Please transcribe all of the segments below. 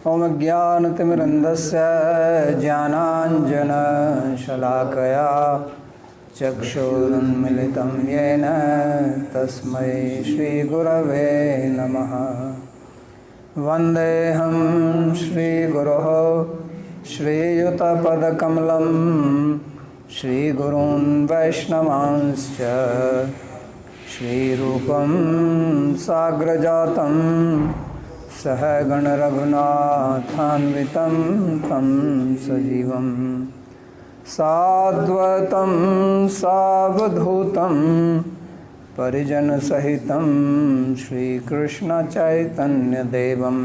ओम ज्ञानतिमिरन्धस्य ज्ञानाञ्जनशलाकया चक्षुरुन्मिलितं येन तस्मै श्रीगुरवे नमः। वन्देऽहं श्रीगुरोः श्रीयुतपदकमलं श्रीगुरून् वैष्णवांश्च श्रीरूपं साग्रजातं सहगण रघुनाथान्वितं तं सजीवं साद्वतं सावधूतं परिजनसहितं श्रीकृष्णचैतन्यदेवं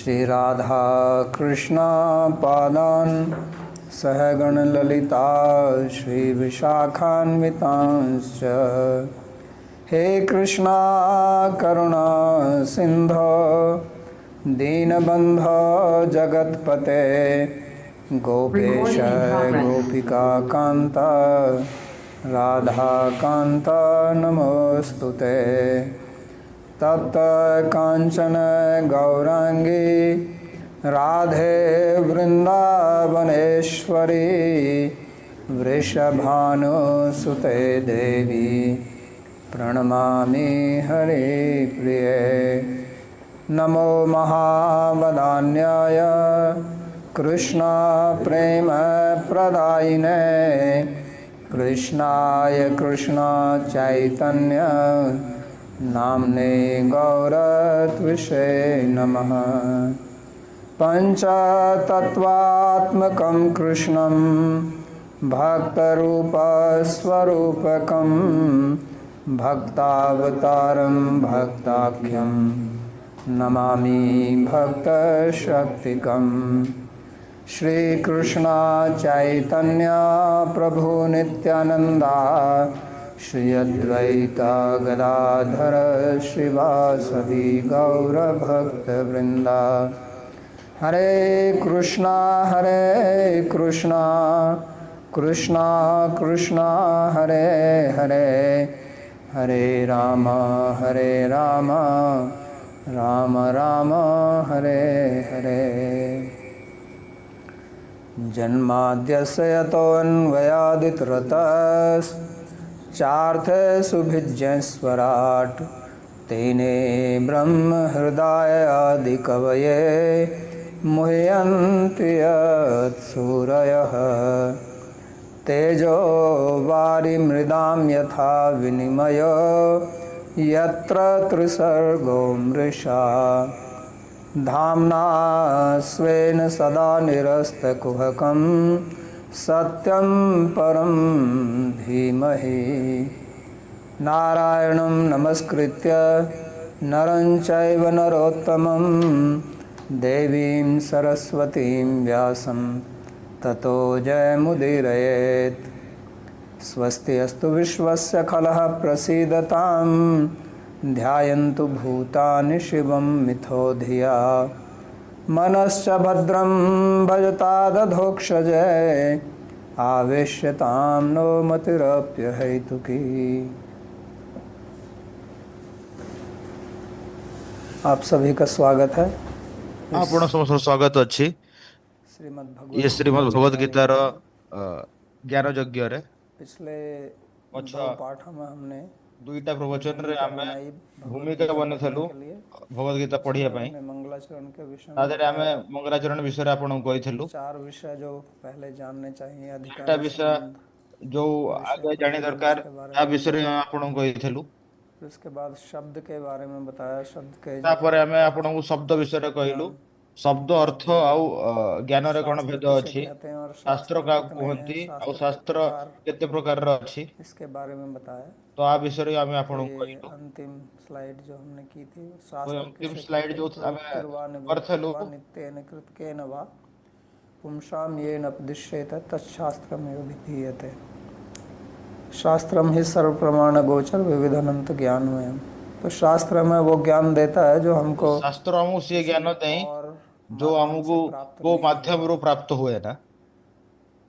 श्रीराधाकृष्णपादान् सहगण ललिता श्रीविशाखान्वितांश्च। हे कृष्णा करुणा सिंधो दीनबंधो जगत्पते गोपेश गोपिका कांता राधा कांता नमोस्तुते। तप्त कांचन गौरांगी राधे वृंदावनेश्वरी वृषभानुसुते देवी प्रणमामि हरे प्रिये। नमो महावदान्याय कृष्णा प्रेम प्रदायिने कृष्णाय कृष्णा चैतन्य नाम्ने गौरत्विषे नमः। पंचतत्वात्मकं कृष्णं भक्तरूपस्वरूपकं भक्तावतारं भक्ताख्यं नमामि भक्तशक्तिकं। श्रीकृष्ण चैतन्य प्रभु नित्यानंदा श्री अद्वैता गदाधर श्रीवासदि गौरभक्तवृंदा। हरे कृष्णा कृष्णा कृष्णा हरे हरे हरे राम राम राम हरे हरे। जन्माद्यस्य यतोऽन्वयादितरतश्चार्थेषुभिज्ञस्वराट् तेने ब्रह्म हृदयादिकवये मुह्यन्ति यत्सूरयः। तेजो वारिमृदां यथा विनिमयो यत्र त्रिसर्गो मृषा धाम्ना स्वेन सदा निरस्तकुहकं सत्यं परं धीमहि। नारायणं नमस्कृत्य नरं चैव नरोत्तमं देवीं सरस्वतीं व्यासं ततो जयमुदीरयेत्। स्वस्ति अस्तु विश्वस्य खलः प्रसीदतां ध्यायन्तु भूतानि शिवं मिथो धिया मनश्च भद्रं भजतादधोक्षजे आवेश्यतां नो मतिरप्यहैतुकी। आप सभी का स्वागत है। ଆପଣ ସମସ୍ତଙ୍କ ସ୍ୱାଗତ ଅଛି। ଇଏ ଶ୍ରୀମଦ୍ ଭଗବତ ଗୀତାର ଜ୍ଞାନ ଯଜ୍ଞରେ पिछले ପଛ दो पाठ में हमने ଦୁଇଟା ପ୍ରବଚନରେ ଆମେ भगवत ଭୂମିକା ବନେଇଥିଲୁ के लिए ଭଗବତ ଗୀତା ପଢିବା ପାଇଁ। हमने मंगलाचरण के विषय ତା में ଦେହରେ ଆମେ ମଙ୍ଗଳାଚରଣ ବିଷୟରେ ଆପଣଙ୍କୁ କହିଥିଲୁ। चार विषय जो पहले जानने चाहिए ଚାରିଟା अधिकारी ବିଷୟ संबंध ଯୋଉ ଆଗେ ଜାଣି ଦରକାର के बारे ତା में ବିଷୟରେ ଆପଣଙ୍କୁ କହିଥିଲୁ। फिर उसके बाद शब्द के बारे में बताया। शब्द के ତାପରେ ଆମେ ଆପଣଙ୍କୁ ଶବ୍ଦ ବିଷୟରେ କହିଲୁ। ଶବ୍ଦ ଅର୍ଥ ଆଉ ଜ୍ଞାନରେ କଣ ଭେଦ ଅଛି, कहते हैं और ଶାସ୍ତ୍ର କାହାକୁ କୁହନ୍ତି ଆଉ ଶାସ୍ତ୍ର କେତେ ପ୍ରକାରର ଅଛି, इसके बारे में बताया। ତ आ ବିଷୟରେ ଆମେ ଆପଣଙ୍କୁ ये କହିଲୁ। अंतिम स्लाइड जो हमने की थी तो शास्त्र अंतिम किसे स्लाइड कहते जो हैं? ଆମେ प्रवृत्तिर्वा କରିଥିଲୁ निवृत्तिर्वा नित्येन कृतकेन वा पुंसां येन उपदिश्येत तच्छास्त्रमेव विधीयते। शास्त्रम ही सर्व प्रमाण गोचर विविधानंत ज्ञानमय। तो शास्त्र में वो ज्ञान देता है जो हमको शास्त्र हमको से ज्ञान दें और जो हमको वो माध्यम रो प्राप्त हुए ना।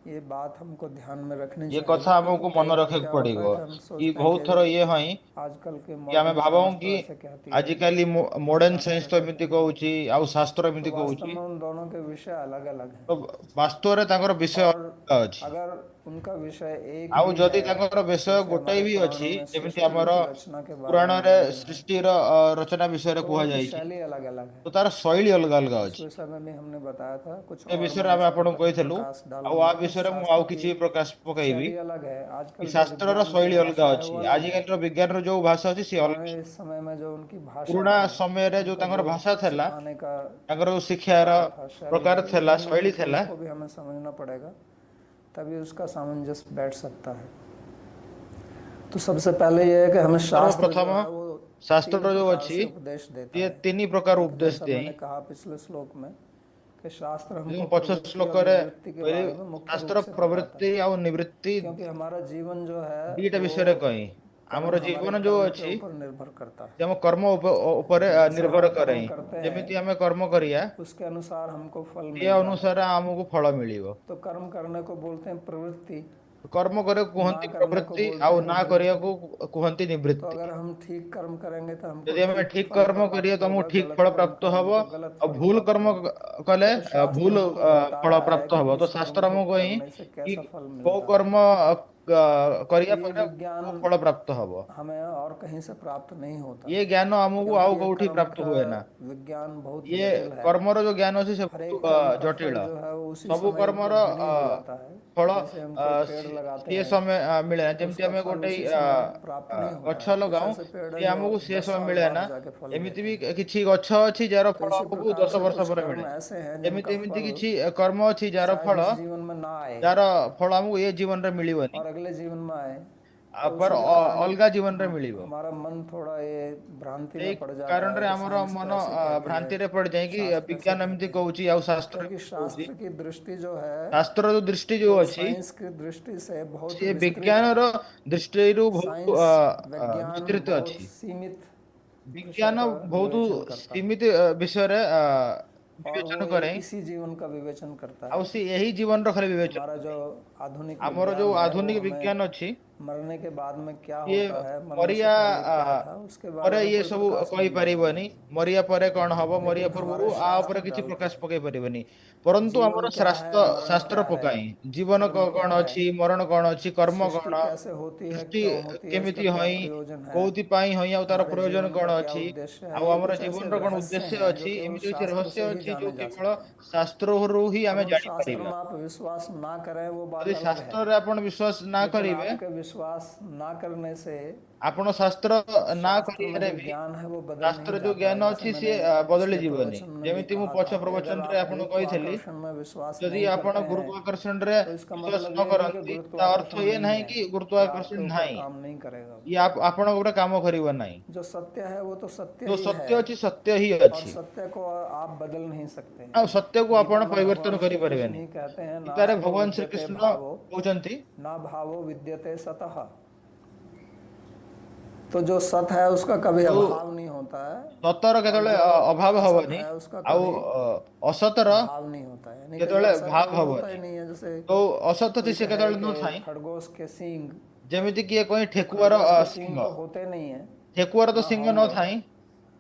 ये बात हमको ध्यान में रखनी ये चाहिए, कथा क्योंकि हमको मन कई बार रखे क्या होता है पड़ो कि हम कि सोचते हैं बहुत कि थर ये हई आजकल के कि आम मॉडर्न भाव साइंस तो कि ऐसे कहती है, आजिकाली मॉडर्न साइंस शास्त्र तो ऐसे एमती कहते हैं, कहूँ आउ शास्त्र तो एमती वास्तव कहूँ में उन दोनों के विषय अलग अलग हैं। तो वास्तव में तांकर विषय और अलग अछि अगर उनका विषय एक आउ भी जदि है, तांकर विषय जैसे गोटाई हमारे भी अछि पुराणों में जेमिति सृष्टि हमर की रचना के बारे पुराण में रे वर्णन है, सृष्टि रचना विषय रे तो कुहा उनकी जाय छी शैली अलग अलग है। तो तार शैली अलग अलग उस अछि विषय में भी हमने बताया था, कुछ ए और विषय रे मैं आमे इस पर आपन कहिथलु प्रकाश आउ आ डालूंगा कि विषय रे मु शास्त्र आउ की किछि प्रकाश पकैबी शैली अलग है, कि आजकल जो शास्त्र रो विज्ञान की शैली अलग भाषा है अछि वो अलग है। आजिकाल रो विज्ञान रो जो भाषा अछि से अलग पुराने समय में जो उनकी भाषा पुराना थी, समय रे जो उनका तांकर जो भाषा थेला सिखाने का तांकर शिक्षार प्रकार था, शैली प्रकार थी, वो थेला भिन्न शैली भिन्न थी। थेला उसको भी हमें समझना पड़ेगा, तभी उसका सामंजस्य बैठ सकता है। तो सबसे पहले ये है कि हमें शास्त्र जो सर्वप्रथम है वो तीन शास्त्र जो प्रकार अछि से उपदेश देता ये है। तीन प्रकार एक, उपदेश जैसा दिए मैंने कहा पिछले श्लोक में, कि शास्त्र जो हमको पक्ष प्रवृत्ति श्लोक और रे निवृत्ति के पहले बारे में मुख्य रूप शास्त्र से बताता है, प्रवृत्ति और निवृत्ति क्योंकि हमारा जीवन जो है दीटा वो विषय रे कही कर्म, आमर हमारे जीवन जो कर्म के अछि ऊपर निर्भर करता है। जे हम कर्म ऊपर जैसे निर्भर हम करे कर्म करते हैं, जेमिति हमें कर्म करिया उसके अनुसार हमको फल से मिलता है। अनुसार हमको फल मिलिबो तो कर्म करने को बोलते हैं प्रवृत्ति, कर्म करे ना कुहंती करने को प्रवृत्ति बोलते आउ हैं ना करिया निवृत्ति। को कुहंती तो निवृत्ति अगर हम ठीक कर्म करेंगे तो हमको यदि हमें ठीक ठीक फल कर्म करिए प्राप्त तो हमको होगा, ठीक गलत फल कर्म प्राप्त करेंगे हबो तो गलत और फल भूल प्राप्त कर्म होगा। कले तो शास्त्र भूल हमको बता फल रहा है प्राप्त कि हबो तो किस कर्म शास्त्र को हमको कही करने से कि कैसा फल को मिलता है। कर्म तो करिया ये पर को विज्ञान फल प्राप्त हबो हमें और कहीं से प्राप्त नहीं होता, ये ज्ञान हमको क्योंकि आउ ये कौठी कर्म प्राप्त का हुए ना विज्ञान बहुत ये जटिल है। कर्मर जो ज्ञान अच्छे से हर बहुत एक कर्म का जटिल फल जो है वो उसी सबु समय कर्मर उपलब्ध नहीं हो जाता है। फल जैसे हम कोई पेड़ लगाते सी हैं समय मिले ना तो जमती उसका आम फल गोटे उसी समय प्राप्त नहीं होता गछ है। कुछ लगाऊं ऐसे पेड़ है सी जो आमको सी 10 समय साल मिले बाद ना जाके फल एमती देते भी हैं। किछि गछ अछि जार तो फल इसी हमको प्रकार 10 से वर्ष कुछ पर कर्म मिले ऐसे हैं जिनका एमती एमती फल किछि कर्म अछि जार शायद फल इस जीवन में ना आए जार फल हमको ये जीवन रे मिलिबनी और अगले जीवन में आए, तो पर उसी के कारण अलगा जीवन रे मिलिबो हमारा मन थोड़ा ये भ्रांति एई में पड़ जाता कारण है रे कि हमर साइंस तो मन ऐसे कहती है, भ्रांति रे पड़ जाए कि शास्त्र ऐसे विज्ञान एमती कहते हैं। कहूची आउ शास्त्र क्योंकि कहूची शास्त्र की दृष्टि जो है शास्त्र जो दृष्टि जो वो अछि साइंस की दृष्टि से बहुत से विस्तृत विज्ञान है। रो दृष्टि रू बहुत साइंस, विज्ञान विस्तृत बहुत अछि सीमित विषय विज्ञान का विवेचन बहुत करता है, सीमित विषय रे और विवेचन वो करे इसी जीवन का विवेचन करता आउ है। से यही जीवन रो खाली विवेचन हमारा जो करे आधुनिक हमर जो विज्ञान है वो आधुनिक हमें विज्ञान अछि मरने के बाद में क्या ये होता है, मरने से मरिया पहले क्या था, उसके बारे परे में ये कोई सब प्रकाश कहि नहीं डालता परिबनी है। मरिया परे कौन हबो मरिया लेकिन हमारे पूर्व आ शास्त्र ऊपर किछि डालते प्रकाश हैं पकई परिबनी परंतु जीवन हमर क्या है, शास्त्र मरण शास्त्र क्या है, पकाई जीवन कर्म क्या कौन है, अछि मरण कौन अछि कर्म सृष्टि कौन कैसे होती है, दृष्टि क्यों होती है, उसका केमिति क्या हई प्रयोजन है, कोउति पाई हई आ तार हमारे प्रयोजन जीवन कौन का क्या अछि उद्देश्य आ है, ये हमर कुछ ऐसे जीवन रो कौन रहस्य उद्देश्य हैं जो अछि केवल एमिति किछि शास्त्र से रहस्य ही अछि जो जाने जा केवल सकते हैं। शास्त्र रू ही अब हमें उन जानि शास्त्र परिबा में आप विश्वास ना करें वो बात यदि अलग है, शास्त्र रे आपण विश्वास ना लेकिन करिवे आपके विश्वास ना करने से आपण शास्त्र ना शास्त्र में करिवे जो भी ज्ञान है वो बदल नहीं शास्त्र जो जाता ज्ञान है। जैसे अछि से मैंने बदली पिछले जीवनी प्रवचन में भी जेमिति मु कहा पछ था कि अगर प्रवचन रे आप आपण कहिथली गुरुत्वाकर्षण में विश्वास यदि नहीं आपण करते हैं गुरुत्वाकर्षण रे तो इसका विश्वास मतलब न ये नहीं कि करंती ता अर्थ गुरुत्वाकर्षण ये नहीं नहीं है कि या आपके गुरुत्वाकर्षण ऊपर नाही काम नहीं करेगा वो। ये आपण गोटे काम करिव नाही जो सत्य है वो तो सत्य जो ही है सत्य अछि सत्य ही और अछि सत्य को आप बदल नहीं सकते आ हैं। सत्य को गीता आपण में परिवर्तन भगवान करि श्री कृष्ण परिबेनी ही कहते हैं, गीतारे नास्तो भगवान श्री विद्यते कृष्ण भावो कहउचंती ना भावो विद्यते सतः। तो जो सत है उसका कभी जो अभाव नहीं होता है सतर और केतले जो अभाव असत हबनी है उसका आउ कभी असतर भाव नहीं होता है। यानी कि जो केतले असत है भाव वो होता ही हबनी नहीं है। जैसे तो असत कोई से कहे केतले न कि थाई खरगोश के सींग, जेमिति कि कोई तो ठेकुआर खरगोश के सिंह सींग तो होते नहीं है, ठेकुआर तो ना सिंह न होंगे। थाई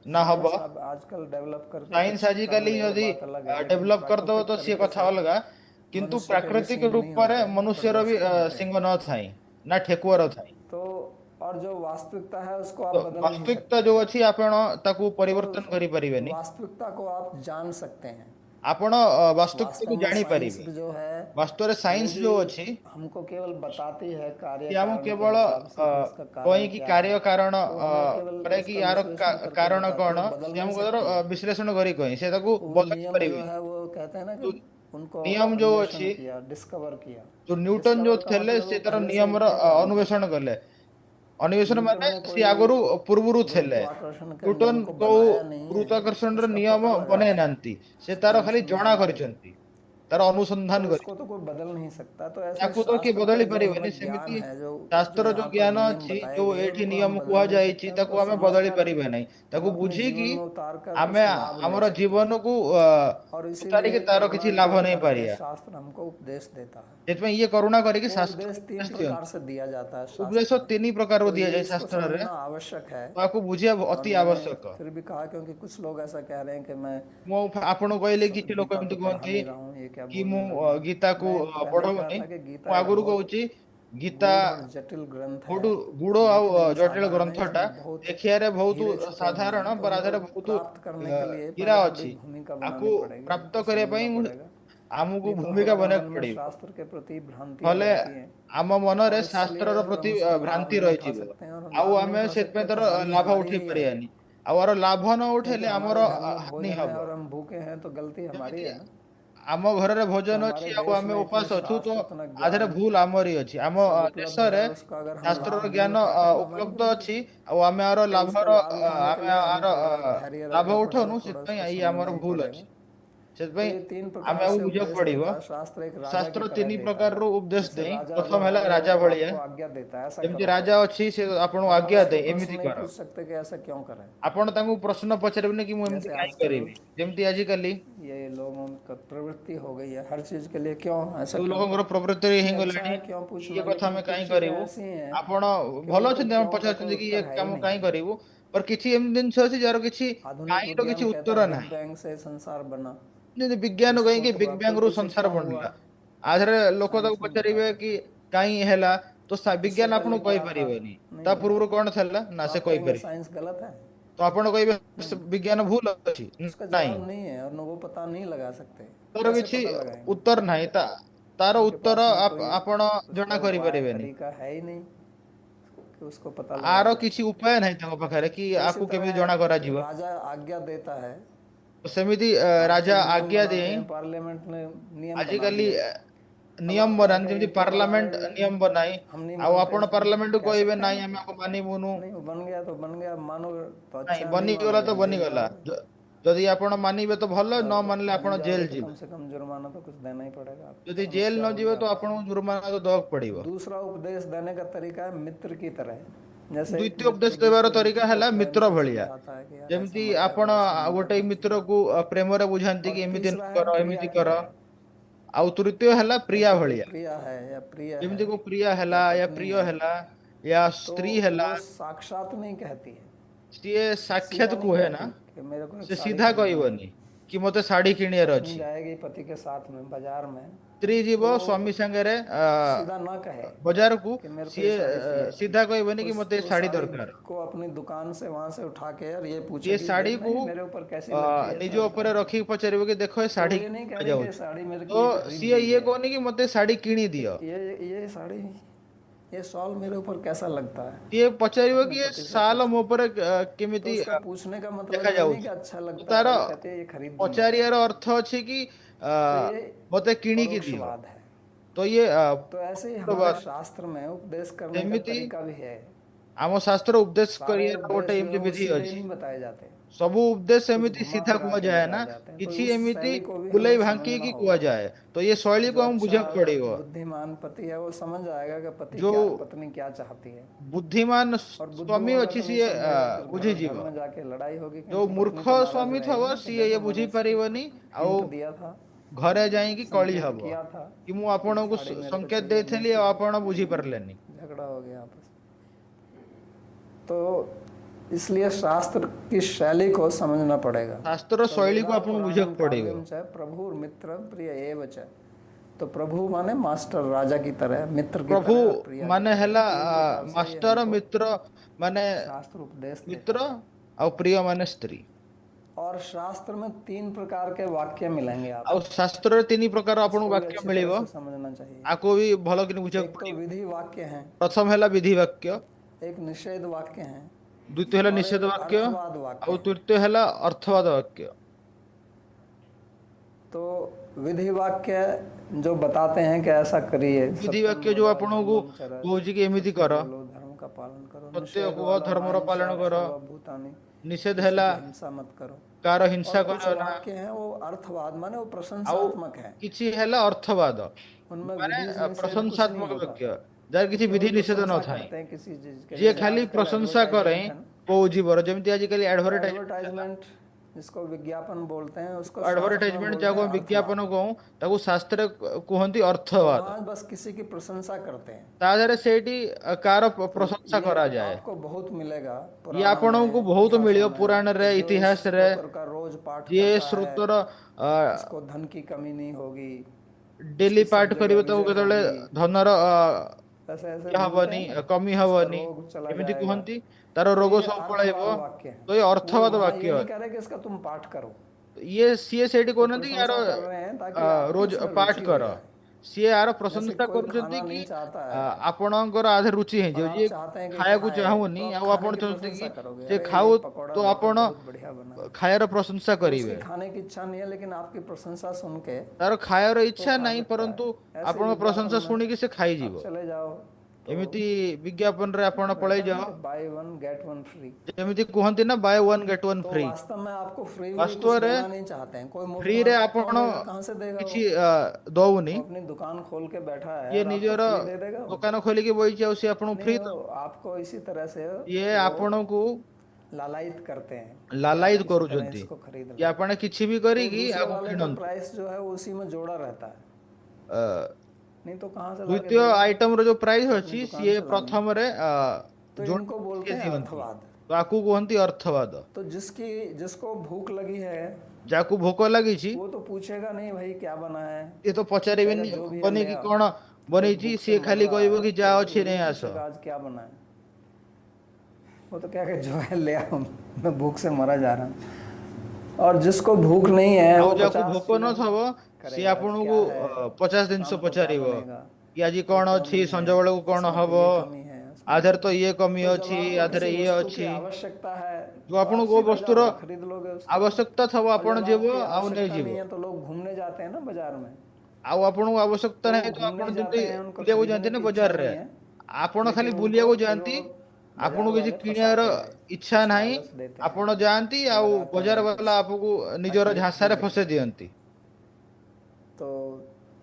ना हब साइंस अब आजकल डेवलप करके साइंस कुछ कर आजिकली ले वो यदि बात अलग है, लेकिन डेवलप करदो प्राकृतिक तो सी तरीके कथा से अलगा किंतु मनुष्य के भी प्राकृतिक सींग रूप नहीं पर होते हैं, मनुष्यर खरगोश भी के होते हैं। सिंह न थाई ना ठेकुआर थाई तो और जो वास्तविकता है उसको आप तो बदल नहीं वास्तविकता सकते जो हैं। अछि आपण ताकू तो परिवर्तन करि परिबेनी वास्तविकता को आप जान सकते हैं। आपण वास्तविकता वास्तव को में जानी साइंस परिबे जो है वास्तव रे वो साइंस भी जो अछि हमको केवल बताती है कार्य कि हम कारण के केवल हिसाब से कि इसका कारण कहीं की क्या है। कार्य कारण वो हमें केवल करे कि उसका यार विश्लेषण करके कारण बताती कौन है, बदल से नहीं हमको सकती है। विश्लेषण करी कहीं से ताकू तो वो बदल नियम जो परिबे है वो कहते हैं ना कि जो उनको नियम जो अन्वेषण अछि किया, डिस्कवर किया। जो न्यूटन जो डिस्कवर का थेले मतलब वो से तार पहले से ही नियम थे वहाँ पर। अन्वेषण कले अन्वेषण न्यूटन माने ने से कोई आगुरु पूर्वरु थेले गुरुत्वाकर्षण के नियम न्यूटन को को बनाया नहीं है, गुरुत्वाकर्षण र उसका नियम पता बने लगाया, नांती से उसके तार खाली जणा अनुसंधान किया। करचंती तार अनुसंधान तो कर उसको तो कोई बदल नहीं सकता। तो ऐसे ताकू तो किए शास्त्र बदली का जो परिबनी हमें ज्ञान सेमिति है, जो जो शास्त्र जो यहाँ पर ज्ञान नियम अछि बताए जो गए हैं, एठी उनको हम नियम बदल कुहा नहीं जाय सकते। छी उनको ताकू हमें समझ बदली कर परिबे नहीं हम ताकू अपने बुझी जीवन कि में उतार कर आमे कुछ लाभ ले हमर सकते हैं। जीवन को और उतारी के इसीलिए तारो करुणा किछि लाभ नहीं करके पारिया शास्त्र हमको उपदेश देता है। जेतमें ये करुणा करी कि वो शास्त्र उपदेश तीन उपदेश प्रकार दियंतु से दिया जाता है शास्त्र उपदेश में। तीन प्रकार तो दिया ये जाय इसको शास्त्र रे समझना आवश्यक है। तो आपको बुझिया और अति मैंने आवश्यक फिर भी कहा, क्योंकि कुछ लोग ऐसा कह रहे हैं कि मैं मो आपण कहले कि लोक गीता एमती तो पढ़ा कहती नहीं रहा हूँ, ये क्या कि मु बोलने लग गया। गीता को मैं पहले ही कहा पढ़ौनी था कि मु गीता एक आगुरु बहुत कहूची गीता गूढ़ और जटिल ग्रंथ है। गुडु गुड़ो देखने आ में जटिल साधारण है, ग्रंथटा इसमें बहुत देखिया रे बहुत हीरे छुपे हुए साधारण हैं। तो पर उनको आधार बहुत प्राप्त करने के लिए हीरा पहले थोड़ी अछि भूमिका बनानी आकु पड़ेगी, प्राप्त हमको करे समझना पई पड़ेगा। आमको नहीं तो भूमिका हमारे बने मन में पड़िबो शास्त्र के प्रति भ्रांतियां भले रहती हैं, आम मनरे और शास्त्र इसलिए रो हम प्रति उसका लाभ भ्रांति नहीं रही उठा जीवो सकते हैं। और आउ लाभ नहीं आमे उठा सेतपे सकते तर तो हानि लाभ हमारी उठे ही है। परियानी और लाभ न क्योंकि उठेले हमर हमारे घर में हानि भोजन है हबो और हम भूखे हैं, तो गलती हमारी जेमिति है ना। आम घर रे तो भोजन हमारे अछि आ देश आमे में इतने उपास अछु तो शास्त्र, इतना आधरे ज्ञान भूल आमरी अछि आम सब देश उपलब्ध रे है, उसका अगर हम शास्त्र लाभ रो नहीं ज्ञान उठाते तो हमारी उपलब्ध गलती अछि है। आ आमे आरो तो उसका लाभर लाभ उठाने के आमे लिए हमें आरो थोड़ा धैर्य लाभ रखना पड़ेगा, उठौनु थोड़ा सेतपई उसको आई समझना हमर ही भूल पड़ेगा। अछि तो सेतपई ये तीन आमे प्रकार आउ से बुझक उपदेश पड़िबो देता है शास्त्र, एक राजा की शास्त्र तरह तीन देता प्रकार है। रो उपदेश जैसे देई राजा प्रथम अगर हैला हमारे राजा भलिया आपको आज्ञा देता है ऐसा जेमती करो, राजा अछि से आपन तो हम आज्ञा दे उसको प्रश्न एमिति नहीं कर पूछ सकते कि ऐसा क्यों करें। आपण तांको प्रश्न पचारबे कि मु एमिति जैसे काई आजकल करिवि जेमती आजि काली ये लोगों का प्रवृत्ति हो गई है, हर चीज़ के लिए क्यों, ऐसा जो क्यों लोकंकर करें। प्रवृत्ति ये अच्छा हिंगलानी है क्यों ये पूछना, कथा लेकिन में काई कुछ चीज़ें करिवु ऐसी हैं आपण कि भलो उनको छन हम क्यों का कोई पचारछन कि ये उत्तर है ही काम नहीं। काई करिवु पर किछि एम दिन छ जार किछि आधुनिक काई रो किछि विज्ञान कहता उत्तर है बिग नाही बैंग से संसार बना। जे विज्ञान कहि इसको कि तो बिग बैंग कोई रो पूछे संसार क्यों हुआ, बनला आधरे लोक ताको साइंस नहीं बता पचारिबे कि सकता। काई हैला तो इससे विज्ञान पहले आपन कहि क्या था परिबेनी नहीं ता बता पूर्व पाए। कोन थला ना तो से आप कहि कहेंगे पारि साइंस गलत है। तो आपण कहिबे नहीं, विज्ञान भूल अछि उसका नाही जवाब नहीं है और न वो पता नहीं लगा सकते। तार कैसे किछि पता लगाएंगे, उत्तर नाही ता तार उनके उत्तर पास में कोई आपण उसका जणा करि उपाय परिबेनी तरीका है ही नहीं कि उसको पता लगाया आरो जा किछि सके। उपाय नाही तांको पाखरे कि तो इसी आकु केमि जणा करा तरह जीव राजा आज्ञा देता है। तो सेमिति आजकल राजा नियम आज्ञा बनाते देई हैं, पार्लियामेंट ने नियम बना आजिकाली दिया। अब नियम आप बनानी कहेंगे जेमति ये क्या बना पार्लियामेंट रहे नियम हो, बनाई हम नहीं आउ मानते आपण इसमें, पार्लियामेंट कह कहबे सकते हैं नाही ना। आमे आको मानिबुनु नहीं, वो बन गया मानो तो नाही अच्छा, नहीं बनिगला मानोगे तो नहीं बनिगला मानोगे। जदि आपण मानिबे तो भलो और न मानले नहीं आपण जाओगे जेल तो कम जीवे से कम जुर्माना तो कुछ देना ही पड़ेगा, आप जदि जेल समस्या न होगी जीवे तो आपको। आपण जुर्माना तो दक पड़िबो दूसरा उपदेश देने का तरीका है मित्र की तरह। जैसे एक द्वितीय मित्र उपदेश देबार दूसरे तरीका मित्र को हैला प्रेम मित्र से भलिया समझाता है कि यार ऐसा जेमति मत आपण करो, ऐसा नहीं गोटे करना मित्र चाहिए। को प्रेम रे बुझांती कि और एमिति तीसरा न है करो प्रिया एमिति की करो तरह। आउ तृतीय हैला प्रिया जैसे कोई भलिया प्रिया है या प्रिय है जेमति को प्रिया या हैला या पत्नी प्रिय है, हैला या तो स्त्री हैला वो साक्षात नहीं कहती है, सीए साक्षात सीधा नहीं कुहे ना कहती कि मेरे को एक से साड़ी सीधा खरीदनी है। कहबनी कि मते साड़ी किनियर पत्नी अछि जाएगी पति के साथ में बाजार में, स्त्री तो जीव स्वामी संगरे सीधा ना कहे बाजार को कि मेरे को ये सीए साड़ी चाहिए। सीधा कहबनी कि मते वो साड़ी साड़ी दरकार को अपनी दुकान से वहां से उठा के और ये ये पूछेगी, साड़ी देख को नहीं मेरे ऊपर कैसी लगती है निज साड़ी। ऊपर रखी पचारिबो कि देखो ये तो वो साड़ी ये नहीं किना कहेगी कि ये जाउछ साड़ी मेरे को ये तो खरीद सीए ये दीजिए, कहनी कि मते साड़ी किनी दियो ये साड़ी, ये शॉल मेरे ऊपर कैसा लगता है, ये पचारिबो अपने कि ये पति से साल पूछती मो है। पर तो केमिति उसका पूछने का मतलब देखा ये नहीं जाउछ कि अच्छा तो लगता तार है, वो कहते हैं ये खरीद दो मेरे को। पचारियार अर्थ अछि कि तो ये मते किनी की दियो परोक्षवाद है। तो ये तो ऐसे ही हमारे बात शास्त्र में उपदेश करने का सेमिति तरीका भी है। आम शास्त्र उपदेश सारे करियर उपदेश गोटे जो है एमती वो विधि सीधे अछि नहीं बताए जाते, सबु उपदेश कुछ एमिति घुमा सीधा फिरा कुआ के जाए ना बताए जाते हैं। तो किछि उस एमिति शैली को भी बुलाई हमें भांकी समझना की कुआ होगा। जाए तो ये शैली जो को हम अच्छा बुझक पड़ेगा बुद्धिमान पति है वो समझ जाएगा कि पति जो क्या, पत्नी क्या चाहती है। बुद्धिमान और बुद्धू स्वामी होगा अच्छी तो नहीं सी समझेगा, फिर बुझी घर जीव में जाके लड़ाई होगी, जो क्योंकि मूर्ख पत्नी तो नाराज स्वामी रहेगी थव ना कि सी ये देखो बुझी मैंने इसको पारिबनी हिंट आउ दिया था, घरे जाई कली संकेत हब किया था कि मु कि आपन को साड़ी मेरे को संकेत चाहिए, नहीं देथली चाहिए, आपण बुझी पारलेनी झगड़ा हो गया आपस में। तो इसलिए शास्त्र की शैली को समझना पड़ेगा। शास्त्र तो शैली को वेदा आपण पुराणम बुझक पड़ेगा काव्यम च प्रभु मित्र प्रिय एव च। तो प्रभु माने मास्टर, राजा की तरह, मित्र की प्रभु तरह और प्रिया की माने तरह, हैला तीन प्रकार से ये मास्टर हमको मित्र माने शास्त्र उपदेश देता मित्र है। और प्रिय माने स्त्री और शास्त्र में तीन प्रकार के वाक्य मिलेंगे आ आपको, शास्त्र रे तीन प्रकार आपण इसको भी वाक्य अच्छी तरह मिलिबो से समझना चाहिए। आको भी भलो कि बुझक एक तो पड़िबो विधि वाक्य हैं, प्रथम हैला विधि वाक्य एक निषेध वाक्य हैं, द्वितीय हैला और निषेध एक वाक्य अर्थवाद वाक्य और हैं। तृतीय हैला अर्थवाद वाक्य तो विधि वाक्य जो बताते हैं कि ऐसा करिए, विधि सत्यम वाक्य जो वद आपन को धर्मम चर, कहूची कि एमिति सत्य कर बोलो, धर्म का पालन करो। सत्य निषेध कुह वाला धर्मर माहिंसा पालन कर सर्वभूतानि, निषेध किसी हैला की हिंसा मत करो। कार हिंसा और कुछ कर ना वाक्य हैं वो अर्थवाद माने वो आउ प्रशंसात्मक है, किछि हेला अर्थवाद उनमें माने विधि निषेध कुछ नहीं प्रशंसात्मक होता। वाक्य जार तो किछि केवल विधि निषेध न प्रशंसा थाए करते हैं किसी चीज के, जे जैसे खाली आजकल प्रशंसा करे एडवर्टाइजमेंट है ना, को जीवर जेमती आजिकल एडवर्टाइजमेंट एडवर्टाइजमेंट जिसको विज्ञापन बोलते हैं उसको शास्त्र में एडवर्टाइजमेंट बोलते जाको हैं विज्ञापन अर्थवाद। कहूँ ताको शास्त्र कहती तो अर्थवाद वहाँ बस किसी की प्रशंसा करते हैं। ता देहरे सेठी कार तो प्रशंसा ये करा जाए आपको बहुत मिलेगा ये पुराणों आपन को में, बहुत इतिहासों मिलियो में, पुराण कि रे जो इस इतिहास रे स्तोत्र का रोज पाठ ये करता है श्रुतर उसको धन की कमी नहीं होगी, डेली उसकी सब पाठ जगह करिवे तो विजय केतले होगी, धनर ऐसे ऐसे क्या बोलते हैं हबनी ना, कमी उसका हबनी रोग चला एमिति जाएगा। कहंती तार तो रोग ये सब अर्थवाद पळाइबो वाक्य है। तो ये वो अर्थवाद वहाँ ये वाक्य नहीं कह रहे कि इसका तुम पाठ करो, ये सीए सेठी वो कहते यार प्रशंसा कर रहे हैं ताकि आपकी रोज उसमें पाठ रुचि हो कर जाए। सीए यार जैसे प्रशंसा कोई करुଛନ୍ତି खाना कि नहीं चाहता है आपणकर आधे रुचि है और जो आप जे चाहते हैं कि खाया को खाए, तो चाहूनी आप आ खाने आपण की चाहते प्रशंसा कि करोगे, से अरे ये खाऊ पकौड़ा तो देखो आपण बहुत बढ़िया बना है। खायर प्रशंसा तो उसकी करिवे खाने की इच्छा नहीं है लेकिन आपकी प्रशंसा सुन के तार खायर तो इच्छा खा नहीं सकता है। परंतु ऐसे ही आपण विज्ञापन प्रशंसा में सुनी कि से खाई आप जीव चले जाओ तो एमिति विज्ञापन रे आपण पळै रहता है ना जाओ कि buy one get one free. जेमिति कहंती ना बाय वन गेट वन तो फ्री वास्तव में आपको फ्री भी कुछ वास्तव रे देना नहीं चाहते हैं, कोई मुफ्त फ्री में रे क्यों आपण देगा, कहाँ से देगा वो? किछि दउनी वो अपनी दुकान खोल के बैठा है ये और आपको निजर फ्री दे देगा वो? दुकान खोलिकी बइछि आ से आपण नहीं, फ्री वो आपको इसी तरह से ये वो आपण को लालायित करते हैं कि आप लालायित किसी तरह करूଛନ୍ତି इसको खरीद कि लो। आपण किछि भी तो करिकी दूसरे आगो वाले का किणंतु प्राइस जो है वो उसी में जोड़ा रहता है, नहीं तो कहाँ से लाके द्वितीय देगा वो? आइटम रो जो प्राइस वो अपनी अछि दुकान सीए चलानी है। प्रथम रे तो जोड़ इनको बोलते के हैं दियंती अर्थवाद। तो आकु कहंती अर्थवाद तो जिसको भूख लगी है जाकु भोक लागि छी वो तो पूछेगा नहीं भाई क्या बना है, ये तो वो कहेगा पचारिबेनी जो भी है बने ले कि आओ। कोन पेट बनै छी भूख से से मर खाली रहा कहबो है कि जा तो अछि वो नै नहीं आसो पूछेगा आज क्या बना है, वो तो क्या जो है ले आओ, मैं भूख से मरा जा रहा हूँ। और जिसको भूख नहीं है आउ वो जाकु 50 भोक न चीजें थबो से करेगा, आज आपन क्या को है, 50 दिन से शाम को क्या पचारिबो बनेगा, कि आज वो कोन क्यों अछि नहीं है, संज बेला को कोन इसमें तो हबो ये कमी है, उसमें आधर तो ये कमी तो जब अछि आपको आधर किसी ये वस्तु की अछि आवश्यकता है जो तो आपन आप को सीधा वस्तुर जाओगे खरीद लोगे उसको। आवश्यकता थबो और आपण जब जेबो आपकी आउ नै आवश्यकता नहीं जेबो है तो लोग घूमने जाते हैं ना बाजार में, आउ आपन को आवश्यकता तो वो नहीं तो घूमने आपण ही जंती जाते हैं, उनको बुलिया को खरीदने जानते ना की इच्छा बाजार रे नहीं है, आपण खाली लेकिन बुलिया उनको को फिर जानती वो आपण बाजार को किछि वाले किनियार फंसाते हैं, इच्छा कुछ नाही लालच देते हैं, आपण जानती कि आउ लगाते बाजार हैं वाला कुछ आपको ताकि निजर ये झांसारे खरीदें। फसे दियंती तो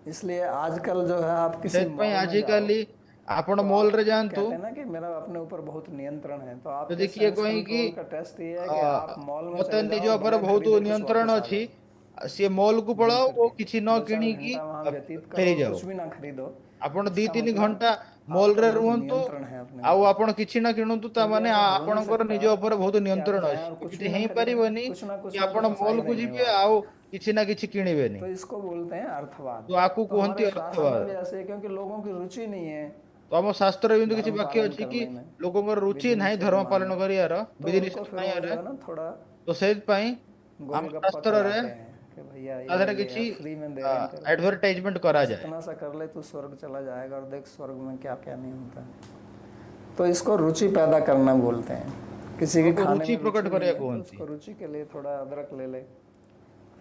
इसलिए आजकल जो है आप किसी सेत पई मॉल में जाओ आजिकाली आपण तो मॉल रे आप जानतु कहते हैं ना कि मेरा अपने ऊपर बहुत नियंत्रण है, तो तो आपके देखिए सेंस कोई कि कंट्रोल का टेस्ट ये है कि आप मॉल में मते चले निज जाओ पर बगैर बहुत खरीदे कुछ नियंत्रण वापस आ अछि जाओ, सी मॉल को घूम पळाओ फिर वो के किछि न 2-4 किणी की घंटा वहाँ व्यतीत करो फेरी और जाओ कुछ भी ना खरीदो, आपण दी इसका तीन मतलब घंटा मॉल आपका रे बहुत रुहंतु नियंत्रण है अपने आउ ऊपर। आपण किछि न किणंतु ता क्योंकि माने ऐसा हो नहीं आपणकर सकता निज ऊपर बहुत कि आप नियंत्रण जाएं अछि और कुछ एमिति भी ना हेई खरीदें, परिबनी कुछ कि ना तो आपण फंसा ही मॉल को देंगे वो जिबे आपको। आउ किछि न किछि किणिबेनी तो इसको बोलते हैं अर्थवाद। तो आकु तो कहंती हमारे शास्त्र में भी अर्थवाद ऐसे है क्योंकि लोगों की रुचि नहीं है तो आम शास्त्र बिंदु किछि धर्म वाक्य पालन अछि कि करने में, लोकंकर रुचि विधि नाही निषेध धर्म मानने पालन में, करियार तो विधि उनको निषेध फिर नाही वो जो आरे है ना थोड़ा तो सेज पई आम गोलगप्पा शास्त्र रे खिलाते हैं कि भैया ये ले तादरे ले किछि यार फ्री में दे रहे हैं तेरे को, एडवर्टाइजमेंट करा बस जाए इतना सा कर ले तू स्वर्ग चला जाएगा और देख स्वर्ग में क्या क्या नहीं होता है। तो इसको रुचि पैदा करना बोलते हैं। किसी की आपको खाने रुचि में रुचि प्रकट नहीं करिया है तो कहंती उसको रुचि के लिए थोड़ा अदरक ले ले,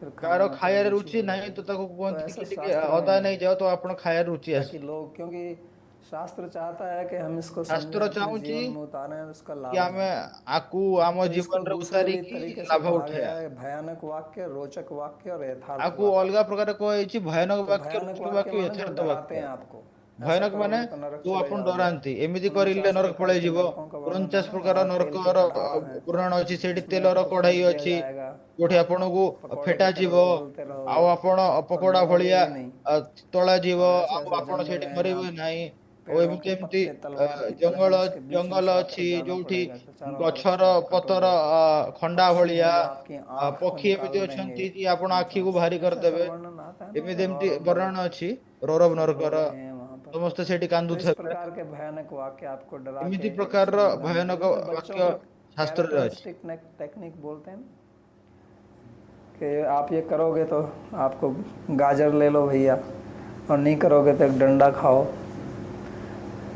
फिर खाने कार में थोड़ी खायर रुचि रुचि हो नहीं तो जाएगी। ताको तो कहंती ऐसा कि टिके शास्त्र में अदा भी नहीं है जाओ तो आपण खायर रुचि ताकि आसी लोग, क्योंकि शास्त्र चाहता है कि हम इसको समझें, शास्त्र अपने चाहूची जीवन में उतारें और उसका कि लाभ आमे लें। आकु आम तो इसको जीवन रे दूसरे उतारी भी की तरीके से लाभ कहा उठाया गया है, भयानक वाक्य, रोचक वाक्य और यथार्थ आकु वाक्य। अलगा प्रकार कहैछि भयानक तो वाक्य भयानक रोचक वाक्य वाक्य माने जो यथार्थ डराते हैं वाक्य आपको, ऐसा भयानक माने करोगे तो नरक जो चले आपण जाओगे। डरांती एमिति करिले 49 नरक प्रकार पळे के जीवो नरकों का वर्णन है 49 ना, प्रकार वहाँ तेल के नरकर कढ़ाव हैं, पुराण अछि सेठी उसमें तेलर आपको कढ़ाई फेंक दिया अछि जाएगा, जोठी आप आपणକୁ पकौड़े की फेटा तरह जीवो उबलते आउ रहोगे आपण और पकोड़ा मरोगे भलिया भी नहीं। तोळा जीवो और ऐसे आउ ऐसे आपण जंगल सेठी हैं, मरिबे आप नाही ओ पेड़ों के एमिति एमिति पत्ते तलवार की तरह हैं, जंगल उसके बीच में जंगल से आपको अछि जाना जोठी पड़ेगा, तो चारों तरफ गछर से आप पतर कटोगे। खंडा पक्षी हैं भलिया जो आपकी आँख को पक्षी एमिति निकाल देंगे अछंती कि आपण अपने आखि को पास, भारी ऐसा ऐसा करदेबे वर्णन आता है ना, एमिति एमिति रौरव वर्णन नरक अछि रौरव सब रो नरकर रहे हैं वहाँ पर। समस्त सेठी तो इस कांदुथेबे प्रकार के भयानक वाक्य आपको डरा एमिति के प्रकार सावधान कर, भयानक जैसे बच्चों वाक्य की शास्त्र रे अछि कैरेक्टरिस्टिक टेक्निक बोलते हैं ना, कि आप ये करोगे तो आपको गाजर ले लो भैया, और नहीं करोगे तो एक डंडा खाओ।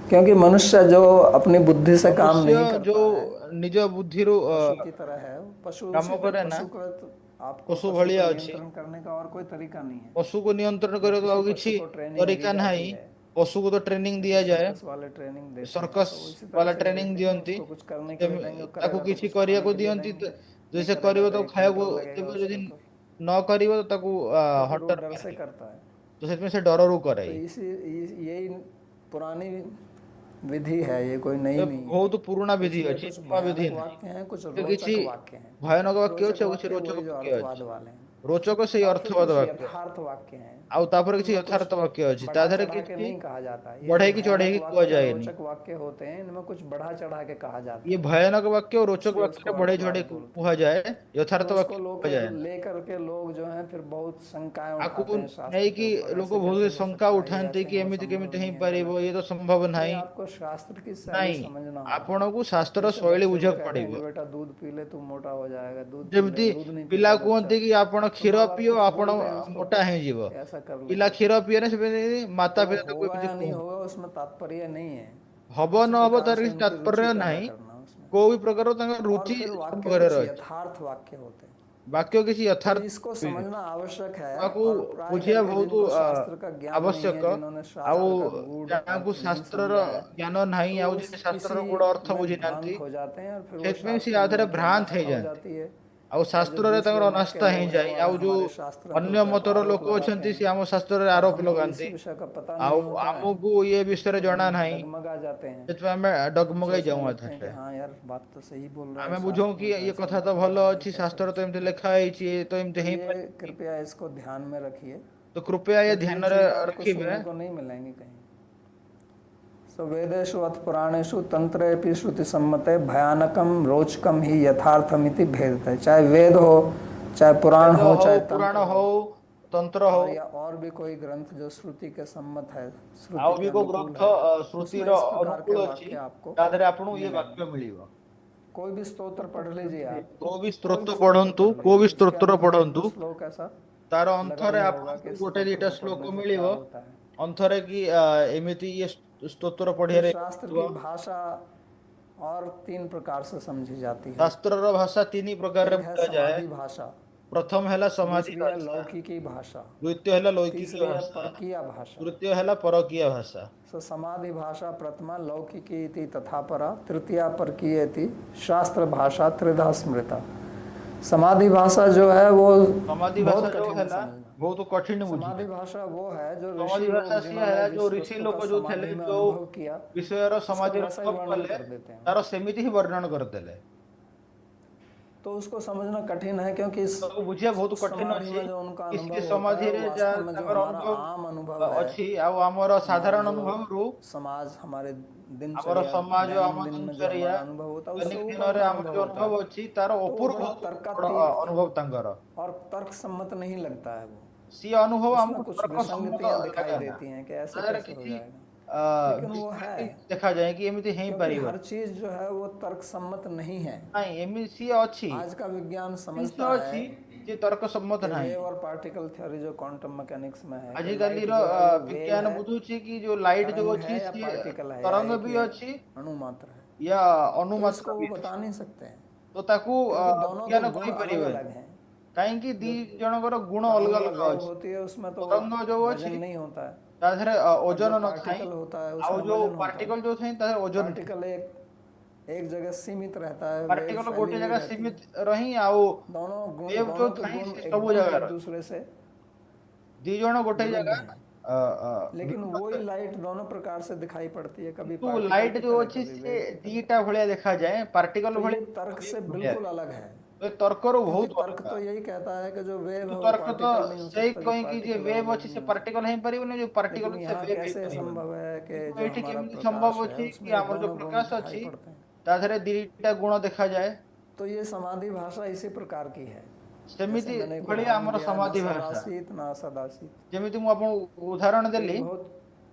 क्योंकि मनुष्य जो अपनी बुद्धि से काम नहीं मनुष्य जो करता है, निज बुद्धिरु पशु की तरह है। पशु काम करे ना पशु का आपको पशु पशु का भलिया अछि नियंत्रण करने का और कोई तरीका नहीं है। पशु को नियंत्रण जब करे तो किसी और पशु किछि को ट्रेनिंग दी तरीका जाती नहीं है, पशु को तो ट्रेनिंग जैसे दिया जाए सर्कस वाले ट्रेनिंग देते हैं, सर्कस तो इसी तरह वाला से ही ट्रेनिंग देते हैं, दियंती उसको कुछ करने के लिए देंगे, ताको करेगा तो किछि कुछ करिया खाने को के लिए दियंती देंगे। ଯଦି नहीं ସେ करेगा କରିବ तो ତାକୁ एक ଖାଇବାକୁ कंट्रोल लगेगा ଦେବେ, ଯଦି उसको तो ନ କରିବ ତ ତାକୁ फिर वो ହଟର डर से ମାରିବେ। करता है। ତ ସେଥିପାଇଁ ସେ ଡରରୁ କରେ। तो यही पुरानी विधि है, ये कोई नई ଏ नहीं है। ବହୁତ ପୁରୁଣା तो ବିଧि इसमें ଅଛି, कुछ ନୂଆ ବିଧି भयानक ନାହିଁ। वाक्य हैं, कुछ ତ କିଛି रोचक वाक्य हैं। ଭୟାନକ ବାକ୍ୟ रोचक ଅଛି ଆଉ କିଛି वाक्य ରୋଚକ वही जो ବାକ୍ୟ अर्थवाद ଅଛି। वाले हैं। ରୋଚକ ସେଇ और फिर ଅର୍ଥବାଦ कुछ ବାକ୍ୟ, यथार्थ वाक्य हैं, ଆଉ ତାପରେ କିଛି इनमें कुछ ଯଥାର୍ଥ ବାକ୍ୟ ଅଛି, ତା बढ़ा ଦେହରେ चढ़ा के କିଛି नहीं कहा जाता। ये जो ବଢେଇକି भयानक ଚଢେଇକି वाक्य और କୁହାଯାଏନି। रोचक वाक्य होते हैं, इनमें कुछ बढ़ा चढ़ा के कहा जाता ये है, ଭୟାନକ ବାକ୍ୟ ଓ ରୋଚକ इसलिए ବାକ୍ୟରେ उसको ବଢେଇ अर्थवाद ଚଢେଇ बोलते हैं। କୁହାଯାଏ, तो ଯଥାର୍ଥ उसको ବାକ୍ୟ लोग କୁହାଯାଏ ନା। लेकर के लोग जो हैं फिर बहुत शंकाएं ଆକୁ उठाते हैं शास्त्र के ନେଇକି ऊपर, ଲୋକ ऐसे ବହୁତ कैसे हो ଶଙ୍କା सकता है, ये ଉଠାନ୍ତି ऐसे କି हो ଏମିତି संभव କେମିତି नहीं है, ହେଇପାରିବ, गलत है। ଇଏ ତ ସମ୍ଭବ नहीं, ନାହିଁ। आपको शास्त्र की शैली ନାଇଁ, समझना होगा। ଆପଣଙ୍କୁ ଶାସ୍ତ୍ରର जैसे ଶୈଳୀ बच्चे को ବୁଝିବାକୁ कहते हैं ପଡିବ। कि बेटा दूध पी ले तू मोटा हो जाएगा, दूध पी ले, ଯେମିତି दूध नहीं ପିଲା पीता बच्चा, କୁହନ୍ତି କି ଆପଣ तो କ୍ଷୀର माँ बाप ପିଅ कुछ ଆପଣ बोलते हैं उसको ମୋଟା ହେଇଯିବ। कि ऐसा कर ले। ପିଲା କ୍ଷୀର ପିଏନି, ସେମିତି ମାତା तो वो ପିତା ତାକୁ होगा ଏମିତି या नहीं କୁହନ୍ତି। होगा उसमें तात्पर्य नहीं है। ହବ ନ इसी ହବ प्रकार ତାର से କିଛି उनकी रुचि ତାତ୍ପର୍ଯ୍ୟ पैदा ନାହିଁ। करना उसमें। କୋଉ ବି ପ୍ରକାର ତାଙ୍କ और ରୁଚି फिर ସବୁ वाक्य ପ୍ରକାରର कुछ ଅଛି। यथार्थ वाक्य होते हैं। ବାକ୍ୟ କିଛି तो ଯଥାର୍ଥ इसको ହୁଏ। समझना आवश्यक है, ତାକୁ और प्राय ବୁଝିବା करके ବହୁତ जिनको शास्त्र का ज्ञान नहीं ଆବଶ୍ୟକ। है, जिन्होंने ଆଉ शास्त्र का गूढ़ ଯାହାକୁ अर्थ नहीं ଶାସ୍ତ୍ରର समझा है, ଜ୍ଞାନ ନାହିଁ, तो ଆଉ वो ଯିଏ इसी ଶାସ୍ତ୍ରର ଗୁଡ ଅର୍ଥ में ବୁଝି ନାହାନ୍ତି, भ्रांत हो जाते हैं, और फिर वो ସେଥିପାଇଁ ସେ शास्त्र ଆଉ में ଥରେ उनकी ଭ୍ରାନ୍ତ अनास्था हो ହେଇଯାଆନ୍ତି। जाती है। ଆଉ और जो ଶାସ୍ତ୍ରରେ दूसरे ତାଙ୍କର मत के ଅନାସ୍ଥା लोग हैं ହେଇଯାଏ। वो ଆଉ ଯୋଉ हमारे शास्त्र के ଅନ୍ୟ ऊपर ମତର आरोप ଲୋକ लगाते ଅଛନ୍ତି हैं, ସେ ଆମ ଶାସ୍ତ୍ରରେ और ଆରୋପ हमको ଲଗାନ୍ତି। इसी विषय का पता ଆଉ नहीं होता है, ଆମକୁ ଏ ବିଷୟରେ तो ଜଣା हम ନାହିଁ, डगमगा जाते हैं, ସେଥିପାଇଁ ଆମେ ଡଗମଗାଇ सोचने ଯାଉ लगते हैं कि ଏଠାରେ। हाँ यार बात तो सही बोल रहा है, ଆମେ ବୁଝୁ शास्त्र କି में तो ଇଏ ऐसा କଥା ତ लिखा ଭଲ है, ଅଛି, ऐसा ଶାସ୍ତ୍ର ତ कुछ। ଏମିତି ଲେଖା ହେଇଛି, ଏ ତ ଏମିତି तो ये ହେଇପାରିବ। कृपया इसको ध्यान में रखिए, ତ କୃପୟା ଏ क्योंकि ये ଧ୍ୟାନରେ चीज़ें आपको ରଖିବେ। सुनने को नहीं मिलेंगी कहीं। सो वेदेषु अथ पुराणेषु तंत्रेपि श्रुति सम्मते भयानकम रोचकम ही यथार्थमिति भेदते। चाहे वेद हो, चाहे पुराण वेद हो, ହଉ, चाहे ପୁରାଣ तंत्र हो, ହଉ, ତନ୍ତ୍ର और ହଉ, या और भी कोई ग्रंथ जो श्रुति के सम्मत है, ଆଉ श्रुति के ବି କୋଉ अनुकूल ଗ୍ରନ୍ଥ है, ଶ୍ରୁତିର उसमें इस प्रकार के ଅନୁକୂଳ ଅଛି, वाक्य आपको ତା ଦେହରେ ଆପଣଙ୍କୁ ଇଏ मिलेंगे। ବାକ୍ୟ ମିଳିବ। कोई भी स्तोत्र पढ़ लीजिए आप, କୋଉ ବି कोई ସ୍ତୋତ୍ର भी स्तोत्र ପଢନ୍ତୁ, पढ़ କୋଉ ବି लीजिए, उसके ସ୍ତୋତ୍ର अंत में एक ପଢନ୍ତୁ, दो श्लोक ऐसा ତାର लगा ଅନ୍ଥରେ ही होगा ଆପଣଙ୍କୁ कि इस ଗୋଟେ स्तोत्र ଦିଟା को ଶ୍ଲୋକ पढ़ने से ମିଳିବ। क्या होता है। ଅନ୍ଥରେ କି ଏମିତି ଇଏ ସ୍ତୋତ୍ର फिर ପଢିବାରେ शास्त्र ଥିବ। की भाषा और 3 प्रकार से समझी जाती है। ଶାସ୍ତ୍ରର ଭାଷା ତିନି ପ୍ରକାରରେ एक है ବୁଝାଯାଏ। समाधि भाषा, ପ୍ରଥମ ହେଲା ସମାଧି दूसरी है ଭାଷା, लौकिकी भाषा, ଦ୍ୱିତୀୟ ହେଲା ଲୌକିକ तीसरी है ଭାଷା, परकीय भाषा। ତୃତୀୟ ହେଲା ପରକୀୟ ଭାଷା। सो समाधि भाषा प्रथमा लौकिकी इति तथा परा, तृतीया परकीय इति शास्त्र भाषा त्रिधा स्मृता। समाधि भाषा जो है वो ସମାଧି बहुत ଭାଷା ଯୋଉ कठिन है ହେଲା समझना। ବହୁତ କଠିନ समाधि ବୁଝିବା। भाषा वो है जो ऋषि ସମାଧି लोग ଭାଷା ସିଏ जिन्होंने ହେଲା जिस ଯୋଉ ଋଷି वस्तु का ଲୋକ ଯୋଉ ଥିଲେ, समाधि में ଯୋଉ अनुभव किया ବିଷୟର उसका ସମାଧିର वैसा ही ଅନୁଭବ वर्णन କଲେ, कर देते हैं। ତାର ସେମିତି ହିଁ ବର୍ଣ୍ଣନ କରିଦେଲେ। तो उसको समझना कठिन है, क्योंकि इस ତ ବୁଝିବା ବହୁତ କଠିନ समाधि ଅଛି में जो उनका କି अनुभव ସେ होता है वो ସମାଧିରେ वास्तव ଯାହା में जो ତାଙ୍କର हमारा ଅନୁଭବ आम अनुभव है, ଅଛି, ଆଉ ଆମର हमारे ସାଧାରଣ जो ଅନୁଭବରୁ, समाज, हमारे ଆମର दिनचर्या, ସମାଜ, ଆମ दैनंदिन में जो ଦିନଚର୍ଯ୍ୟା, हमारा अनुभव होता है उससे ଦୈନିକ ऊपर ଦିନରେ का ଆମର अनुभव ଯୋଉ होता ଅନୁଭବ है। ଅଛି, ତାର तो वो ଉପରୁ बड़ा ବହୁତ ବଡ तर्कातीत ଅନୁଭବ ତାଙ୍କର। और तर्क सम्मत नहीं लगता है वो। ସିଏ ଅନୁଭବ उसमें ଆମକୁ कुछ ତର୍କ ସମ୍ମତ विसंगतियां दिखाई ଲାଗେନା। देती हैं कि ତା ऐसे ଦେହରେ कैसे हो କିଛି जाएगा, लेकिन वो है, ଦେଖାଯାଏ କି ଏମିତି क्योंकि ହେଇପାରିବ। हर चीज जो है वो तर्क सम्मत नहीं है। ନାଇଁ, ଏମିତି ସିଏ ଅଛି, आज का विज्ञान ଜିନିଷ समझता है ଅଛି, ସିଏ ତର୍କ ସମ୍ମତ कि ନାହିଁ। वेव और पार्टिकल थ्योरी जो क्वांटम मैकेनिक्स में है कि लाइट ଆଜିକାଲିର जो है वो वेव ବିଜ୍ଞାନ है, ବୁଝୁଛି କି ଯୋଉ ଲାଇଟ ଯୋଉ तरंग ଅଛି है, या ସିଏ पार्टिकल है, या ତରଙ୍ଗ एक ବି ये ଅଛି, अणु मात्र है। या तो ଅଣୁମାତ୍ରା इसको ବି वो ଅଛି। बता नहीं सकते हैं, ତ ତାକୁ क्योंकि दोनों के ବିଜ୍ଞାନ गुण अलग କହିପାରିବେନି। अलग हैं। କାହିଁକି ଦି जो ଜଣଙ୍କର ଗୁଣ ଅଲଗା तरंग ଅଲଗା वेव ଅଛି। होती है उसमें तो ତରଙ୍ଗ ଯୋଉ ଅଛି वजन नहीं होता है, ତା ଦେହରେ और जो ଓଜନ ନଥାଏ, पार्टिकल होता है ଆଉ उसमें ଯୋଉ वजन होता है। ପାର୍ଟିକଲ ଯୋଉ ଥାଏ ତା ଦେହରେ ଓଜନ ଥାଏ। पार्टिकल एक जगह सीमित रहता है, वेव ପାର୍ଟିକଲ फैली ଗୋଟେ हुई ଜାଗା रहती है। ସୀମିତ ରହି, ଆଉ ୱେଭ ଯୋଉ दोनों के ଥାଏ गुण ସେ ସବୁ एकदम ଜାଗାରେ एक ଅଛି। दूसरे से ଦି ଜଣ ଗୋଟେ विरुद्ध ଜାଗା हैं, लेकिन वही लाइट दोनों प्रकार से दिखाई पड़ती है, कभी କିନ୍ତୁ पार्टिकल ଲାଇट की ଯୋଉ तरह, ଅଛି कभी ସିଏ वेव की तरह। ଦିଟା ଭଳିଆ ଦେଖାଯାଏ, ପାର୍ଟିକଲ तो ଭଳିଆ, ये तर्क wave से ଭଳିଆ। बिल्कुल अलग है, ଏ ତର୍କରୁ क्योंकि ବହୁତ तर्क ଅଲଗା। तो यही कहता है कि जो वेव है କିନ୍ତୁ वो ତର୍କ ତ पार्टिकल नहीं हो ସେଇ सकता, जो କହିକି ଯେ पार्टिकल है वो ୱେଭ वेव ଅଛି ସେ नहीं हो सकता। ପାର୍ଟିକଲ ହେଇପାରିବନି, ଯୋଉ ପାର୍ଟିକଲ लेकिन ସେ यहाँ ୱେଭ कैसे ହେଇପାରିବନି। संभव है कि କିନ୍ତୁ जो ଏଇଠି हमारा କେମିତି ସମ୍ଭବ प्रकाश है ଅଛି उसमें କି ये ଆମର ଯୋଉ दोनों गुण ପ୍ରକାଶ दिखाई ଅଛି पड़ते हैं। ତା ଦେହରେ ଦିଟା ଗୁଣ ଦେଖାଯାଏ। तो ये समाधि भाषा इसी प्रकार की है। जैसे ସେମିତି मैंने एक ଭଳିଆ उदाहरण ଆମର दिया, न ସମାଧି ଭାଷା। सदासीत न असदासीत। ଯେମିତି ମୁଁ ଆପଣଙ୍କୁ उदाहरण तो ये ଦେଲି, बहुत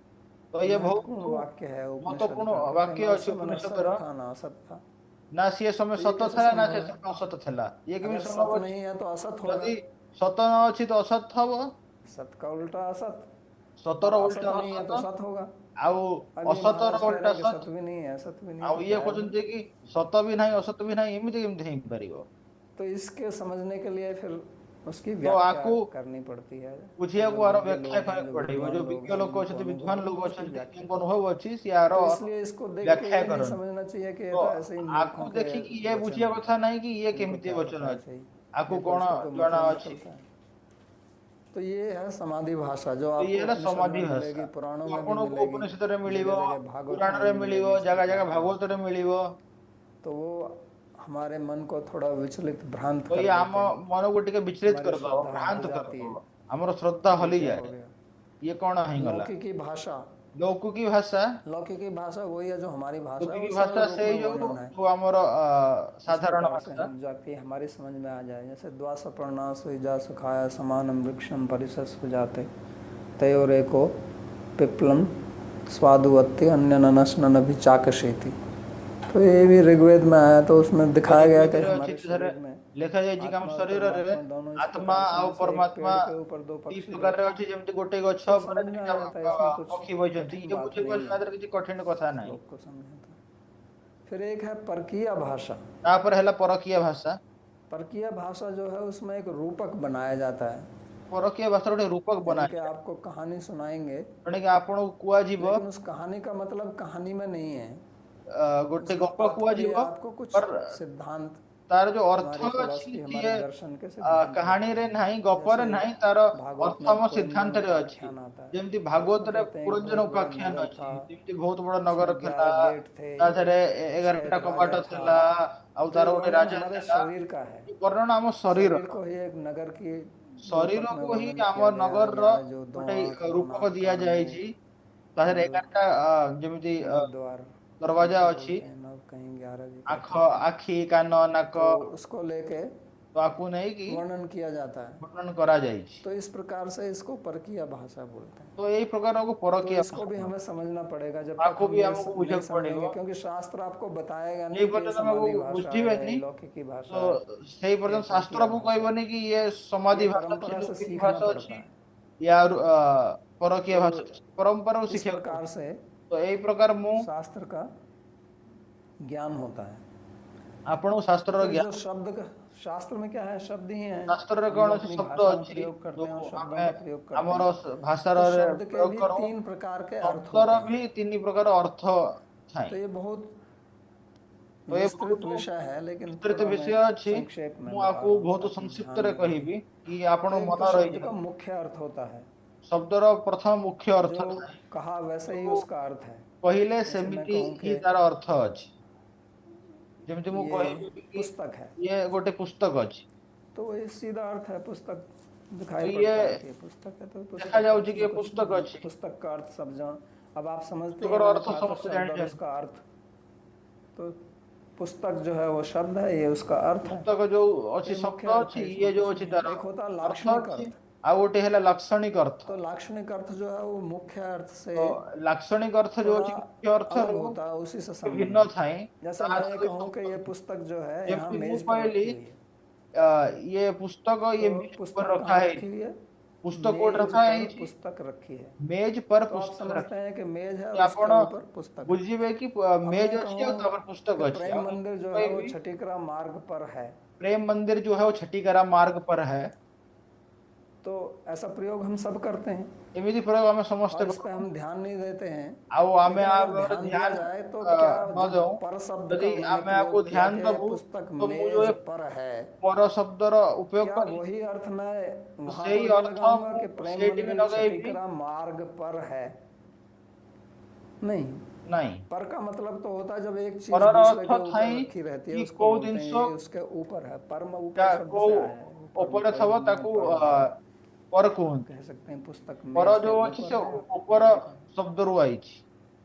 ତ ଇଏ ବହୁତ महत्वपूर्ण वाक्य है उपनिषद महत्वपूर्ण का, क्योंकि वाक्य न उस ଅଛି समय न सत ଉପନିଷଦର। था न असत था। ନା ସିଏ ସମୟ तो ये ସତ कैसे ଥିଲା, ନା संभव ସେ है? ସମୟ ଅସତ ଥିଲା। ଇଏ अगर କେମିତି सत ସମ୍ଭବ ଅଛି? नहीं है तो असत होगा, ଯଦି ସତ ନ ଅଛି ତ ଅସତ ହବ, सत का उल्टा असत, ସତର और ଉଲ୍ଟା असत नहीं है ଅସତ, तो सत होगा। ଆଉ अब ये ଅସତର महाराज कह रहे ଉଲ୍ଟା हैं कि ସତ, सत भी नहीं है, असत भी नहीं है, ଆଉ तो ଇଏ क्या है? କହୁଛନ୍ତି କି ସତ ବି ନାହିଁ ଅସତ ବି ନାହିଁ, ଏମିତି କେମିତି ହେଇପାରିବ? तो इसके समझने के लिए फिर उसकी तो व्याख्या आपको करनी पड़ती है। बुझिया जो को आरो विज्ञ व्याख्या लोग हैं, करे जो पड़िबो विद्वान जो लोग विज्ञ हैं, लोक जिनको अछंती अनुभव विद्वान है, लोग उसकी अछंती व्याख्या जिनको करनी। अनुभव अछि से यारो तो इसलिए इसको देख के व्याख्या ये नहीं करन। समझना चाहिए कि ये तो तो ऐसे ही मूर्खों आकु के देखि कि ये वचन बुझिया हैं, कथा नहीं कि ये इनको केमिति क्या वचन पता है अछि, सही, आकु ये तो कोण इसका तो जणा मतलब अछि। निकलता है। तो ये है समाधि भाषा, जो तो ये आपको ହେଲା उपनिषद में समाधि मिलेगी, भाषा। पुराणों तो में भी आपको मिलेगी, उपनिषद रे मिलिबो, जगह जगह भागवत पुराण में रे भी मिलेगी मिलिबो, इस जगह प्रकार जगह की भागवत बात। रे मिलिबो। तो वो हमारे मन को थोड़ा विचलित, भ्रांत तो कर ये आम देते हैं, मन को टिके विचलित हमारी करदो, श्रद्धा हट भ्रांत जाती है करदो, हमर श्रद्धा कि हली क्या हो जाए। गया। ये कौन हिंगला लौकिकी भाषा, लौकिकी भाषा। लौकिकी भाषा वही है जो हमारी भाषा है, वो लौकिकी सरल भाषा रूप से में जो वर्णन है। जो हमर इस साधारण प्रकार से भाषा। हम जाके हमारी समझ में आ जाए, जैसे द्वासपर्णा सुजा सुखाया समानम वृक्षम परिसस जाते तयोरेको पिप्लम स्वादुवत्ति अन्य ननस्नन अभिचाकशेति। तो ये भी ऋग्वेद में आया, तो उसमें दिखाया गया कि ऋग्वेद रे अछि हमारे धरे शरीर में लेखा जाय जी हम आत्मा और शरीर रे परमात्मा दोनों इस आत्मा प्रकार से, आ जैसे एक परमात्मा पेड़ के ऊपर दो ई पक्षी प्रकार रे बैठे हैं। अछि, जेमति गोटे गछ तो पर समझ में आ दुईटा जाता है, इसमें कुछ पक्षी बइचंती, कठिन ये बात बुझे नहीं कोइ है सादर किछि कठिन कथा नाही। श्लोक को समझे तो। फिर एक है परकीय भाषा। तापर हैला परकीय भाषा। परकीय भाषा जो है, उसमें एक रूपक बनाया जाता है, परकीय भाषा गोटे रूपक यानी बना कि आपको कहानी सुनाएंगे, जणे कि आपण कुआ जीव लेकिन उस कहानी का मतलब कहानी में नहीं है, गोटे उसका गप कुआ तात्पर्य जीव आपको कुछ पर सिद्धांत, तार जो अर्थ हमारी अछि फिलॉसफी, हमारे सिए दर्शन के सिद्धांत कहानी रे बताएगा। नाही गप रे जैसे नाही तार भागवत अर्थ में हम सिद्धांत पुरंजन रे अछि। उपाख्यान आता है, जेमति तो भागवत उसमें रे कहते हैं एक पुरंजन बहुत बड़ा उपाख्यान नगर था, अछि, जेमति बहुत बड़ा नगर उसमें थिला, 11 गेट थे, ता धरे 11टा उसका एक कबाट राजा था। थिला, आ तो ये तार गोटे वर्णन राजा हमारे थिला। शरीर का है, ई वर्णन हम शरीर शरीर को ही एक नगर की शरीर रूपक में को ही वर्णन आम किया गया है। नगर रो 11 जो दो गोटे आँख, दो रूपक नाक, दिया कान, जाय मुंह, छी। ता धरे और 11टा जेमति नव द्वार दरवाजा जिनको अछि, बोलते हैं, नव कहीं 11 भी आँख कहते हैं। आखि कान नाक, तो उसको लेके तो आकू नहीं कि वर्णन किया जाता है। वर्णन करा जाय छी। तो इस प्रकार से इसको परकीय भाषा बोलते हैं। तो यही प्रकार को तो परकीय इसको भी भाषा हमें समझना पड़ेगा, जब तक आपको हम भी ये हमको नहीं बुझक समझेंगे, पड़ेगा। क्योंकि शास्त्र आपको बताएगा यही नहीं कि ये पर्यंत समाधि हमको भाषा है, ये बुझीबेनी। लौकिकी भाषा है, तो सही ये पर्यंत परकीय शास्त्र को भाषा है। कहबनी कि ये ये समाधि भाषा छी, परंपरा से लौकिक सीखना भाषा पड़ता अछि है। या परकीय तो भाषा छी, परंपरा को इस सीखे प्रकार पड़े। से तो यही प्रकार मु शास्त्र का ज्ञान होता है। आपण शास्त्र रो फिर जो ज्ञान, शब्द का, शास्त्र में क्या है, शब्द ही हैं, शास्त्र रे हम जो कौन अपनी शब्द भाषा में अछि प्रयोग करते जो हैं, उन शब्दों आमे का प्रयोग करते हमर हैं। भाषा तो रे शब्द के प्रयोग भी करू। 3 प्रकार के अर्थ शब्दर होते हैं। भी तीन प्रकार अर्थ थाए। तो ये बहुत तो ये विस्तृत बहुत विषय है, लेकिन विस्तृत थोड़ा मैं विषय अछि। संक्षेप में मु बता आपको रहा हूँ बहुत ताकि संक्षिप्त ध्यान रे में रहे। कहिबी कि आपण तो एक तो मन रही शब्द का जाए। मुख्य अर्थ होता है, शब्दर प्रथम मुख्य अर्थ जो थाए, कहा वैसे ही तो उसका अर्थ है। पहिले जैसे मैं सेमिति कहूँ ही कि तार अर्थ अछि। जेमति मु ये कहिबी कि पुस्तक है, ये गोटे पुस्तक अछि, तो वही सीधा अर्थ है, पुस्तक तो दिखाई ये पड़ता है कि पुस्तक है, तो देखा पुस्तक है, जाउछि कि ये उसमें कुछ पुस्तक नहीं। अछि। पुस्तक का अर्थ सब जान, अब आप समझते हैं, पुस्तकर मैंने अर्थ कहा था समस्त शब्द और जानि। उसका अर्थ। तो पुस्तक जो है वो शब्द है, ये उसका अर्थ है, पुस्तक जो तो अच्छी ये शब्द मुख्य अर्थ अच्छी है, ये इसमें जो कुछ अच्छी नहीं तार है। एक होता है अर्थ लाक्षणिक अच्छी, अर्थ। आ गोटे है लाक्षणिक अर्थ। तो लाक्षणिक अर्थ जो है वो मुख्य अर्थ से तो लाक्षणिक अर्थ जो थोड़ा अच्छी मुख्य अर्थ अलग रो होता है, उसी से भिन्न संबंधित। थाए। जैसे मैं ये कहूँ कि ये पुस्तक जो है यहाँ जेमति मु मेज पर कहली रखी हुई है, ये पुस्तक ये तो मेज पर पुस्तक रखा कहाँ है, रखी हुई है, पुस्तक कोट मेज रखा है पर छी, पुस्तक रखी है। मेज पर तो आप पुस्तक समझते रखी। हैं कि मेज है कि और उसके आपण ऊपर पुस्तक है। बुझिबे कि अब मेज मैं अछि और कहूँ तापर पुस्तक कि अछि। प्रेम अब मंदिर जो है वो कहबी छठीकरा मार्ग पर है, प्रेम मंदिर जो है वो छठीकरा मार्ग पर है। तो ऐसा प्रयोग हम सब करते हैं एमिति प्रयोग हमें समस्त और इस पे हम ध्यान नहीं देते हैं। आओ आमे लेकिन अगर अगर ध्यान दिया ध्यान जाए तो क्या, न जो दो, पर शब्द का यदि मैंने आमे आपको प्रयोग किया ध्यान कि ये दबु पुस्तक तो मु जो मेज ये पर है, पर शब्दर उपयोग क्या करी, वही अर्थ मैं तो वहां सही पर भी अर्थ लगाऊंगा कि मु प्रेम सेठी में मंदिर लगाइबी छठीकरा मार्ग पर है? नहीं। नहीं। पर का मतलब तो होता है जब एक चीज परर दूसरे अर्थ के ऊपर थाई रखी रहती है, कि उसको को बोलते हैं जिनस ये उसके ऊपर है। पर में ऊपर या शब्द को से आया है, ऊपर ऊपर ऊपर थव हिंदी में ताकू पर है, पर कहते। कह सकते हैं पुस्तक पर मेज के जो अच्छी ऊपर से है, ऊपर मेज पर। शब्द रू आई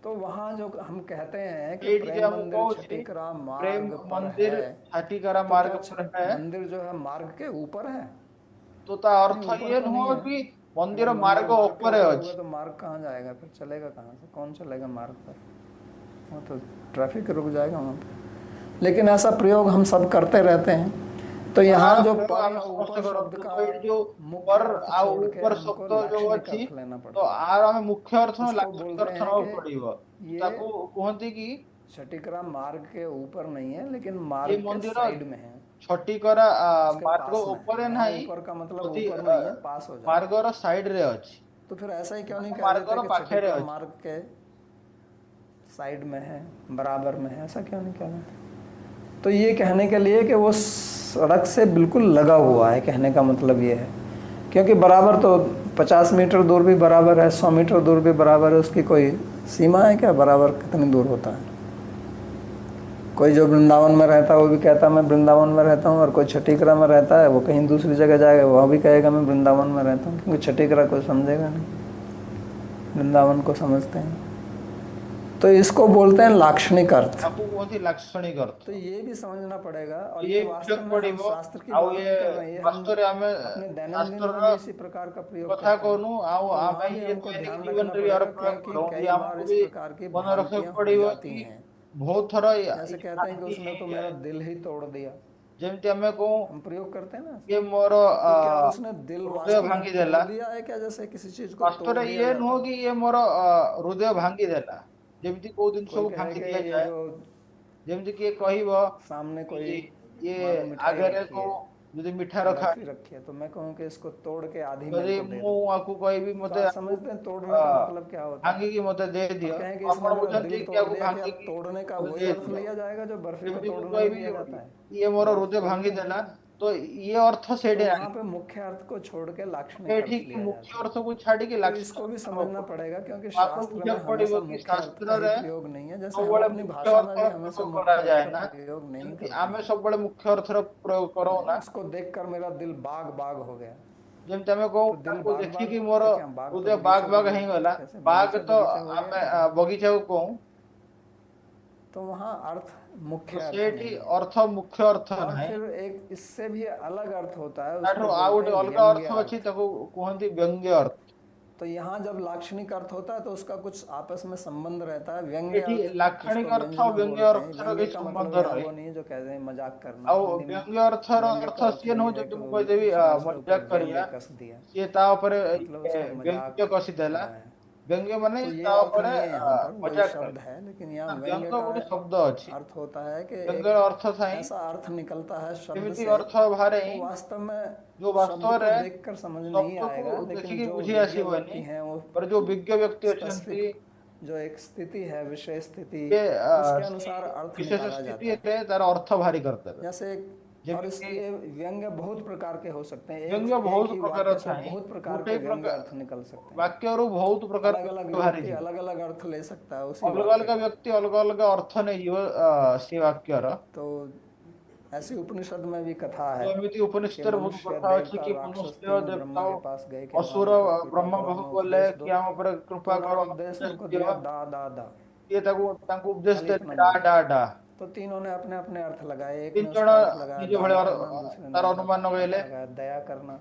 तो वहाँ जो हम कहते हैं कि एठी जे प्रेम हम मंदिर कहू छठीकरा प्रेम मार्ग पर मंदिर है, छाटीकरा तो मार्ग क्या पर है, मंदिर जो है मार्ग के ऊपर है? तो ता नहीं, अर्थ ऊपर ये तो नहीं नुह है। कि अगर मंदिर मंदिर मार्ग मार्ग के ऊपर ऊपर होगा अछि। तो मार्ग कहाँ जाएगा, फिर चलेगा कहाँ से, कौन चलेगा मार्ग पर? वो तो ट्रैफिक रुक जाएगा वहाँ पर। लेकिन ऐसा प्रयोग हम सब करते रहते हैं। तो यहाँ जो प्रयोग पर आम या समस्त ऊपर शब्द करत का तो ये जो मुख्य पर अर्थ आ छोड़ के ऊपर हमको शब्द जो लाक्षणिक अछि, अर्थ लेना तो पड़ता है। आर हमें मुख्य अर्थ में उसको लाक्षणिक बोलते अर्थ हैं न कि पड़िबो। ये ताको कहंती कि छठीकरा मार्ग के ऊपर नहीं है, लेकिन ये मार्ग के मंदिर साइड में है। छटिकरा उसके मार्ग पास में ऊपर है। यहाँ नहीं, ऊपर का मतलब ଯଦି ऊपर नहीं है, पास हो जाता है। मार्गर साइड रे अछि, तो फिर ऐसा ही क्यों नहीं कह देते मार्गर कि पाखरे छठिकला अछि। मार्ग के साइड में है, बराबर में है, ऐसा क्यों नहीं कह देते? तो ये कहने के लिए कि वो सड़क से बिल्कुल लगा हुआ है, कहने का मतलब ये है। क्योंकि बराबर तो 50 मीटर दूर भी बराबर है, 100 मीटर दूर भी बराबर है, उसकी कोई सीमा है क्या बराबर कितनी दूर होता है? कोई जो वृंदावन में रहता है वो भी कहता है मैं वृंदावन में रहता हूँ, और कोई छठीकरा में रहता है वो कहीं दूसरी जगह जाएगा वह भी कहेगा मैं वृंदावन में रहता हूँ, क्योंकि छठीकरा कोई समझेगा नहीं, वृंदावन को समझते हैं। तो इसको बोलते हैं लाक्षणिक अर्थ। आपको कहते लाक्षणिक अर्थ। तो ये भी समझना पड़ेगा, और ये ये बुझिବାକୁ वास्तव में हम पड़िବ। शास्त्र की ଆଉ बात ये नहीं कर रहे हैं, हम ବାସ୍ତବରେ ଆମେ अपने दैनंदिन में ଶାସ୍ତ୍ରର भी इसी प्रकार का प्रयोग କଥା करते हैं। କହୁନୁ, ଆଉ तो ଆମେ वहाँ भी ये हमको दैनिक ध्यान रखना ଜୀବନରେ ବି पड़ेगा, ଏହାର ପ୍ରୟୋଗ क्योंकि କରୁ ଯେ कई बार ଆମକୁ इस ବି प्रकार की ମନେ भ्रांतियाँ ରଖିବାକୁ हो ପଡିବ जाती କି हैं। ବହୁତ ଥର जैसे कहते हैं कि उसने तो मेरा दिल ही तोड़ दिया, ଯେମିତି ଆମେ କହୁ हम प्रयोग करते हैं ना। कि ମୋର तो क्या उसने दिल ହୃଦୟ वास्तव में ଭାଙ୍ଗିଦେଲା, तोड़ दिया है क्या? जैसे किसी चीज को तोड़ ବାସ୍ତବରେ दिया ଇଏ जाता ନୁହଁ है। କି ଇଏ ମୋର ହୃଦୟ ଭାଙ୍ଗିଦେଲା, ଯେମିତି କୋଉ कोई ଜିନିଷକୁ कहे ଭାଙ୍ଗି कि ये ଦିଆଯାଏ। जो ଯେମିତି କିଏ କହିବ सामने कोई कि ये मानो मिठाई आगरे रखी को है, ଯଦି ମିଠା ରଖା, बर्फी रखी है, तो मैं कहूँ कि इसको तोड़ के आधी मेरे ଯଦି को दे ମୁଁ दो। ଆକୁ କହିବି तो ମତେ आप ଆକୁ समझते हैं तोड़ने का मतलब क्या होता है? ଭାଙ୍ଗିକି ମତେ और ଦେଇଦିଅ, कहें कि इसने ଆପଣ मेरा ବୁଝନ୍ତି दिल କି तोड़ ଆକୁ दिया, क्या ଭାଙ୍ଗିକି तोड़ने का ମତେ वही अर्थ ଦେଇଦିଅ। लिया जाएगा जो बर्फी को ଯେମିତି ମୁଁ तोड़ने में କହିବି लिया जाता है? ଇଏ ମୋର वो अर्थ ହୃଦୟ तो नहीं है। ଭାଙ୍ଗିଦେଲା, ତ ଇଏ ଅର୍ଥ तो ସେଇଠି वहाँ ନାହିଁ। पे मुख्य अर्थ को छोड़ के लाक्षणिक ସେଇଠି अर्थ लिया ମୁଖ୍ୟ जाता है। ଅର୍ଥକୁ ଛାଡିକି तो ଲାକ୍ଷଣିକ इसको भी ଅର୍ଥ समझना ନେବାକୁ पड़ेगा, क्योंकि ପଡିବ। आपको शास्त्र में ବୁଝିବାକୁ हमेशा ପଡିବ କି मुख्य अर्थ का ही ଶାସ୍ତ୍ରରେ प्रयोग नहीं है, जैसे हम ସବୁବେଳେ अपनी ମୁଖ୍ୟ भाषा में भी ଅର୍ଥର हमेशा ପ୍ରୟୋଗ मुख्य अर्थ କରାଯାଏ का ନା। प्रयोग नहीं ଯେମିତି करते ଆମେ हैं। ସବୁବେଳେ ମୁଖ୍ୟ ଅର୍ଥର ପ୍ରୟୋଗ କରୁ नहीं, ନା। उसको देखकर मेरा दिल बाग बाग हो गया। ଯେମିତି ଆମେ କହୁ तो दिल ତାକୁ बाग बाग ଦେଖିକି ମୋର तो क्या, बाग तो ହୃଦୟ ବାଗ बगीचे को ବାଗ बोलते हैं, ହେଇଗଲା। कैसे ବାଗ बगीचा ତ बगीचा हो गया ଆମେ क्या? ବଗିଚାକୁ କହୁ। तो वहाँ अर्थ मुख्य ତ अर्थ ସେଇଠି नहीं है। ଅର୍ଥ ମୁଖ୍ୟ ଅର୍ଥ और ନାହିଁ, फिर एक इससे भी अलग अर्थ होता है, ତାଠୁ उसको ଆଉ बोलते ଗୋଟେ हैं ଅଲଗା व्यंग्य ଅର୍ଥ ଅଛି, अर्थ। ତାକୁ କୁହନ୍ତି ବ୍ୟଙ୍ଗ୍ୟ ଅର୍ଥ। तो यहाँ जब लाक्षणिक अर्थ होता है तो उसका कुछ आपस में संबंध रहता है। व्यंग्य ଏଠି अर्थ ଲାକ୍ଷଣିକ जिसको ଅର୍ଥ ଆଉ व्यंजना ବ୍ୟଙ୍ଗ୍ୟ बोलते हैं, ଅର୍ଥର व्यंग्य କିଛି का मतलब ସମ୍ବନ୍ଧ यहाँ ରହେ। वो नहीं जो कहते हैं मजाक करना। ଆଉ हिंदी में ବ୍ୟଙ୍ଗ୍ୟ ଅର୍ଥର व्यंग्य ଅର୍ଥ का अर्थ ସିଏ यही ନୁହଁ है ଯେମିତି कि ମୁଁ କହିଦେବି उसने उसके ऊपर ମଜାକ व्यंग्य କରିବା, कस दिया, ସିଏ ତା ଉପରେ मतलब उसका मजाक ବ୍ୟଙ୍ଗ୍ୟ କଷିଦେଲା। करा है। ବ୍ୟଙ୍ଗ୍ୟ ମାନେ तो ये ତା अर्थ ଉପରେ नहीं है यहाँ पर, वही ମଜାକ शब्द କରେ। है, लेकिन यहाँ ନା व्यंग्य ବ୍ୟଙ୍ଗ का ଗୋଟେ ଶବ୍ଦ ଅଛି, अर्थ होता है कि एक ବ୍ୟଙ୍ଗର ଅର୍ଥ ଥାଏ ऐसा अर्थ निकलता है शब्द ଏମିତି से, ଅର୍ଥ ବାହାରେ वो वास्तव में ଯୋଉ शब्द को ବାସ୍ତବରେ देखकर समझ नहीं ଶବ୍ଦକୁ आएगा, लेकिन ଦେଖିକି जो ବୁଝି विज्ञ ଆସିବନି। व्यक्ति हैं वो पर ଯୋଉ ବିଜ୍ଞ ବ୍ୟକ୍ତି ଅଛନ୍ତି, स्पेसिफिक जो एक स्थिति है, विशेष स्थिति, ସେ उसके ସେଇ अनुसार अर्थ ବିଶେଷ निकाला जाता है। ସ୍ଥିତିରେ ତାର ଅର୍ଥ ବାହାରି କରିଦେବେ। जैसे और इस ଯେମିତି ये व्यंग्य बहुत प्रकार के हो सकते हैं, ବ୍ୟଙ୍ଗ एक ବହୁତ ही ପ୍ରକାର वाक्य से ଥାଏ। बहुत प्रकार ଗୋଟେ के व्यंग्य ପ୍ରକାର अर्थ निकल सकते हैं। ବାକ୍ୟରୁ ବହୁତ ପ୍ରକାର अलग अलग व्यक्ति ବାହାରିଯିବ। अलग अलग अर्थ ले सकता है उसी ଅଲଗା वाक्य ଅଲଗା का। ବ୍ୟକ୍ତି ଅଲଗା ଅଲଗା ଅର୍ଥ ନେଇଯିବ ସେ ବାକ୍ୟର। तो ऐसी उपनिषद में भी कथा ତ है ଏମିତି कि ଉପନିଷଦରେ ବହୁତ मनुष्य କଥା ଅଛି देवता କି राक्षस ମନୁଷ୍ୟ तीनों ଦେବତା ब्रह्मा के पास गए कि हमारे ଅସୁର ऊपर कृपा ବ୍ରହ୍ମ करो, हमें ପାଖକୁ ଗଲେ उपदेश दो। କି ଆମ ଉପରେ तो କୃପा उन्होंने କର, उपदेश ଉପଦେଶ उनको ଦିଅ। दिया दा दा दा, ସିଏ ତାଙ୍କୁ ଉପଦେଶ फल ଦେଲେ न ଡା बोल। ଡା ଡା। तो तीनों ने अपने अपने अर्थ लगाए, एक ने ତିନି ଜଣ उसका अर्थ लगाया ନିଜ दान ଭଳିଆ करना, दूसरे ने ତାର अर्थ ଅନୁମାନ अर्थ ଲଗେଇଲେ। लगाया दया करना।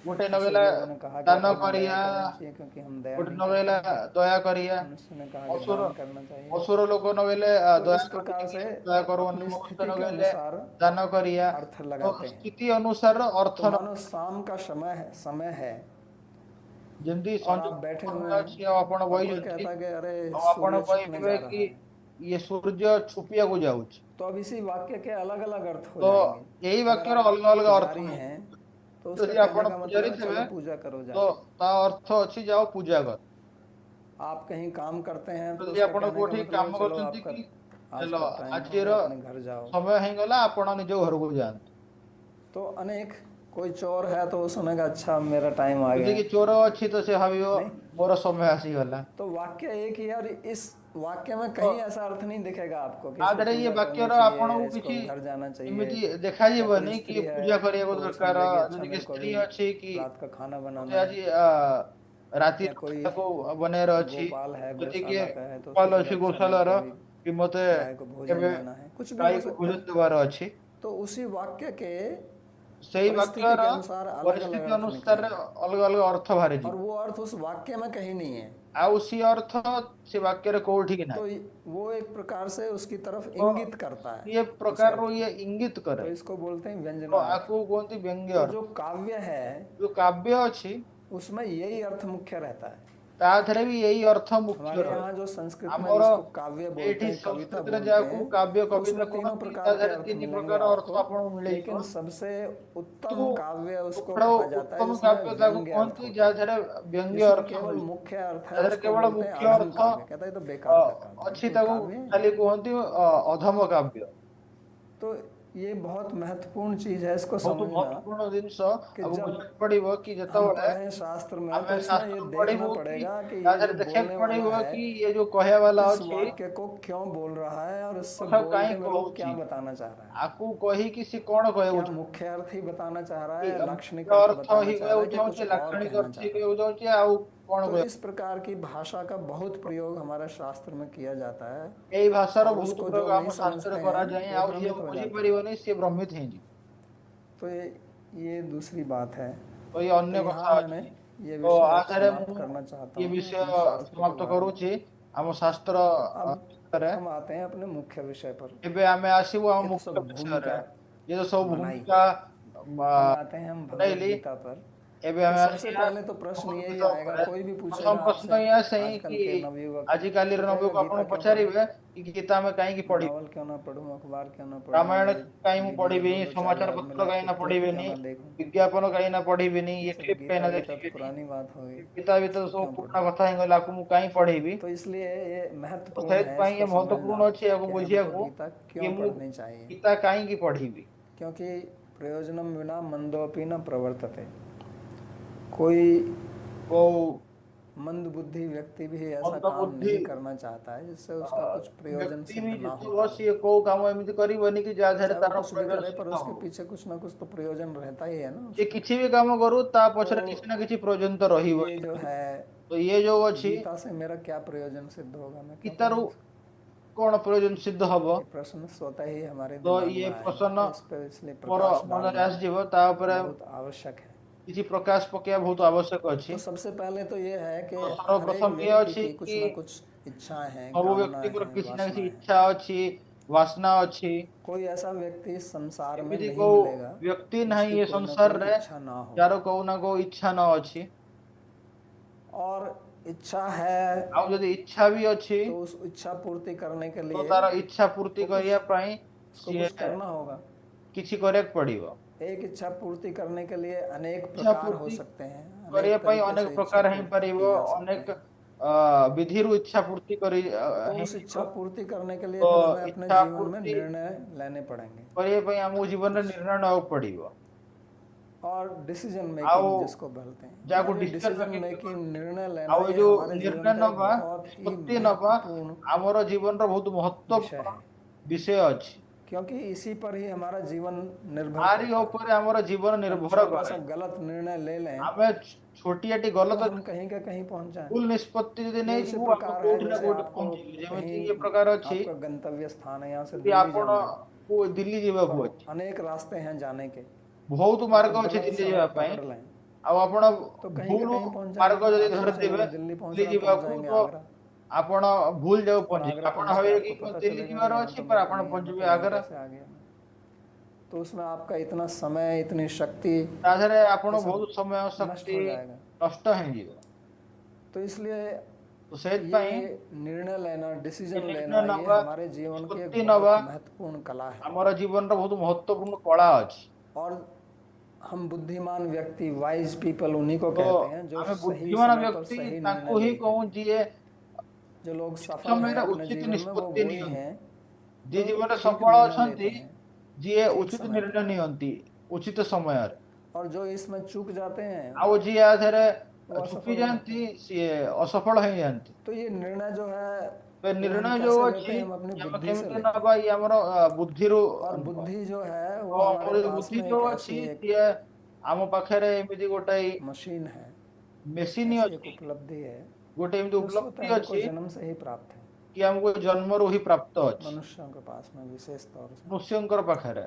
ଗୋଟେ असुर ଲଗେଇଲା लोगों ने कहा कि ଦାନ हमें दया କରିବା, करनी चाहिए क्योंकि हम दया ଗୋଟେ नहीं करते ଲଗେଇଲା हैं। ଦୟା କରିବା। मनुष्य ने कहा कि ଅସୁର दान करना चाहिए। ଅସୁର ଲୋକ ଲଗେଇଲେ तो ଦୟା इस ପ୍ରକାର କରିକି से ଦୟା କରୁନି। अपनी ମନୁଷ୍ୟ स्थिति के ଲଗେଇଲେ अनुसार ଦାନ କରିବା। अर्थ ତ लगाते हैं। ସ୍ଥିତି ଅନୁସାର तो ଅର୍ଥ मानो शाम का समय है ଯେମିତି और ସଞ୍ଜ आप बैठे हुए ସମୟ हैं, ଅଛି ଆଉ ଆପଣ और कोई ବଇଛନ୍ତି, कहता है कि अरे ଆଉ ଆପଣ सूर्य छिपने କହିବେ जा କି रहा है। ଇଏ ସୂର୍ଯ୍ୟ ଛୁପିବାକୁ ଯାଉଛି। तो अब इसी वाक्य के अलग अलग अर्थ हो ତ जाएंगे। ଏଇ अगर ବାକ୍ୟର आप ଅଲଗା ଅଲଗା ଅର୍ଥ पुजारी ନାହିଁ। हैं तो उसका ଯଦି कहने ଆପଣ का ପୂଜାରୀ मतलब है ଥିବେ चलो पूजा करो ତ जाके। ତା ଅର୍ଥ ଅଛି ଯାଅ ପୂଜା କର। आप कहीं काम करते हैं तो ଯଦି उसका ଆପଣ कहने का କୋଉଠି मतलब है କାମ चलो କରୁଛନ୍ତି आपका କି आज ଚାଲ का टाइम हो ଆଜିର गया, अपने घर जाओ। ସମୟ ହେଇଗଲା, ଆପଣ ନିଜ ଘରକୁ ଯାଆନ୍ତୁ। तो अनेक, कोई चोर है तो वो सुनेगा अच्छा मेरा टाइम आ ଯଦି गया। କି ଚୋର ଅଛି ତ ସେ ଭାବିବ नहीं, ମୋର ସମୟ ଆସିଗଲା। तो वाक्य एक ही, और इस वाक्य में ତ कहीं ऐसा अर्थ नहीं दिखेगा आपको कि ତା इसको देहରେ इए पूजा करनी ବାକ୍ୟର ଆପଣଙ୍କୁ चाहिए, କିଛି इसको घर जाना चाहिए, ଏମିତି या कोई ଦେଖାଯିବନି କି स्त्री है ପୂଜା କରିବାକୁ तो वो ଦରକାର। समझेगी अच्छा ଯଦି କି मेरे को ସ୍ତ୍ରୀ अभी ଅଛି कि रात का खाना ମୋତେ बनाना है, ଆଜି या ରାତିର कोई ଖାଇବାକୁ ବନେଇବାର ଅଛି। गोपाल है ଯଦି କିଏ गौशाला का है तो ଗୋପାଳ सोचेगा ଅଛି अच्छा मेरे ଗୋଶାଲାର, को अभी କି ମୋତେ गाय को भोजन ଏବେ देना है, कुछ भी हो ଗାଈକୁ सकता ଭୋଜନ है। ଦେବାର ଅଛି। तो उसी वाक्य के ସେଇ परिस्थिति ବାକ୍ୟର के अनुसार अलग अलग ପରିସ୍ଥିତି अर्थ ଅନୁସାରେ निकलेंगे, ଅଲଗा ଅଲଗା ଅର୍ଥ ବାହାରିଯିବ। और वो अर्थ उस वाक्य में कहीं नहीं है। ଆଉ ସେ ଅର୍ଥ ସେ ବାକ୍ୟରେ କୋଉଠି କି तो ନାହିଁ। वो एक प्रकार से उसकी तरफ ତ इंगित करता है ଇଏ उस ପ୍ରକାରରୁ अर्थ ଇଏ को। ଇଙ୍ଗିତ କରେ। तो इसको बोलते हैं ତ व्यंजना अर्थ। ଆକୁ କୁହନ୍ତି ବ୍ୟଙ୍ଗ୍ୟ तो ଅର୍ଥ। जो काव्य है ଯୋଉ କାବ୍ୟ ଅଛି उसमें यही अर्थ मुख्य रहता है। ତା ଦେହରେ ବି ଏଇ ଅର୍ଥ ମୁଖ୍ୟ हमारे ରହେ। यहाँ जो संस्कृत में ଆମର जिसको काव्य बोलते ଏଇଠି हैं, कविता ସଂସ୍କୃତରେ बोलते ଯାହାକୁ हैं, କାବ୍ୟ तो କବିତା उसमें तीनों କୁହନ୍ତି, ତା प्रकार के ଦେହରେ अर्थ 3 मिलेंगे ପ୍ରକାର ଅର୍ଥ आपको। ଆପଣଙ୍କୁ ମିଳିଯିବ। लेकिन सबसे उत्तम କିନ୍ତୁ काव्य उसको ସବୁଠାରୁ कहा जाता है ଉତ୍ତମ जिसमें କାବ୍ୟ ତାକୁ व्यंग्य अर्थ କୁହନ୍ତି होते ଯାହା हैं, ଦେହରେ ବ୍ୟଙ୍ଗ୍ୟ जिसमें ଅର୍ଥ केवल ମିଳିଯିବ। मुख्य अर्थ ତା है ଦେହରେ उसको କେବଳ बोलते हैं ମୁଖ୍ୟ अधम ଅର୍ଥ काव्य। कहता है तो ଅ, बेकार का काव्य है, ଅଛି, कोई ତାକୁ काव्य है? ଖାଲି କୁହନ୍ତି ଅଧମ କାବ୍ୟ। तो ये बहुत महत्वपूर्ण चीज है, इसको ବହୁତ समझना ମହତ୍ୱପୂର୍ଣ୍ଣ ଜିନିଷ कि ଆମକୁ जब ବୁଝିବାକୁ ପଡିବ କି हम ଯେତେବେଳେ पढ़ें शास्त्र में तो ଆମେ उसमें ये ଶାସ୍ତ୍ର देखना ପଢିବୁ କି पड़ेगा कि ତା ये ଦେହରେ जो ଦେଖିବାକୁ बोलने वाला ପଡିବ है କି ଇଏ ଯୋଉ କହିବା ବାଲା इस ଅଛି वाक्य को क्यों बोल रहा है और इससे କଥା बोल କାହିଁ के मेरे को क्या କହୁଛି, बताना चाह रहा है। ଆକୁ କହିକି ସେ କଣ क्या କହିବାକୁ मुख्य अर्थ ही बताना चाह रहा है, ଚାହୁଁଛି, लाक्षणिक ମୁଖ୍ୟ अर्थ ଅର୍ଥ बताना चाह रहा ହିବାକୁ है, कि कुछ ଚାହୁଁଛି, और ଲାକ୍ଷଣିକ कहना ଅର୍ଥ चाह रहा है। ହିବାକୁ ଚାହୁଁଛି, ଆଉ କଣ तो କହିବାକୁ। इस प्रकार की भाषा का बहुत प्रयोग हमारे शास्त्र में किया जाता है, ଏଇ ଭାଷାର और ବହୁତ उसको जो ପ୍ରୟୋଗ ଆମ नहीं ଶାସ୍ତ୍ରରେ समझते हैं କରାଯାଏ, वो ଆଉ ଯିଏ भ्रमित हो जाते हैं। ବୁଝିପାରିବନି ସିଏ ଭ୍ରମିତ ହେଇଯିବ। तो ये दूसरी बात है। ତ ଇଏ तो ଅନ୍ୟ କଥା यहाँ मैंने ଅଛି। ये ତ विषय ଆଧାରେ समाप्त ମୁଁ करना चाहता ये हूँ ବିଷୟ अपने शास्त्र के ସମାପ୍ତ बारे में। କରୁଛି ଆମ ଶାସ୍ତ୍ର अब ବିଷୟରେ। हम आते हैं अपने मुख्य विषय पर। ଏବେ ଆମେ ଆସିବୁ ଆମ ये तो ମୁଖ୍ୟ सब ବିଷୟରେ। भूमिका ये तो ସବୁ बनाई, ଭୂମିକା अब आते हैं हम भगवत ବନେଇଲି। गीता पर। ଏବେ तो ଆମେ सबसे ଆସିବା पहले तो प्रश्न ଭଗବତ यही ଗୀତା आएगा, ଉପରେ। कोई भी ପ୍ରଥମ पूछेगा ପ୍ରଶ୍ନ आपसे, ଏହା ସେହି आजकल କି के नवयुवक ଆଜିକାଲିର तो कहेगा ନବୀକୁ ଆପଣ गीता क्यों पढूं, ପଚାରିବେ କି ଗୀତା ଆମେ କାହିଁକି ପଢିବୁ, नॉवल क्यों ना पढूं, अखबार क्यों ना पढूं, ରାମାୟଣ ये କାହିଁ ମୁଁ वीडियो ପଢିବି, 2-2 4 ସମାଚାର बार ପତ୍ର मिनट କାହିଁ के ନା क्लिप क्यों ପଢିବିନି, ना देखूं। ବିଜ୍ଞାପନ କାହିଁ ନା ପଢିବିନି, ये ଇଏ सब କ୍ଲିପ କାହିଁ गीता ନା वीता तो ଦେଖିବିନି, पुरानी बात हो गई, ଗୀତା ଭିତରେ इसको ସବୁ क्यों ପୁରୁଣା पढूं। କଥା ହେଇଗଲା, ଆକୁ ମୁଁ କାହିଁ ପଢିବି। तो इसलिए ये ତ महत्वपूर्ण है ସେଇଥିପାଇଁ इसको ଏ समझना ମହତ୍ୱପୂର୍ଣ୍ଣ ଅଛି ୟାକୁ कि हमको ବୁଝିବାକୁ गीता କି क्यों ମୁଁ पढ़नी चाहिए। ଗୀତା କାହିଁକି ପଢିବି। क्योंकि प्रयोजनम विना मंदोपि न प्रवर्तते। कोई କୋଉ मंद बुद्धि व्यक्ति भी ऐसा ମନ୍ଦ काम ବୁଦ୍ଧି नहीं करना चाहता है जिससे उसका कुछ प्रयोजन ବ୍ୟକ୍ତି सिद्ध ବି ना ଯେତିକ होता हो। ସିଏ କୋଉ କାମ ଏମିତି କରିବନି କି ଯାହା ଦେହରେ चाहे वो ତାର कुछ भी ପ୍ରୟୋଜନ करे, पर ସିଦ୍ଧ उसके ହବ। पीछे कुछ ना कुछ तो प्रयोजन रहता ही है ना ସେ उसका। କିଛି ବି କାମ କରୁ ତା ପଛରେ तो କିଛି ନା କିଛି ପ୍ରୟୋଜନ ତ ରହିବ ये ହିଁ। जो है ତ ଇଏ ଯୋଉ ଅଛି गीता से मेरा क्या प्रयोजन सिद्ध होगा, मैं क्यों ଗୀତାରୁ पढ़ूं इसको। କଣ ପ୍ରୟୋଜନ सिद्ଧ ହବ। ये प्रश्न स्वतः ही हमारे ତ दिमाग ଇଏ में आएगा, ପ୍ରଶ୍ନ तो इस पर इसलिए ମୋର प्रकाश ମନରେ डालना ଆସିଯିବ, ତା ଉପରେ बहुत आवश्यक है। କିଛି ପ୍ରକାଶ ପକେଇବା ବହୁତ ଆବଶ୍ୟକ ଅଛି। तो सबसे पहले तो ये है कि ତ हर एक ସର୍ବପ୍ରଥମ ଇଏ व्यक्ति ଅଛି की कुछ କି ना कुछ इच्छाएं हैं, ସବୁ कामना ବ୍ୟକ୍ତିଙ୍କର है, କିଛି ନା କିଛି वासनाएं हैं। ଇଚ୍ଛା ଅଛି, ବାସନା ଅଛି। कोई ऐसा व्यक्ति इस संसार में ଏମିତି नहीं କୋଉ मिलेगा ବ୍ୟକ୍ତି ନାହିଁ जिसकी ଏ कोई ना कोई ସଂସାରରେ इच्छा ना हो। ଯାହାର କୋଉ ନା କୋଉ ଇଚ୍ଛା ନ ଅଛି। और इच्छा है ଆଉ ଯଦି ଇଚ୍ଛା ବି ଅଛି तो उस इच्छा पूर्ति करने के ତ लिए ତାର ଇଚ୍ଛା ପୂର୍ତ୍ତି वो କରିବା ପାଇଁ उसको ସିଏ कुछ करना होगा। କିଛି କରିବାକୁ ପଡିବ। एक इच्छा पूर्ति करने के लिए अनेक ଇଚ୍ଛା प्रकार हो ପୂର୍ତ୍ତି सकते हैं, କରିବା अनेक ପାଇଁ तरीके ଅନେକ से इच्छा ପ୍ରକାର पूर्ति ହେଇପାରିବ, की जा सकती ଅନେକ है। ବିଧିରୁ ଇଚ୍ଛା ପୂର୍ତ୍ତି କରି तो उस ହେଇପାରିବ। इच्छा पूर्ति करने के लिए ତ फिर हमें अपने ଇଚ୍ଛା जीवन में ପୂର୍ତ୍ତି निर्णय लेने पड़ेंगे। କରିବା ପାଇଁ ଆମକୁ ଜୀବନରେ ନିର୍ଣ୍ଣୟ ନେବାକୁ ପଡିବ। और डिसीजन ଆଉ मेकिंग जिसको बोलते हैं, ଯାହାକୁ और ये ଡିସିजନ डिसीजन ମେକିଂ मेकिंग निर्णय लेना ଆଉ ଏ ये ଯୋଉ हमारे जीवन ନିର୍ଣ୍ଣୟ का एक ନବା, बहुत ही ନିଷ୍ପତ୍ତି ନବା महत्वपूर्ण ଆମର ଜୀବନର ବହୁତ विषय ମହତ୍ୱପୂର୍ଣ୍ଣ है। ବିଷୟ ଅଛି। क्योंकि इसी पर ही हमारा जीवन निर्भर ଆରି करता है। ଉପରେ ଆମର ଜୀବନ हम ନିର୍ଭର छोटा କରେ। सा गलत निर्णय ले लें ଆମେ ଛୋଟିଆଟି तो ଗଲତ हम कहीं का कहीं पहुंच जाएं। ଭୁଲ ନିଷ୍ପତ୍ତି ଯଦି ये उसी ନେଇଯିବୁ ଆମେ प्रकार है କୋଉଠି ନା जैसे କୋଉଠି आपको ପହଞ୍ଚିବୁ। ଯେମିତି कहीं ଏ ପ୍ରକାର ଅଛି, आपका गंतव्य स्थान है, यहाँ से ଯଦି दिल्ली जाना है ଆପଣଙ୍କୁ ଦିଲ୍ଲୀ ଯିବାକୁ और ଅଛି, अनेक रास्ते हैं जाने के, ବହୁତ और ମାର୍ଗ आप ଅଛି गलत ଦିଲ୍ଲୀ ଯିବା सड़क ପାଇଁ, पकड़ लें ଆଉ ଆପଣ तो कहीं का ଭୁଲ कहीं पहुंच ମାର୍ଗ जाएंगे। ଯଦି आप सोचेंगे ଧରିଦେବେ मैं दिल्ली ଦିଲ୍ଲୀ पहुंच ଯିବାକୁ, जाएंगे ତ आगरा, ଆପଣ ଭୁଲ ଜାଗାକୁ और ପହଞ୍ଚିବେ। आगरा ଆପଣ पहुंच के ଭାବିବେ कि आपको पता दिल्ली चलेगा ଯିବାର अरे यहाँ ଅଛି, तो पर मेरे को ଆପଣ नहीं आना, ପହଞ୍ଚିବେ तो यहाँ ଆଗ୍ରା। कैसे आ गया मैं। तो उसमें आपका इतना समय, इतनी शक्ति, ତା ଦେହରେ ଆପଣ ये सब ବହୁତ ସମୟ नष्ट ଶକ୍ତି हो जाएगा। ନଷ୍ଟ ହେଇଯିବ। तो इसलिए ତ ସେଇଥିପାଇଁ ये निर्णय लेना, डिसीजन ନିର୍ଣ୍ଣୟ लेना, ये ନବା, हमारे जीवन की ନିଷ୍ପତ୍ତି एक ନବା बहुत महत्वपूर्ण कला है। ଆମର ଜୀବନର ବହୁତ ମହତ୍ୱପୂର୍ଣ୍ଣ କଳା ଅଛି। और हम बुद्धिमान व्यक्ति, वाइज पीपल उन्हीं को ତ कहते हैं जो ଆମେ सही ବୁଦ୍ଧିମାନ समय पर ବ୍ୟକ୍ତି सही ତାଙ୍କୁ निर्णय ହିଁ लेते କହୁ हैं। ଯିଏ जो लोग ଠିକ सफल हैं ସମୟରେ अपने ଉଚିତ जीवन में वो ନିଷ୍ପତ୍ତି वही ନିଅନ୍ତି। हैं ଯିଏ जो ଜୀବନରେ ठीक ସଫଳ निर्णय ଅଛନ୍ତି, लेते हैं ଯିଏ ठीक ଉଚିତ समय ନିର୍ଣ୍ଣୟ पर। ନିଅନ୍ତି ଉଚିତ ସମୟରେ। और जो इसमें चूक जाते हैं ଆଉ ଯିଏ ଆ ଦେହରେ वो ଚୁକି असफल हो जाते ଯାଆନ୍ତି हैं। ସିଏ ଅସଫଳ ହେଇଯାଆନ୍ତି। तो ये निर्णय जो है ତ वो हम ନିର୍ଣ୍ଣୟ ଯୋଉ कैसे लेते ଅଛି हैं, हम अपनी କି ଆମେ बुद्धि से କେମିତି लेते ନବା, हैं। ଇଏ ଆମର ବୁଦ୍ଧିରୁ और ନୁହଁ। बुद्धि जो है ତ वो हमारे ଆମର ଯୋଉ पास ବୁଦ୍ଧି में ଯୋଉ एक ଅଛି ऐसी एक ସିଏ ଆମ ପାଖରେ ଏମିତି ଗୋଟାଏ मशीन है, ମେସିନ୍ ऐसी एक ଅଛି, उपलब्धि है ଗୋଟେ ଏମିତି जो स्वतः ଉପଲବ୍ଧି हमको ଅଛି जन्म से ही प्राप्त है। କି ଆମକୁ ଜନ୍ମରୁ ହିଁ ପ୍ରାପ୍ତ ଅଛି मनुष्यों के पास में विशेष तौर से। ମନୁଷ୍ୟଙ୍କର ପାଖରେ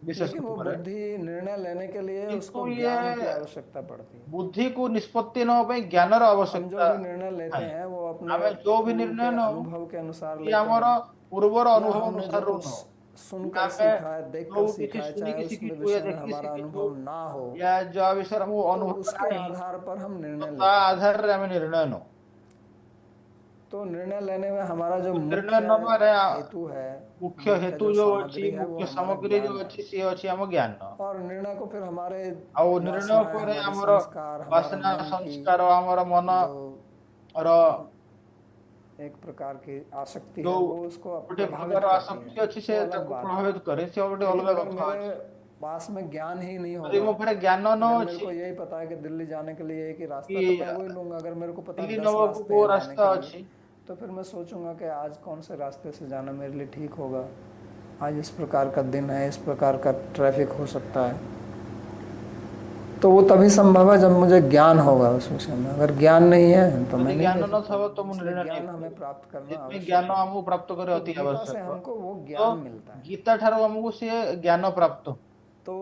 ବିଶେଷ लेकिन वो ରୂପରେ। बुद्धि निर्णय लेने के लिए କିନ୍ତୁ उसको ଇଏ ज्ञान की आवश्यकता पड़ती है। ବୁଦ୍ଧିକୁ ନିଷ୍ପତ୍ତି ନେବା ପାଇଁ ଜ୍ଞାନର हम जो ଆବଶ୍ୟକତା भी निर्णय लेते ଥାଏ। हैं वो अपने ଆମେ ଯୋଉ ବି पूर्व ନିର୍ଣ୍ଣୟ के ନେଉ अनुभव के अनुसार କି लेते ଆମର हैं, ପୂର୍ବର या ଅନୁଭବ हमने जो ଅନୁସାରରୁ कुछ ନୁହଁ। सुनकर ଆମେ सीखा है, देखकर ଯୋଉ सीखा କିଛି है, चाहे ଶୁଣିକି उसमें ଶିଖିଛୁ या विषय में ଦେଖିକି हमारा ଶିଖିଛୁ अनुभव ना हो, या ଯାହା ବିଷୟରେ ଆମକୁ तो ଅନୁଭବ उसके ନାହିଁ, आधार पर हम ତ निर्णय ତା लेते हैं। ଆଧାରରେ ଆମେ ନିର୍ଣ୍ଣୟ ନେଉ। तो निर्णय लेने में हमारा जो निर्णय मुख्य नंबर हेतु है, मुख्य मुख्य हेतु जो जो सामग्री अच्छी है वो मुख्य हमारा सामग्री जो ज्ञान है। अच्छी सी अच्छी हम ज्ञान और निर्णय को फिर हमारे ଆଉ ନିର୍ଣ୍ଣୟ वासनाएं, ପରେ हमारे ଆମର संस्कार, हमारा ବାସନା मन की ସଂସ୍କାର ଆମର जो ମନର एक प्रकार की आसक्ति है ଯୋଉ वो उसको ଗୋଟେ प्रभावित ପ୍ରକାର करती है, ଆସକ୍ତି ଅଛି ସେ वो अलग ତାକୁ बात है। ପ୍ରଭାବିତ କରେ ସେ ଗୋଟେ लेकिन ଅଲଗା अगर କଥା मेरे ଅଛି। पास में ज्ञान ही नहीं ଯଦି होगा, ମୋ ପାଖରେ ଜ୍ଞାନ ନ अगर मेरे ଅଛି को यही पता है कि दिल्ली जाने के लिए एक ही रास्ता କି है तो मैं वही लूंगा। अगर मेरे को पता ଦିଲ୍ଲୀ 10 ନବାକୁ रास्ते କୋଉ हैं जाने ରାସ୍ତା के लिए, ଅଛି तो फिर मैं सोचूंगा कि आज कौन से रास्ते से जाना मेरे लिए ठीक होगा। आज इस प्रकार का दिन है, इस प्रकार का ट्रैफिक हो सकता है। तो वो तभी संभव है जब मुझे ज्ञान होगा उस विषय में। अगर ज्ञान नहीं है तो मैं ଯଦି नहीं ଜ୍ଞାନ ले ନଥିବ सकता। ତ ମୁଁ इसलिए ନିର୍ଣ୍ଣୟ ज्ञान हमें ନେଇପାରିବି। प्राप्त करना ସେଥିପାଇଁ आवश्यक ଜ୍ଞାନ है। ଆମକୁ ପ୍ରାପ୍ତ କରିବା तो ଅତି गीता से ଆବଶ୍ୟକ। हमको वो ତ ज्ञान मिलता है। ଗୀତା ଠାରୁ ଆମକୁ ସିଏ ଜ୍ଞାନ ପ୍ରାପ୍ତ। तो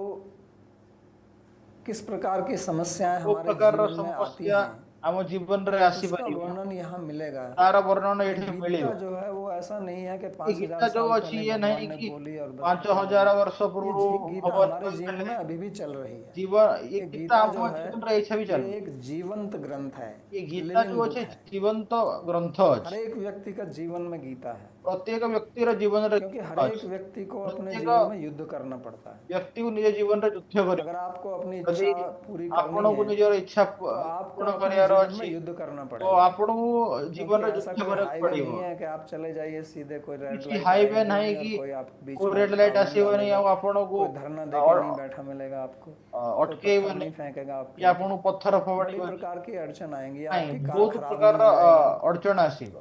किस प्रकार की समस्याएं କୋଉ हमारे ପ୍ରକାରର जीवन में आती ସମସ୍ୟା हैं, ଆମ ଜୀବନରେ उसका ଆସିପାରିବ वर्णन यहाँ मिलेगा। ତାର ବର୍ଣ୍ଣନା ये ଏଠି गीता ମିଳିବ। जो है वो ऐसा नहीं है कि ये 5000 गीता जो साल ଅଛି पहले ये भगवान नहीं ने कि बोली और बस खत्म हो 5000 वर्ष गई। पूर्व गीता भगवान हमारे जीवन କହିଥିଲେ। में अभी भी चल रही है। जीवन ये ये गीता गीता जो ଆମ है ଜୀବନରେ ଏଇଛା ବି ये ଚାଲୁ। एक जीवंत ग्रंथ है, ये गीता लिविंग जो बुक ଅଛି है। ଜୀବନ୍ତ ଗ୍ରନ୍ଥ हर ଅଛି। एक व्यक्ति का जीवन में गीता है, ପ୍ରତ୍ୟେକ ବ୍ୟକ୍ତିର ଜୀବନରେ क्योंकि हर ଗୀତା एक ଅଛି। व्यक्ति को अपने ପ୍ରତ୍ୟେକ जीवन में युद्ध करना पड़ता है। ବ୍ୟକ୍ତିକୁ ନିଜ ଜୀବନରେ ଯୁଦ୍ଧ କରିବାକୁ अगर आपको अपनी ଯଦି इच्छा पूरी करनी ଆପଣଙ୍କୁ है ନିଜର ଇଚ୍ଛା तो आपको ପୂରଣ अपने କରିବାର जीवन में ଅଛି युद्ध करना ତ पड़ेगा। ଆପଣଙ୍କୁ क्योंकि ଜୀବନରେ ऐसा ଯୁଦ୍ଧ कोई କରିବାକୁ हाईवे ପଡିବ। नहीं है कि आप चले जाइए सीधे, कोई रेड କିଛି लाइट ହାଇୱେ आएगी ନାହିଁ नहीं और କି कोई आप बीच କୋଉ में ରେଡ୍ ଲାଇଟ୍ पाबंद ଆସିବନି डालेगा, ଆଉ ଆପଣଙ୍କୁ कोई धरना दे के नहीं बैठा मिलेगा आपको, कोई पत्थर ଅଟକେଇବନି नहीं फेंकेगा आपके କି ऊपर। ଆପଣଙ୍କୁ पत्थर बड़ी ଫୋପାଡ଼ିବନି। प्रकार की अड़चन आएंगी, ନାଇଁ आपकी कार ବହୁତ खराब नहीं ପ୍ରକାରର हो जाएगी, ଅड़ଚଣ ଆସିବ।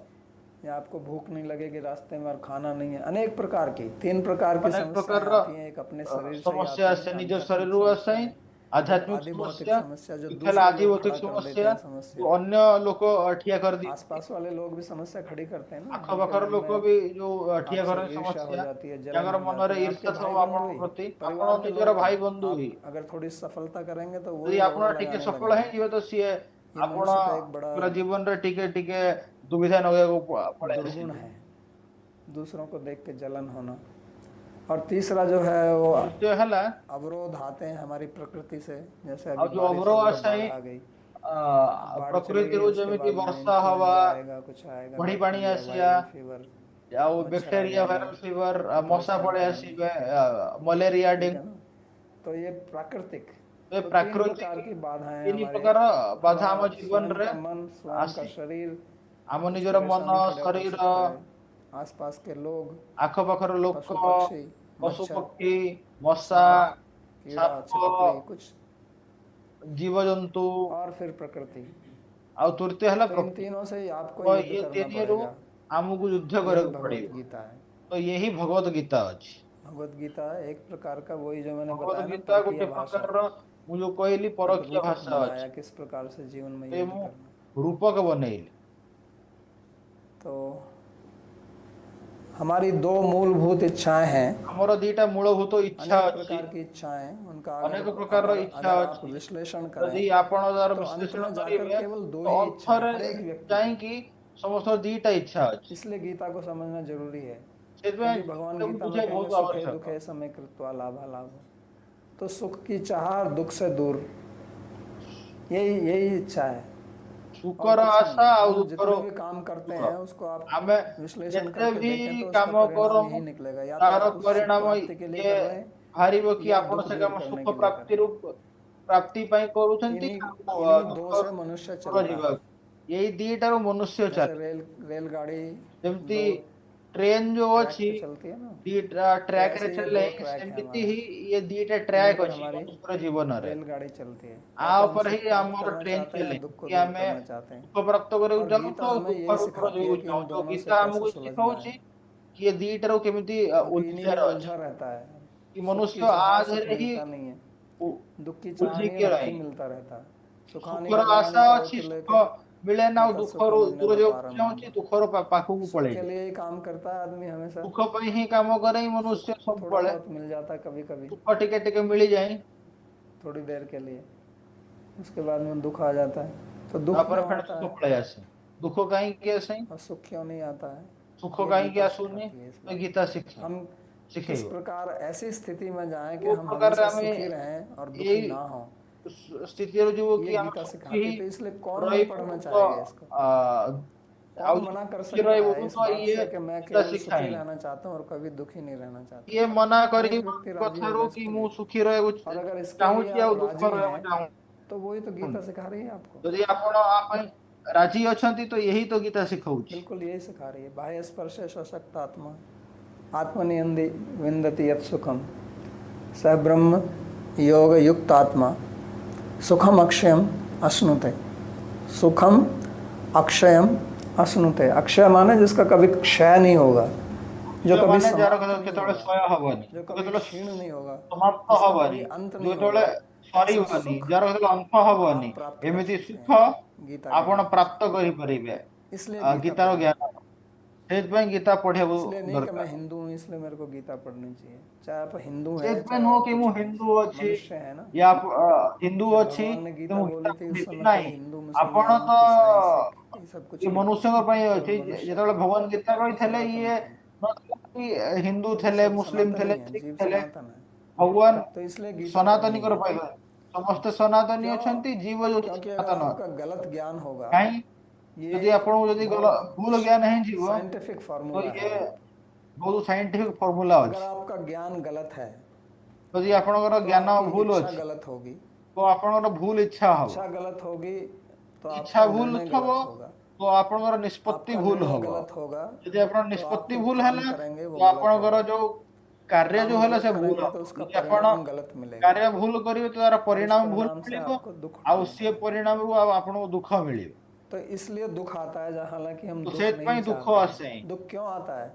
या आपको भूख नहीं लगेगी रास्ते में और खाना नहीं है। अनेक प्रकार की, 3 प्रकार की ଅନେକ समस्याएं ପ୍ରକାରର आती हैं। एक अपने शरीर से ही ସମସ୍ୟା आती ଆସେ हैं, ନିଜ आध्यात्मिक ଶରୀରରୁ ଆସେ। समस्याएं। एक ଆଧ୍ୟାତ୍ମିକ आदि भौतिक ସମସ୍ୟା समस्या जो ଶିକ୍ଷା ହେଲା दूसरे लोग ଆଦିଭୌତିକ खड़ा कर देते ସମସ୍ୟା हैं ଯୋଉ समस्या। ଅନ୍ୟ ଲୋକ ଠିଆ କରିଦିଅନ୍ତି। आसपास वाले लोग भी समस्या खड़ी करते हैं ना, जिनके ଆଖପାଖର मन ଲୋକ में ବି ଯୋଉ ଠିଆ आपसे କରନ୍ତି ईर्ष्या हो ସମସ୍ୟା जाती है, जलन ଯାଙ୍କର हो ମନରେ जाती है। आपके ଈର୍ଷା ଥିବ भाई बंधु ଆପଣଙ୍କ ही, ପ୍ରତି ଆପଣ परिवार के ନିଜର लोग ଭାଇ हैं, ବନ୍ଧୁ आप ହିଁ अगर थोड़ी सफलता करेंगे तो वो ଯଦି ही ଆପଣ रोड़ा ଟିକେ लगाने ସଫଳ लगेंगे। ହେଇଯିବେ ତ ସିଏ ये ଆପଣ मनुष्य का एक बड़ा ପୁରା ଜୀବନରେ ଟିକେ ଟିକେ ଦୁବିଧା ନଗେଇବାକୁ ପଳେଇ दुर्गुण ଆସିବେ। है, दूसरों को देख के जलन होना। और तीसरा जो है वो ତୃତୀୟ ହେଲା अवरोध आते हैं हमारी प्रकृति से। जैसे ଆଉ अभी ଯୋଉ बारिश ଅବରୋଧ हुई तो ଆସେ बाढ़ आ गई, अब बाढ़ चली गई, ପ୍ରକୃତିରୁ उसके ଯେମିତି बाद में ବର୍ଷା ହବା, इन्फ्लुएंजा आएगा, कुछ आएगा, ବଢି ପାଣି बैक्टीरिया, ଆସିବା, वायरल फीवर, ଆଉ मच्छर आ ବ୍ୟାକ୍ଟେରିଆ जाएगा, ଭାଇରल ଫିଭର ମଶା परेशान हो ପଳେଇ जाएंगे। ଆସିବେ, ମଲେରିଆ ठीक है ଡେଙ୍ଗୁ। ना। तो ये प्राकृतिक, ଏ तो 3 प्रकार ପ୍ରାକୃତିକ की ବାଧାएं हैं ତିନି हमारे, ପ୍ରକାର ବାଧା हमारा ଆମ स्वयं ଜୀବନରେ का मन, स्वयं का ଆସେ। शरीर ଆମ कुछ ନିଜର ମନ परेशानी खड़ा कर ଶରୀର सकता है, आसपास के लोग, ଆଖପାଖର ଲୋକ पशु पक्षी, ପଶୁ मच्छर, ପକ୍ଷୀ ମଶା सांप, कीड़ा, छिपकली, ସାପ कुछ, ଜୀବଜନ୍ତୁ और फिर प्रकृति। ଆଉ ତୃତୀୟ ହେଲା तो इन ପ୍ରକୃତି। तीनों से ही आपको ତ युद्ध ଇଏ करना ତିନିରୁ पड़ेगा। ଆମକୁ ଯୁଦ୍ଧ यही କରିବାକୁ भगवत ପଡିବ। गीता है। ତ यही भगवत गीता ଅଛି। भगवत गीता एक प्रकार का वही जो मैंने भगवत बताया ना, गीता परकीय ଗୋଟେ भाषा, ପ୍ରକାରର ମୁଁ ଯୋଉ କହିଲି एक ପରୋକ୍ଷ रूपक ଭାଷा बनाया ଅଛି। किस प्रकार से जीवन में ସେ युद्ध ମୁଁ करना। ରୂପକ ବନେଇଲି। तो हमारी 2 मूलभूत इच्छाएं हैं, ଆମର ଦିଟା ମୂଳଭୂତ ଇଚ୍ଛା अनेक ଅଛି। प्रकार की इच्छाएं, उनका ଅନେକ अगर ପ୍ରକାରର अगर ଇଚ୍ଛା अगर आप ଅଛି। विश्लेषण ଯଦି करें ଆପଣ ତାର तो अंत ବିଶ୍ଳେଷଣ में जाकर କରିବେ केवल 2 ତ ही इच्छाएं ଅର୍ଥରେ हर एक व्यक्ति को। ଯାଇକି ସମସ୍ତଙ୍କର ଦିଟା ଇଚ୍ଛା ଅଛି। इसलिए गीता को समझना जरूरी है, ସେଥିପାଇଁ क्योंकि भगवान ତାକୁ गीता में ବୁଝିବା कहेंगे ବହୁତ सुखे ଆବଶ୍ୟକ। दुखे समय कृत्वा लाभा लाभ। तो सुख की चाह और दुख से दूर, यही यही इच्छा है, और ସୁଖର कुछ नहीं ଆଶା है। ଆଉ हम ଦୁଃଖର जितने भी काम करते ଦୁଃଖ। हैं उसको आप ଆମେ विश्लेषण ଯେତେ करके ବି देखें तो उसका କାମ परिणाम କରୁ यही निकलेगा, या तो ତାର आप उस सुख ପରିଣାମ प्राप्ति के लिए ଇଏ कर रहे हैं ବାହାରିବ କି या ଆପଣ दुख ସେ दूर କାମ करने ସୁଖ के लिए कर रहे ପ୍ରାପ୍ତିରୁ ପ୍ରାପ୍ତି ପାଇଁ हैं। କରୁଛନ୍ତି इन्हीं ନା इन्हीं 2 ଦୁଃଖ से मनुष्य ଦୂର चलता है। ଯିବାକୁ। ଏଇ ଦିଟାରୁ ମନୁଷ୍ୟ जैसे ଚାଲେ। रेलगाड़ी ଯେମିତି 2 ट्रेन जो ट्रैक ଅଛି पे चलती है ना, ଦିଟା तो ଟ୍ରାକ ରେ ऐसे ये ଚାଲେ, 2 ट्रैक है ସେମିତି हमारा, ହିଁ ଇଏ ଦିଟା इन्हीं ଟ୍ରାକ पर ଅଛି हमारी ମନୁଷ୍ୟର ଜୀବନରେ। रेलगाड़ी चलती है। ଆ या तो हम ଉପରେ सुख ହିଁ प्राप्त ଆମର करना ଟ୍ରେନ चाहते हैं ଚାଲେ या दुख को କି दूर ଆମେ करना चाहते हैं। ସୁଖ ପ୍ରାପ୍ତ କରିବାକୁ और गीता ଚାହୁଁଛୁ ଆଉ हमें यही ଦୁଃଖ ଦୂର सिखाती है ଯିବାକୁ कि इन ଚାହୁଁଛୁ। दोनों से ଗୀତା कैसे ଆମକୁ सुलझना है, ଶିଖଉଛି କି ଏ ଦିଟାରୁ କେମିତି क्योंकि इन्हीं में ଉଲଝିବାର ଅଛି। उलझा रहता है। कि सुख की मनुष्य चाह सुख आधे ही मिलता नहीं है, दुख की चाह नहीं उलझिके दुखी रहे। मिलता रहता है। सुखानि सुखर कर्माणि आशा अच्छी करोति सुख लोके मिले ना न ଆଉ ଦୁଃଖରୁ तत्सुखमन्यत ଦୂର ଯିବାକୁ पारम ଚାହୁଁଛି, धाम। ଦୁଃଖର ପାଖକୁ सुख के ପଳେଇଯିବ। लिए ही काम करता है आदमी हमेशा, ସୁଖ ପାଇଁ ହିଁ କାମ କରେ ହିଁ सुख ମନୁଷ୍ୟ थोड़ा ସବୁବେଳେ। बहुत मिल जाता है कभी कभी, ସୁଖ ଟିକେ ଟିକେ ମିଳିଯାଏ, थोड़ी देर के लिए, उसके बाद में दुख आ जाता है। तो दुख ତାପରେ क्यों ଫେର आता ସୁଖ है ପଳେଇ ଆସେ। ଦୁଃଖ କାହିଁକି ଆସେ, और सुख क्यों नहीं आता है, ସୁଖ ये କାହିଁକି गीता ଆସୁନି, सिखाती है इस ତ बात ଗୀता को। हम किस ଶିଖେଇବ। प्रकार ऐसी स्थिति में जाएं कि କୋଉ हम ପ୍ରକାରରେ हमेशा ଆମେ सुखी रहें और दुखी ଏଇ ना हों, ସ୍ଥିତିରେ ଯିବୁ ये କି ଆମେ गीता ସୁଖୀ सिखाती है। तो इसलिए कौन नहीं ରହିବୁ। पढ़ना ତ चाहेगा इसको। ଆଉ कौन ଯୋଉ मना कर ସୁଖୀ सकता ରହିବୁ है इस ତ बात ଇଏ से कि मैं ଗୀତା केवल सुखी ଶିଖାଏନି। रहना चाहता हूँ और कभी दुखी नहीं रहना चाहता? ଇଏ मना हर एक କରିବ व्यक्ति ଏ राजी କଥାରୁ होगा କି इसके ମୁଁ लिए। ସୁଖୀ ରହିବାକୁ और अगर इसके लिए ଚାହୁଁଛି आप ଆଉ ଦୁଃଖ राजी ରହିବାକୁ हैं ଚାହୁଁନି। तो वही तो गीता सिखा रही है आपको। ଯଦି ଆପଣ ଆ ପାଇଁ ରାଜି ଅଛନ୍ତି ତ यही तो गीता सिखाଉଛି। बिल्कुल यही सिखा रही है। बाह्य स्पर्श सशक्त आत्मा आत्मनियंदी विंदति यत् सुखम स ब्रह्म योग युक्त आत्मा सुखम अक्षयम अश्नुते। सुखम अक्षयम अश्नुते। अक्षय माने जिसका कभी क्षय नहीं होगा, जो कभी ମାନେ ଯାହାର समाप्त नहीं କେତେବେଳେ होगा, କ୍ଷୟ ହବନି, जो कभी କେତେବେଳେ क्षीण नहीं होगा, ସମାପ୍ତ जिसका कभी ହବନି, अंत ଯୋଉ नहीं ଯେତେବେଳେ होगा, ऐसा ସରିବନି, सुख ଯାହାର କେତେବେଳେ ଅନ୍ତ ହବନି, आप प्राप्त कर ଏମିତି सकते ସୁଖ हैं गीता के ଆପଣ ज्ञान ପ୍ରାପ୍ତ से। କରିପାରିବେ इसलिए गीता ଗୀତାର पढ़ो। ଜ୍ଞାନ। ସେଇଥିପାଇଁ ଗୀତା ପଢିବାକୁ इसलिए नहीं कि मैं ଦରକାର। हिंदू हूँ इसलिए मेरे को गीता पढ़नी चाहिए। चाहे आप हिंदू हैं ସେଇଥିପାଇଁ चाहे ନୁହଁ और କି कुछ ମୁଁ हैं, ହିନ୍ଦୁ ଅଛି मनुष्य है ना। या ହିନ୍ଦୁ जब ଅଛି भगवान ने ତ गीता ମୁଁ बोली ଗୀता थी उस ପଢିବି समय कोई ନାହିଁ। हिंदू ଆପଣ मुसलमान ତ ईसाई सिख ये सब कुछ ଇଏ नहीं था, ମନୁଷ୍ୟଙ୍କ ପାଇଁ ଅଛି। केवल मनुष्य ଯେତେବେଳେ था, ଭଗବାନ ଗୀତା କହିଥିଲେ सनातन ଇଏ था। ନଥିଲା କି ହିନ୍ଦୁ ये ଥିଲେ, सब ମୁସଲିମ सनातन ଥିଲେ, ही है, ଶିଖ जीव ଥିଲେ। सनातन है। ଭଗବାନ तो इसलिए गीता पढ़नी ସନାତନୀଙ୍କର है। ପାଇଁ ସମସ୍ତେ ସନାତନୀ क्यों? ଅଛନ୍ତି, ଜୀବ ଯୋଉଠି क्योंकि अगर ସନାତନ। आपका गलत ज्ञान होगा, କାହିଁ ये ଯଦି ଆପଣଙ୍କୁ ଯଦି बहुत ଭୁଲ ଜ୍ଞାନ ହେଇଯିବ साइंटिफिक ତ फार्मूला ଇଏ है। ବହୁତ ସାଇଣ୍ଟିଫିକ ଫର୍ମୁଲା अगर ଅଛି। आपका ज्ञान गलत है ଯଦି ଆପଣଙ୍କର तो ଜ୍ଞାନ आपकी ଭୁଲ इच्छा ଅଛି गलत होगी। ତ ଆପଣଙ୍କର ଭୁଲ ଇଚ୍ଛା ହବ। इच्छा गलत होगी तो ଇଚ୍ଛା आपका ଭୁଲ निर्णय ଥବ गलत होगा। ତ ଆପଣଙ୍କର ନିଷ୍ପତ୍ତି आपका ଭୁଲ निर्णय ହବ। गलत होगा ଯଦି ଆପଣଙ୍କ तो आप ନିଷ୍ପତ୍ତି जो ଭୁଲ काम ହେଲା करेंगे वो ତ गलत ଆପଣଙ୍କର होगा। ଯୋଉ କାର୍ଯ୍ୟ काम ଯୋଉ ହେଲା गलत ସେ ଭୁଲ करेंगे तो ହବ। उसका ଯଦି ଆପଣ परिणाम गलत मिलेगा कार्य ଭୁଲ କରିବେ ତ ତାର और उस ପରିଣାମ ଭୁଲ परिणाम से ମିଳିବ। आपको दुख ଆଉ मिलेगा। ସିଏ ପରିଣାମରୁ ଆଉ ଆପଣଙ୍କୁ ଦୁଃଖ ମିଳିବ। तो इसलिए दुख आता है, जहाँ हालांकि हम ତ दुख नहीं ସେଇଥିପାଇଁ ଦୁଃଖ चाहते ଆସେ। हैं। दुख क्यों आता है?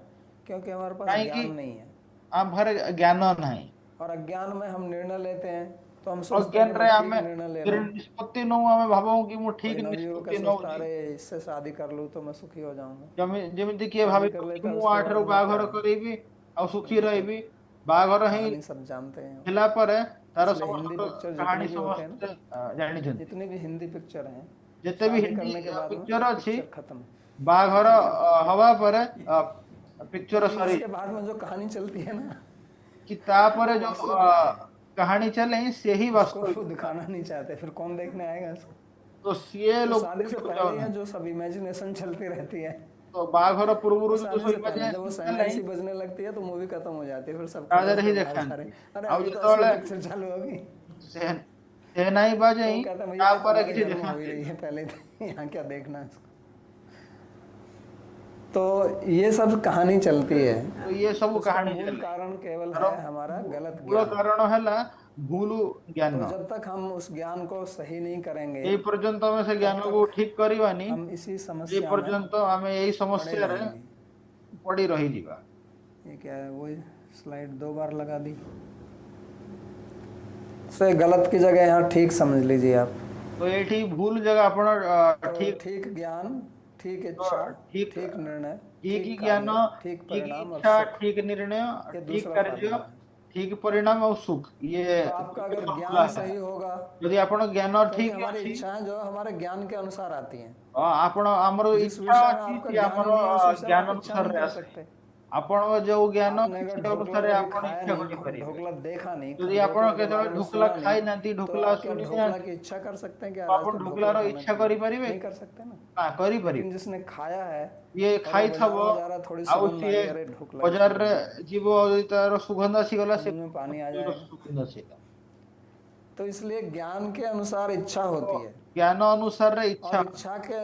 क्योंकि हमारे पास କାହିଁକି? ज्ञान नहीं है ଆମ ପାଖରେ ଜ୍ଞାନ ନାହିଁ। और अज्ञान में हम निर्णय लेते हैं तो हम सोचते हैं कि ଅଜ୍ଞାନରେ मैं ठीक ଆମେ निर्णय ले रहा ଯଦି हूँ। ନିଷ୍ପତ୍ତି ନଉ ଆମେ ଭାବୁ କି ମୁଁ कोई ଠିକ नवयुवक ନିଷ୍ପତ୍ତି सोचता ନଉଛି। अरे इससे शादी कर लूँ तो मैं सुखी हो जाऊंगा। ଯେମିତି କିଏ शादी कर ଭାବିବ लेता କି है, ମୁଁ उसके बाद ଆଠାରୁ में क्या ବାହାଘର है? କରିବି ଆଉ वो ସୁଖୀ तो फिर ରହିବି। ବାହାଘର ହେଇ कहानी सब जानते हैं। ହେଲା ପରେ ତାର इसलिए हिंदी ସମସ୍ତ पिक्चर କାହାଣୀ जितनी भी होते हैं ना, ସମସ୍ତେ ଜାଣିଛନ୍ତି। जितनी भी हिंदी पिक्चर हैं, ଯେତେ ବି शादी ହିନ୍ଦୀ करने के बाद में ପିକ୍ଚର ଅଛି पिक्चर खत्म। ବାହାଘର ହବା ପରେ ପିକ୍ଚର क्योंकि ସରି इसके बाद में जो कहानी चलती है ना कि तापर वो जो वास्तविकता है। कहानी चले से ही उसको वो वास्तविकता है। दिखाना नहीं चाहते, फिर कौन देखने आएगा इसको? तो सीए तो लोग शादी से देखिବାକୁ पहले ही चाହୁନାହାନ୍ତି। जो सब इमेजिनेशन चलती रहती है, तो बाघर वो पूर्वରୁ जो शादी ସବୁ से पहले जब वो imagination शहनाई नहीं सी बजने लगती है तो मूवी खत्म हो जाती है, फिर सब ତା खड़े ଦେହରେ ହିଁ होकर बाहर जा रहे ଦେଖାନ୍ତି। हैं, अरे ଆଉ अभी तो असली ଯେତେବେଳେ पिक्चर चालू होगी। ସେ ସେ ନାହିଁ ବାଜେ तो वो ହିଁ कहता है भैया ये तो ତାପରେ हमारे କିଛି घर में हो ही ଦେଖାନ୍ତି। रही है पहले, तो यहाँ क्या देखना है इसको? तो ये सब कहानी चलती है। तो ये सब उसका कहानी मूल चले कारण केवल ତାର है हमारा गलत ମୂଳ ज्ञान। କାରଣ ହେଲା ଭୁଲ ଜ୍ଞାନ। तो जब तक हम उस ज्ञान को सही नहीं करेंगे ଏଇ ପର୍ଯ୍ୟନ୍ତ ଆମେ ସେ तब ଜ୍ଞାନକୁ तक ଠିକ କରିବାନି। हम इसी ଏ समस्या में ପର୍ଯ୍ୟନ୍ତ ଆମେ ଏଇ पड़े ସମସ୍ୟାରେ रहेंगे। ପଡି ରହିଯିବା। ये क्या है? वही स्लाइड 2 बार लगा दी। से गलत की जगह यहाँ ठीक समझ लीजिए आप। तो ଏଇଠି ଭୁଲ ଜାଗା ଆପଣ तो ଠିକ ठीक ज्ञान, ठीक तो इच्छा, ठीक ठीक निर्णय, ठीक ठीक ज्ञान, कार्य, ठीक ठीक परिणाम और इच्छा, सुख, ठीक निर्णय, ये ठीक दूसरा कार्य, फार्मूला है। ठीक परिणाम और सुख ये तो आपका अगर फॉर्मूला ज्ञान है। सही होगा, यदि आपण ज्ञान क्योंकि ठीक हमारी अछि इच्छाएं जो है हमारे ज्ञान के अनुसार आती हैं। आपण हमरो जिस इच्छा विषय में अछि आपका कि ज्ञान ही हमरो नहीं है उस विषय में ज्ञान आप इच्छा अनुसार नहीं कर आसे। सकते। आपण जो ज्ञान आपने अगर से ढोकला अनुसार कभी आपण खाया इच्छा नहीं, करि परिबे। ढोकला देखा नहीं, यदि आपण ढोकला के केतबे बारे में ढोकला सुना खाई नहीं, नांती तो ढोकला आप क्या सुनि ढोकला की इच्छा कर सकते हैं कि तो आज आपण तो ढोकला ढोकलार खाना इच्छा चाहिए? करि परिबे। नहीं कर सकते ना। हां करि परिबे। लेकिन जिसने खाया है ये और खाई वो बाजार थबो में जा रहा है, थोड़ी आउ सुगंध आ सिए गई, अरे ढोकला की बाजार रे सुगंध आ गई, जीव तार सुगंध आसी गला तो से मुंह में पानी आ जाएगा। सुगंध आसीला। तो इसलिए ज्ञान के अनुसार इच्छा तो होती है ज्ञान अनुसार रे इच्छा और इच्छा के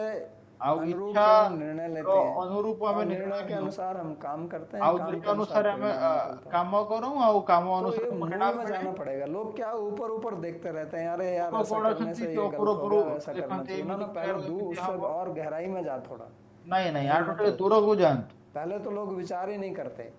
आउ अनुरूप इच्छा फिर हम निर्णय रो लेते हैं अनुरूप और हमें निर्णय के निर्णय लो। अनुसार हम काम करते हैं, आउ काम के निर्णय अनुसार अनुसार हमें परिणाम निकलता है। काम करूं आउ काम तो ये अनुसार मूल परिणाम में मिले। जाना पड़ेगा। लोग क्या ऊपर ऊपर देखते रहते हैं, अरे यार लोग ऐसा कौन करने अछंती से से ये ऊपर गलत हो ऊपर गया, वैसा करना देखते चाहिए। ना एमिति ना, पहले एमिति उससे हबो। और गहराई में जा थोड़ा, नहीं नहीं यहीं आर मत टोटे रुक। दूर को जानतु। पहले तो लोग विचार ही नहीं करते,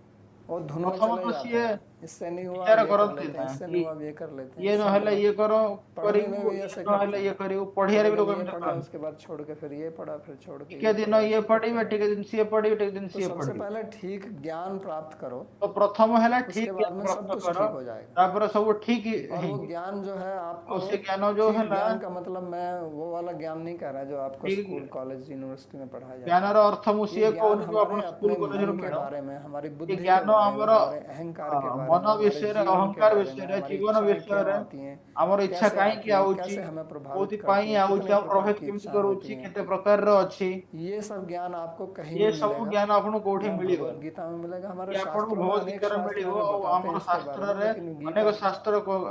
वो धुन में प्रथम चले तो जाते सिए हैं, इससे नहीं हुआ अब विचार ये कर करते लेते हैं, ना इससे नहीं कि हुआ अब ये कर लेते हैं, ये इससे नहीं नहले हुआ। ये करो पढ़ने में करियो भी ये ऐसे करते नहले ये हैं, करियो थोड़े पढ़ियारे भी दिन लोग ये एमते पढ़ा, करते। उसके बाद छोड़ के फिर ये पढ़ा, फिर छोड़ के टिके ये दिन पढ़ा, ये ऐसे करते पढ़िबे टिके रहते दिन से पढ़िबे टिके दिन हैं। तो से सबसे पढ़िबे। पहले ठीक ज्ञान प्राप्त करो, तो प्रथम है उसके ठीक बाद ज्ञान में सब प्राप्त कुछ कर ठीक हो जाएगा। तापर सब ठीक और है। वो ज्ञान जो है आपको, और से ज्ञान जो है ठीक ज्ञान का मतलब मैं वो वाला ज्ञान नहीं कह रहा जो आपको ठीक स्कूल कॉलेज यूनिवर्सिटी में पढ़ाया ज्ञान जाता है। अर्थ ये मुझे ज्ञान कौन जो हमारे अपन स्कूल अपने कॉलेज मन में के मिलो बारे में, हमारी ये बुद्धि के ज्ञान बारे में, हमर हमारे अहंकार के बारे बारे मन में, हमारे विषय जीवन के अहंकार बारे में, विषय हमारी जीवन इच्छाएं विषय क्यों आती हैं, आमर इच्छा कैसे कहीं आती हैं, आउची कैसे हमें प्रभावित कोथि करती हैं, आउची कितने हम प्रकार प्रभावित की केमती इच्छाएं होती करूची हैं। केते प्रकार रो अछि ये सब ज्ञान आपको कहीं ये नहीं सब मिलेगा, ज्ञान आपन कोठी ना मिलिबो भगवत गीता में मिलेगा। हमारे ये आपन शास्त्रों में, भगवत अनेक गीता रे शास्त्र मिलिबो हमें बताते हैं आमर इसके बारे शास्त्र में, रे लेकिन अनेक गीता शास्त्र को तो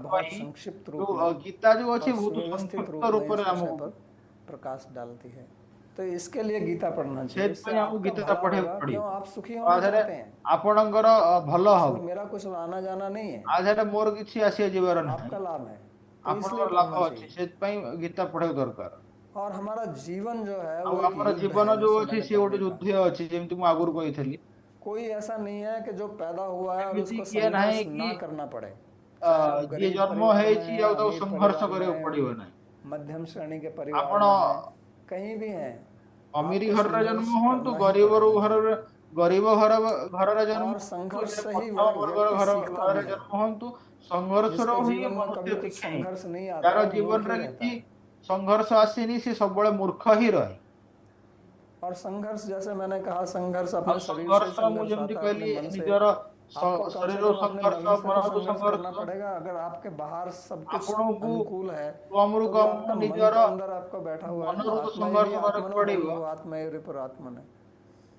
बहुत कही संक्षिप्त रूप जो में गीता जो अछि और बहुत सुव्यवस्थित संक्षिप्त रूप में रूप इस रे विषय हमको पर प्रकाश डालती है। तो इसके लिए गीता पढ़ना चाहिए, सेत इससे पे हमको आपका गीता भला पढ़े होगा। क्यों? पड़िबो आप सुखी होना आधरे चाहते हैं, आपणकर भलो इसमें हबो मेरा कुछ आना जाना नहीं है, आधरे मोर किछि आसी जीवर नहीं आपका लाभ है, तो इसलिए आपणकर लाभ पढ़ना अछि चाहिए। सेत पे गीता पढ़े दरकार और हमारा जीवन जो है ଆଉ वो एक ଆମର युद्ध ଜୀବନ है, ଯୋଉ जैसे ଅଛି मैंने ସିଏ ଗୋଟେ पहले कहा। ଯୁଦ୍ଧ ଅଛି ଯେମିତି ମୁଁ ଆଗରୁ କହିଥିଲି कोई ऐसा नहीं है कि जो पैदा हुआ है और ଏମିତି उसको କିଏ ନାହିଁ संघर्ष କି ना करना पड़े, चाहे आप ଯିଏ गरीब ଜନ୍ମ परिवार में ହେଇଛି हैं, ଆଉ ତାକୁ अमीर ସଂଘର୍ଷ परिवार କରିବାକୁ में, ପଡିବ ନାହିଁ मध्यम श्रेणी के परिवार ଆପଣ में हैं, कहीं भी हैं, ଅମିରି आपको ଘରରେ संघर्ष ଜନ୍ମ ହୁଅନ୍ତୁ करना ही ଗରିବରୁ पड़ेगा जीवन। ଘରରେ ଗରିବ ଘରରେ ଜନ୍ମ और ହୁଅନ୍ତୁ संघर्ष ଯେ से ही ମଧ୍ୟମ ବର୍ଗର व्यक्ति सीखता ଘରରେ भी है। ଜନ୍ମ ହୁଅନ୍ତୁ ସଂଘର୍ଷରୁ जिसके ହିଁ जीवन में कभी ମନୁଷ୍ୟ कुछ ଶିଖେ संघर्ष नहीं आता, ଯାହାର वो मूर्ख ही ଜୀବନରେ रहता କିଛି है। ସଂଘର୍ଷ ଆସିନି ସେ ସବୁବେଳେ ମୂର୍ଖ ହିଁ ରହେ और संघर्ष, जैसे मैंने कहा, संघर्ष ଆଉ अपने शरीर से ही ସଂଘର୍ଷ ମୁଁ संघर्ष ଯେମିତି आता है, अपने କହିଲି मन से। ନିଜର आपको कम से ଶରୀର कम अपने मन ସଂଘର୍ଷ से तो ମନରୁ संघर्ष करना ସଂଘର୍ଷ पड़ेगा। अगर आपके बाहर सब कुछ ଆପଣଙ୍କୁ अनुकूल है, कमରୁ तो भी आपका कम मन ନିଜର तो अंदर आपका बैठा हुआ है ना। ମନରୁ आत्मा ही ସଂଘର୍ଷ କରିବାକୁ आत्मनो ପଡିବ बंधु आत्मा ही रिपुरात्मन।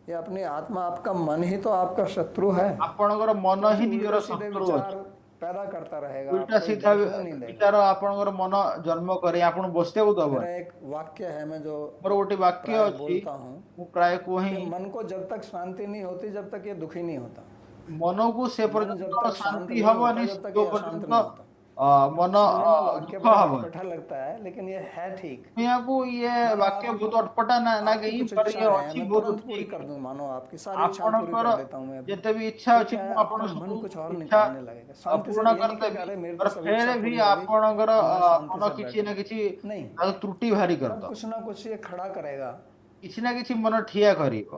ये अपनी आत्मा, आपका मन ही तो आपका शत्रु है, ଆପଣଙ୍କର ମନ क्योंकि ହିଁ उल्टे ନିଜର सीधे ଶତ୍ରୁ विचार ଅଛି पैदा करता रहेगा, उल्टा आपको ये सीधा बैठने नहीं देगा। विचार ଆପଣଙ୍କର ମନ ଜନ୍ମ କରି ଆପଣ ବସିବାକୁ मेरा ଦବନି एक वाक्य है, मैं जो ମୋର ଗୋଟେ ବାକ୍ୟ प्राय ଅଛି बोलता हूँ, ମୁଁ ପ୍ରାୟ कि କୁହେ मन को जब तक शांति नहीं होती, जब तक ये दुखी नहीं होता। ମନକୁ ସେ मन जब ପର୍ଯ୍ୟନ୍ତ तक शांत ଶାନ୍ତି नहीं होता, ହବନି जब तक ଯୋଉ ये अशांत ପର୍ଯ୍ୟନ୍ତ नहीं होता। ମନ सुनने में वाक्य दुଃख बड़ा ହବନି अटपटा लगता है, लेकिन ये है ठीक। दुनियाକୁ ଇଏ मानो ବାକ୍ୟ ବହୁତ ଅଟପଟା ନା आपकी ଲାଗି कुछ पर ଇଏ इच्छाएं हैं, ଅଛି मैं ବହୁତ तुरंत पूरी ଠିକ कर दूं, मानो आपकी सारी इच्छाएं पूरी ଆପଣଙ୍କର कर देता हूं मैं अभी। ଯେତେ भी इच्छा फिर ଅଛି क्या है, ମୁଁ आपका ଆପଣ मन ସବୁ कुछ और इच्छा निकालने लगेगा। शांति से पूर्ण ये नहीं कहेगा, କରିଦେବି अरे मेरी तो पर सभी इच्छा ଫେରେ भी पूरी हो गई, ଆପଣଙ୍କର अब मैं शांति ମନ से କିଛି बैठूं। ନା କିଛି नहीं, त्रुटि ଭାରି तब କରିଦବ कुछ ना कुछ ये खड़ा करेगा, କିଛି ନା କିଛି ମନ ଠିଆ କରିବ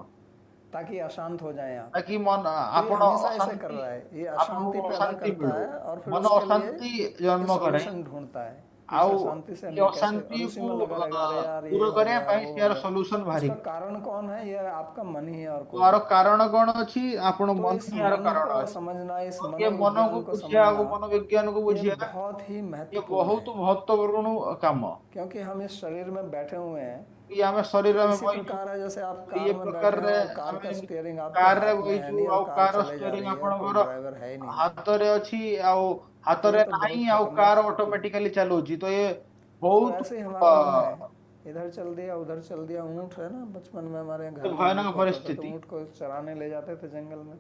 ताकि अशांत हो जाए आप। ताकि मन तो ये ଆପଣ हमेशा ऐसे कर अशांति रहा है, ये ଆପଣଙ୍କୁ अशांति पैदा ଅଶାନ୍ତି करता ମିଳୁ है और फिर मन उसके लिए ଅଶାନ୍ତି ये ଜନ୍ମ କରେ सॉल्यूशन ढूंढता है कि इस ଆଉ अशांति से ଏ हमें कैसे, और उसी ଅଶାନ୍ତିକୁ में लगा रहेगा, अरे यार ये ଦୂର हो କରିବା गया, ପାଇଁ वो हो ଏହାର गया। ସଲ୍ୟୁସନ ବାହାରି उसका कारण कौन है? ये आपका मन ही है और कोई ତାର नहीं। କାରଣ କଣ ଅଛି ଆପଣ तो ମନ इस ହିଁ ଏହାର मन କାରଣ को ଅଛି समझना, इस ତ ଏ ମନକୁ मनोविज्ञान को ବୁଝିବା समझना, ମନୋବିଜ୍ଞାନକୁ ये ବୁଝିବା बहुत ही ये महत्वपूर्ण ବହୁତ है। ମହତ୍ୱପୂର୍ଣ୍ଣ କାମ क्योंकि हम इस शरीर में बैठे हुए हैं, कि ଆମେ ଶରୀର तो ଆମେ इसी ବଇଛୁ प्रकार है जैसे आप तो कार ये में बैठे हैं प्रकाररे और कार ଆମେ का ଯେମିତି स्टीयरिंग आपके କାରରେ हाथ में है ବଇଛୁ नहीं, और ଆଉ कार କାର चले जा ଷ୍ଟିୟରିଂ रही है, कोई ଆପଣଙ୍କର ड्राइवर है ही नहीं उसमें। ହାତରେ ଅଛି ଆଉ तो ये ହାତରେ तो ନାହିଁ बहुत ଆଉ खतरनाक କାର स्थिति है। ଅଟୋମେଟିକାଲି ଚାଲୁଛି ତ ये तो ବହୁତ ऐसे ही हमारा मन है, इधर चल दिया उधर चल दिया। ऊँट है ना, बचपन में हमारे यहाँ घर में भयानक ऊँट होता था, तो परिस्थिति ऊँट को चराने ले जाते थे जंगल में,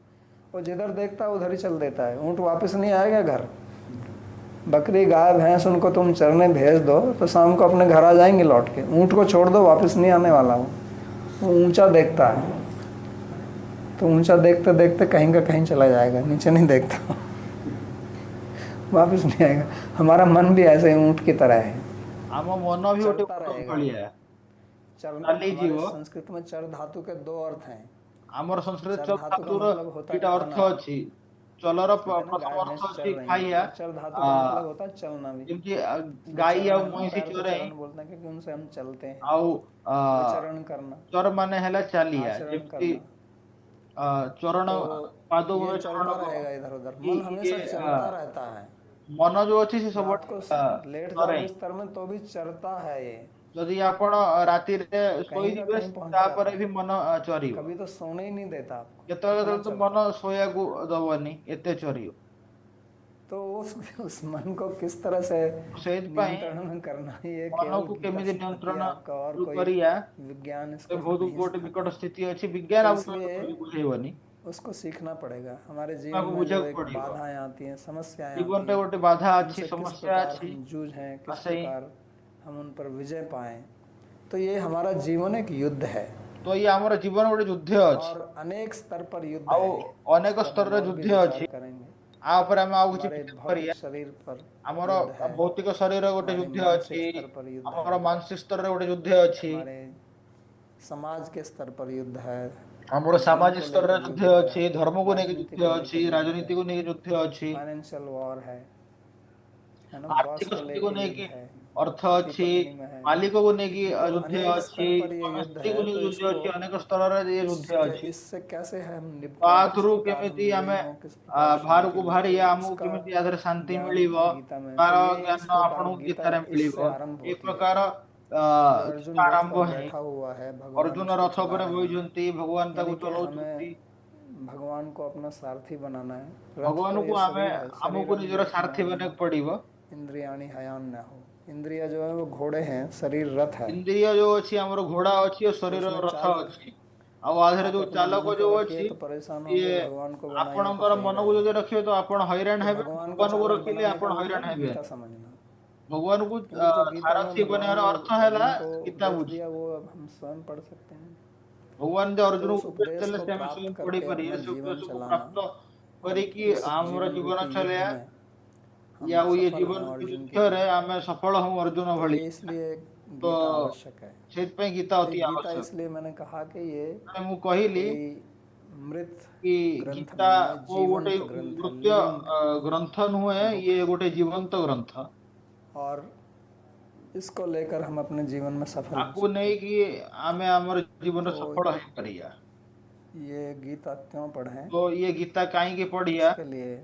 वो जिधर देखता है उधर ही चल देता है। ऊँट वापस नहीं आएगा घर। बकरी गाय भैंस उनको तुम चरने भेज दो तो शाम को अपने घर आ जाएंगे लौट के। ऊँट को छोड़ दो, वापस नहीं आने वाला वो ऊंचा देखता है, तो ऊंचा देखते देखते कहीं का कहीं चला जाएगा, नीचे नहीं देखता वापस नहीं आएगा। हमारा मन भी ऐसे ही ऊँट की तरह है, ଆମ ମନ ବି ଗୋଟେ चलता रहेगा। ଭଳିଆ चर, ଚାଲିଯିବ हमारे संस्कृत में चर धातु के दो अर्थ हैं। ଆମର ସଂସ୍କୃତ चर ଚଳ धातु का ଧାତୁର मतलब होता है ଦୁଇଟା खाना, ଅର୍ଥ ଅଛି ଚଲର कहते हैं ना ପ୍ରଥମ गाय ଅର୍ଥ भैंस चल ଅଛି रही हैं, ଖାଇବା और चर धातु का मतलब होता है चलना भी। ଯେମିତି ଗାଈ ଆଉ चरण है ना, ମଇଁଷି पैर को ଚରେ चरण बोलते हैं क्योंकि उनसे हम चलते हैं। ଆଉ विचरण करना, ଚର ମାନେ ହେଲା ଚାଲିଆ आचरण ଯେମିତି करना। ଚରଣ तो ପାଦ ये ଚରଣ चलता रहेगा इधर उधर, ଇଏ मन हमेशा चलता रहता है। ମନ ଯୋଉ ଅଛି ସେ रात को ସବୁବେଳେ लेट जाओ ଚରେ बिस्तर में तो भी चरता है ये, ଯଦି ଆପଣ ରାତିରେ कहीं का ଶୋଇଯିବେ कहीं पहुंच जाता ତାପରେ है। ବି ମନ ଚରିବ कभी तो सोने ही नहीं देता आपको, କେତେବେଳେ इतना କେତେବେଳେ ତ चलता ମନ है। ଶୋଇବାକୁ ଦବନି ଏତେ ଚରିବ तो उस मन को किस तरह से ସେଇଥିପାଇଁ नियंत्रण में करना, ये केवल ମନକୁ गीता କେମିତି सिखाती है ନିୟନ୍ତ୍ରଣ आपका, और कोई କରିବା विज्ञान ଏ इसको ବହୁତ नहीं ଗୋଟେ सिखाता। ବିକଟ ସ୍ଥିତି ଅଛି ବିଜ୍ଞାନ तो ଆମକୁ इसलिए ବୁଝେଇବନି उसको सीखना पड़ेगा। हमारे जीवन ଆମକୁ में जो ବୁଝିବାକୁ एक ପଡିବ बाधाएं आती हैं, समस्याएं आती ଜୀବନରେ हैं, ଗୋଟେ ବାଧା ଅଛି उनसे किस ସମସ୍ୟା प्रकार ଅଛି हम जूझ हैं, किस ସେଇ प्रकार हम उन पर विजय पाएं। तो ये हमारा जीवन एक युद्ध है, ତ ଇଏ ଆମର ଜୀବନ ଗୋଟେ ଯୁଦ୍ଧ ଅଛି और अनेक स्तर पर युद्ध ଆଉ है। ଅନେକ इस पर हम ସ୍ତରରେ और भी ଯୁଦ୍ଧ विचार ଅଛି करेंगे। ଆ ଉପରେ ଆମେ ଆଉ କିଛି हमारे ବିଚାର भौतिक କରିବା शरीर पर ଆମର युद्ध है, ଭୌତିକ ଶରୀର ଗୋଟେ हमारे ଯୁଦ୍ଧ मानसिक ଅଛି स्तर पर युद्ध ଆମର है, ମାନସିକ ସ୍ତରରେ ଗୋଟେ ଯୁଦ୍ଧ ଅଛି हमारे समाज के स्तर पर युद्ध है, ଆମର धर्म ସାମାଜିକ को ସ୍ତରରେ लेकर ଯୁଦ୍ଧ युद्ध है, ଅଛି ଧର୍ମକୁ ନେଇକି राजनीति ଯୁଦ୍ଧ को ଅଛି लेकर युद्ध है, ରାଜନୀତିକୁ ନେଇକି ଯୁଦ୍ଧ ଅଛି फाइनेंशियल वॉर है ना, बॉस ଆର୍ଥିକ को ସ୍ଥିତିକୁ लेके युद्ध ନେଇକି है, अर्थ की अच्छी पत्नी में है। मालिक को नेकी तो युद्ध अनेक अच्छी स्तर पर ये स्वामी युद्ध स्त्री को है, नेकी तो युद्ध इसको अच्छी अनेक स्तर रे ये युद्ध अच्छी इससे कैसे हम निपटें, किस आखिरू प्रकार हम केमिति आमे विजयी हों, किस प्रकार बाहर शांति को लें, बाहरी तो आमु इसका केमिति आदर शांति ज्ञान मिलिबो गीता में है। तार तो ये ज्ञान इस प्रकार आपणु गीता गीतारे इससे मिलिबो आरंभ ए होती है। प्रकार जो अर्जुन रथ आरंभ पर है बैठा हुआ है, भगवान अर्जुन उसको रथ चला पर रहे हैं, बइचंती भगवान ताको यानी कि हमें चलौचंती भगवान को अपना सारथी बनाना है। रथ भगवान तो को ये आमे शरीर है, आमको शरीरम निजर रथ सारथी नायम बने पड़िबो इंद्रियाणि हयान न हो। इंद्रिया जो है वो घोड़े हैं, शरीर रथ है। इंद्रिय जो अछि हमर घोड़ा अछि और तो शरीर उसमें रथ चालक अछि आ आधरे आप जो अपने चालक मन को जो रखिए अछि तो परेशान होंगे, ये भगवान को बनाइए तो आपणकर सही मन को रहेगा। जदि रखियो तो आपण हैरान तो हेबे भगवान को भगवान को चालक रखिले बनाने का आपण हैरान मतलब हेबे गीता समझना। भगवान को ये जो गीता में सारथी भगवान बने ने अर्थ हैला अर्जुन को गीता उपदेश बुझ दिया, वो अब हम स्वयं पढ़ सकते हैं। भगवान जो तो अर्जुन उस को उपदेश उपदेश देले को से हम प्राप्त स्वयं पढ़ी करके पारी अपना से जीवन उपदेश को चलाना, प्राप्त और करिकी इस आमर जीवन जीवन रूपी युद्ध चले में हम या ये सफल जीवन हों अर्जुन की युद्ध रे तरह। आमे सफल हूं अर्जुन तो भली ये इसलिए तो गीता आवश्यक है। सेत गीता ये अति गीता आवश्यक इसलिए मैंने कहा कि ये मु कहली कोई मृत कि ग्रंथ गीता नहीं है, को गोटे जीवंत ग्रंथ है, मृत्य लिविंग ग्रंथ नुहे बुक ये है। गोटे जीवंत ग्रंथ और इसको लेकर हम अपने जीवन में सफल हो आपको सकते नहीं हैं। कि आमे हमर जीवन तो सफल है करिया ये गीता क्यों पढ़ें, तो ये गीता काहे के पढ़िया इसके लिए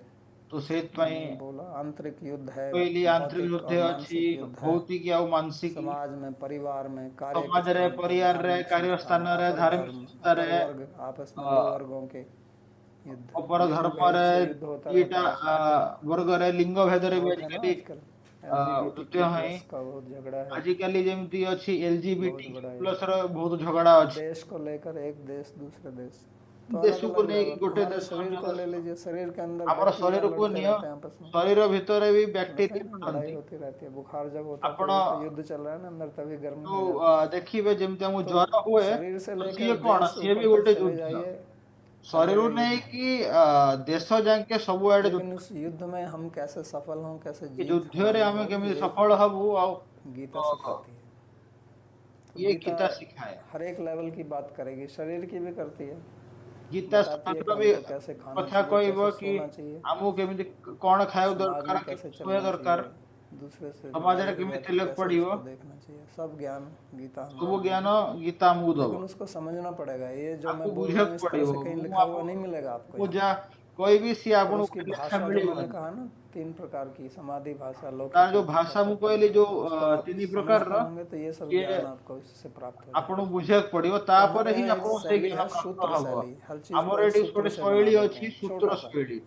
तो सेत मैंने पई बोला आंतरिक युद्ध है, पहली आंतरिक भौतिक युद्ध और अछि मानसिक युद्ध है। भौतिक और मानसिक समाज में, परिवार में, कार्य समाज रे स्थान पर, परिवार रे धार्मिक संस्थान, कार्यस्थान रे अपर धार्मिक धर्म, संस्था अपर रे वर्ग, आपस में दो वर्गों के युद्ध, अपर लिंग धर्म भेद रे से युद्ध होता ईटा रहता है आजकल। वर्ग रे लिंग भेद रे भी बहुत है ना आजिकली आजकल, द्वितीय LGBTQ है प्लस का बहुत झगड़ा है, आजिकली जेमती अछि बहुत एलजीबीटी बड़ा ये प्लस रे बहुत झगड़ा अछि देश को लेकर, एक देश दूसरे देश, तो अलग देशु को अलग नहीं लेवल। गोटे हमारे देश शरीर को ले लीजिए, शरीर के अंदर हमर बैक्टीरिया शरीर को लड़ते नियो रहते हैं आपस में, शरीर भीतर भी लड़ते हैं बैक्टीरिया ना, लड़ाई रहନ୍ତି होती रहती है। बुखार जब होता है तो आपण ये तो युद्ध चल रहा है ना अंदर, तभी गर्मी हो तो जाती है। देखिए जेमती हमको तो ज्वर हुए शरीर से तो लेकर सीए कौन देश सीए भी ऊपर तक गोटे चले युद्ध जाइए, हर शरीर जगह युद्ध नहीं है। कि देश जाके सब आड़े लेकिन उस युद्ध में हम कैसे सफल हों, कैसे कि जीत युद्ध रे हमारी आमे हो, केମିତି ये सफल हबु आ गीता सिखाती है। तो ये गीता गीता सिखाए हर एक लेवल की बात करेगी, शरीर की भी करती है, गीता बताती है कि शरीर भी हमको कैसे खाना कथा चाहिए, कहब कैसे कि सोना चाहिए, आमको केମିତି कौन खाया समाज दरकार में कि कैसे सोया चलना दरकार चाहिए, दूसरे से समाज लड़ाई रे हो जाए केମିତି तो लग कैसे पड़िबो उसको देखना चाहिए, सब ज्ञान गीता हमको सब ज्ञान देगी। गीता हमको लेकिन दब उसको समझना पड़ेगा। ये जो आपको मैं बोल रहा बुझक हूँ इस तरह पड़िबो से कहीं मु लिखा हुआ आपको नहीं मिलेगा आपको मु यहाँ। जा कोई भी सी और आपको उसकी लेखा भाषा जो मैंने मिलिबन कहा ना, 3 प्रकार की, समाधि भाषा, तार लौकिक जो भाषा, भाषा मु तत्व कहली जो भाषा, उसको आप 3 प्रकार समझते होंगे तो ये सब ये ज्ञान आपको इससे प्राप्त हो आपको जाएगा। बुझक पड़िबो तो तापर हमारे ही यहाँ एक आपको से शैली ज्ञान है, प्राप्त सूत्र हबो शैली, हर चीज़ को हमर एक एटी सूत्र गोटे से बना शैली देते अछि हैं, सूत्र छोटा सा। शैली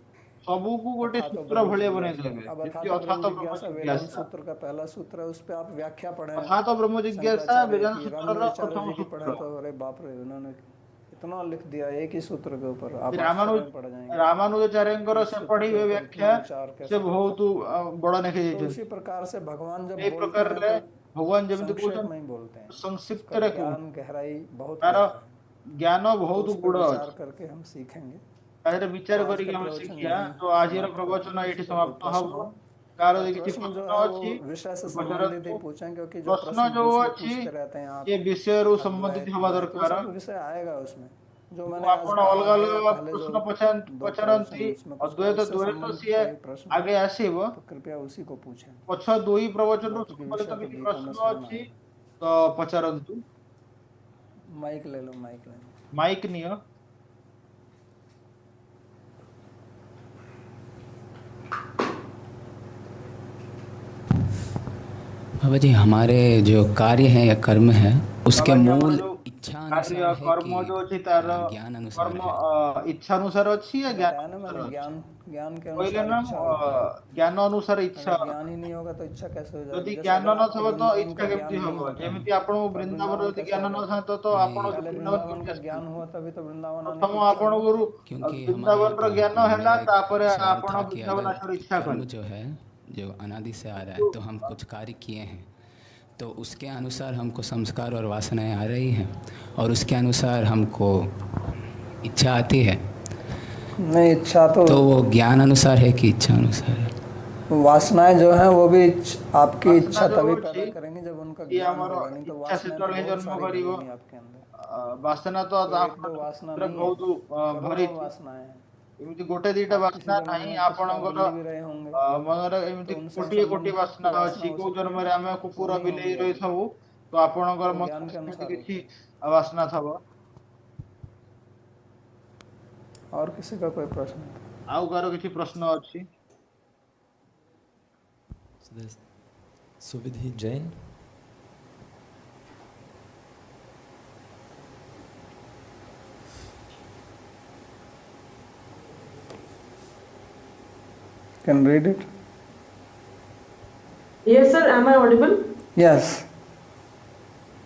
सबू को गोटे अथा तो सूत्र ब्रह्म भलिया बने जिज्ञासा, देबे अब अथा जेमति तो अथा ब्रह्म तो ब्रह्म जिज्ञासा वेदांत जिज्ञासा सूत्र का पहला सूत्र है, उस पर आप व्याख्या पढ़ें अथा तो ब्रह्म जिज्ञासा शंकराचार्य वेदांत की, सूत्र रामानुजाचार्य प्रथम जी की पढ़ें सूत्र तो अरे बाप रे, उन्होंने इतना लिख दिया एक ही सूत्र के ऊपर, आप आश्चर्य रामानुज में पड़ जाएंगे रामानुजाचार्यଙ୍କର कि इस से सूत्र के पढ़िबे ऊपर इतना व्याख्या विचार से कैसे कर बहुत सकते हैं। बड़ा लिखे तो जाइछन उसी प्रकार से भगवान जब ए बोलते प्रकार हैं रे तो भगवान जेमति संक्षेप कहउछन में ही बोलते हैं, संक्षिप्त उसका रे कहउछन ज्ञान गहराई बहुत तार गहरा है। ज्ञान तो बहुत उस पर गुड़ विचार अछि करके हम सीखेंगे। तारे तो विचार आज करी का हम प्रवचन शिखिया यहीं तो आज रो समाप्त करते प्रवचन हैं, एठी किसी का कोई समाप्त प्रश्न हबो हो। कार और किछि प्रश्न जो प्रश्न है वो अछि विषय से संबंधित ही पचरंतु पूछें, क्योंकि जो प्रश्न प्रश्न जो दूसरे अछि पूछते रहते हैं आप ये विषय रो संबंधित अद्वैत हवा द्वैत, वो दरकार सब विषय आएगा उसमें। जो तो मैंने आज आपण कहा अलग है या अलग पहले जो प्रश्न 2 प्रवचन पचरंती उसमें कुछ कहा, अद्वैत उससे द्वैत संबंधित सिए कोई प्रश्न हो आगे आसीबो तो कृपया उसी को पूछें। पछ दुई प्रवचन रो बाकी के संबंधित विषय तो किछि गीता में प्रश्न स्वयं अछि आएगा। तो पचरंतु माइक ले लो, माइक ले लो। माइक नियो बाबा जी, हमारे जो कार्य हैं या कर्म है उसके बाबा जी हमर मूल जो इच्छा कार्य अनुसार है कर्म कि जो अछि तार ज्ञान अनुसार कर्म है? इच्छा अनुसार अछि या ज्ञान बताया ना अनुसार मैंने, अछि ज्ञान के पहिले अनुसार ना इच्छा होती है। ज्ञान अनुसार इच्छा अगर ज्ञान ही नहीं होगा तो इच्छा कैसे हो जाएगी? यदि जैसे ज्ञान अगर न आपको थब तो वृंदावन का इच्छा ज्ञान केमती नहीं हब होता जेमिति आपण तो आप वृंदावन वृंदावन यदि कैसे ज्ञान आ न जाते? था तो नहीं, आपण पहले वृंदावन वृंदावन केमती का आसीबे ज्ञान हुआ तभी तो वृंदावन आने प्रथम की इच्छा आपण हुई। गुरु क्योंकि हमारा वृंदावन रो ज्ञान मेरा हैला एक तापर सवाल आपण था कि वृंदावन अगर आसर इच्छा कर्म कले जो है जो अनादि से आ रहा है, तो हम कुछ कार्य किए हैं तो उसके अनुसार हमको संस्कार और वासनाएं आ रही हैं और उसके अनुसार हमको इच्छा आती है, नहीं, इच्छा तो वो ज्ञान अनुसार है कि इच्छा अनुसार है? वासनाएं जो हैं वो भी आपकी वासना इच्छा जो तभी अछि पैदा करेंगी जब उनका कि ज्ञान हमर होगा, नहीं तो इच्छा से वासनाएं तो तले बहुत जन्म सारी करिवो भरेंगी आपके अंदर। वासना तो कोई एक आपण दो वासना नहीं है, बहुत भरी करोड़ों वासनाएं हैं। एमती गोटे दीटा आप किसी वासना जन्म नहीं में कुत्ता आपणकर बिल्ली भी रहे होंगे, मनरे तो एमती उनसे कोटी कोटी संबंधित वासना कोई वासना अछि हो को सकती जन्म है रे आमे वो कुकुर नहीं बिलेई होगी रही अभी। थबु तो आपणकर वो मन ज्ञान के सेमती अनुसार किछि होती है। वासना थब। और किसी का कोई प्रश्न? आउ कार किछि प्रश्न अछि? So there's Suvidhi Jain. Can read it? Yes, sir. Am I audible? Yes.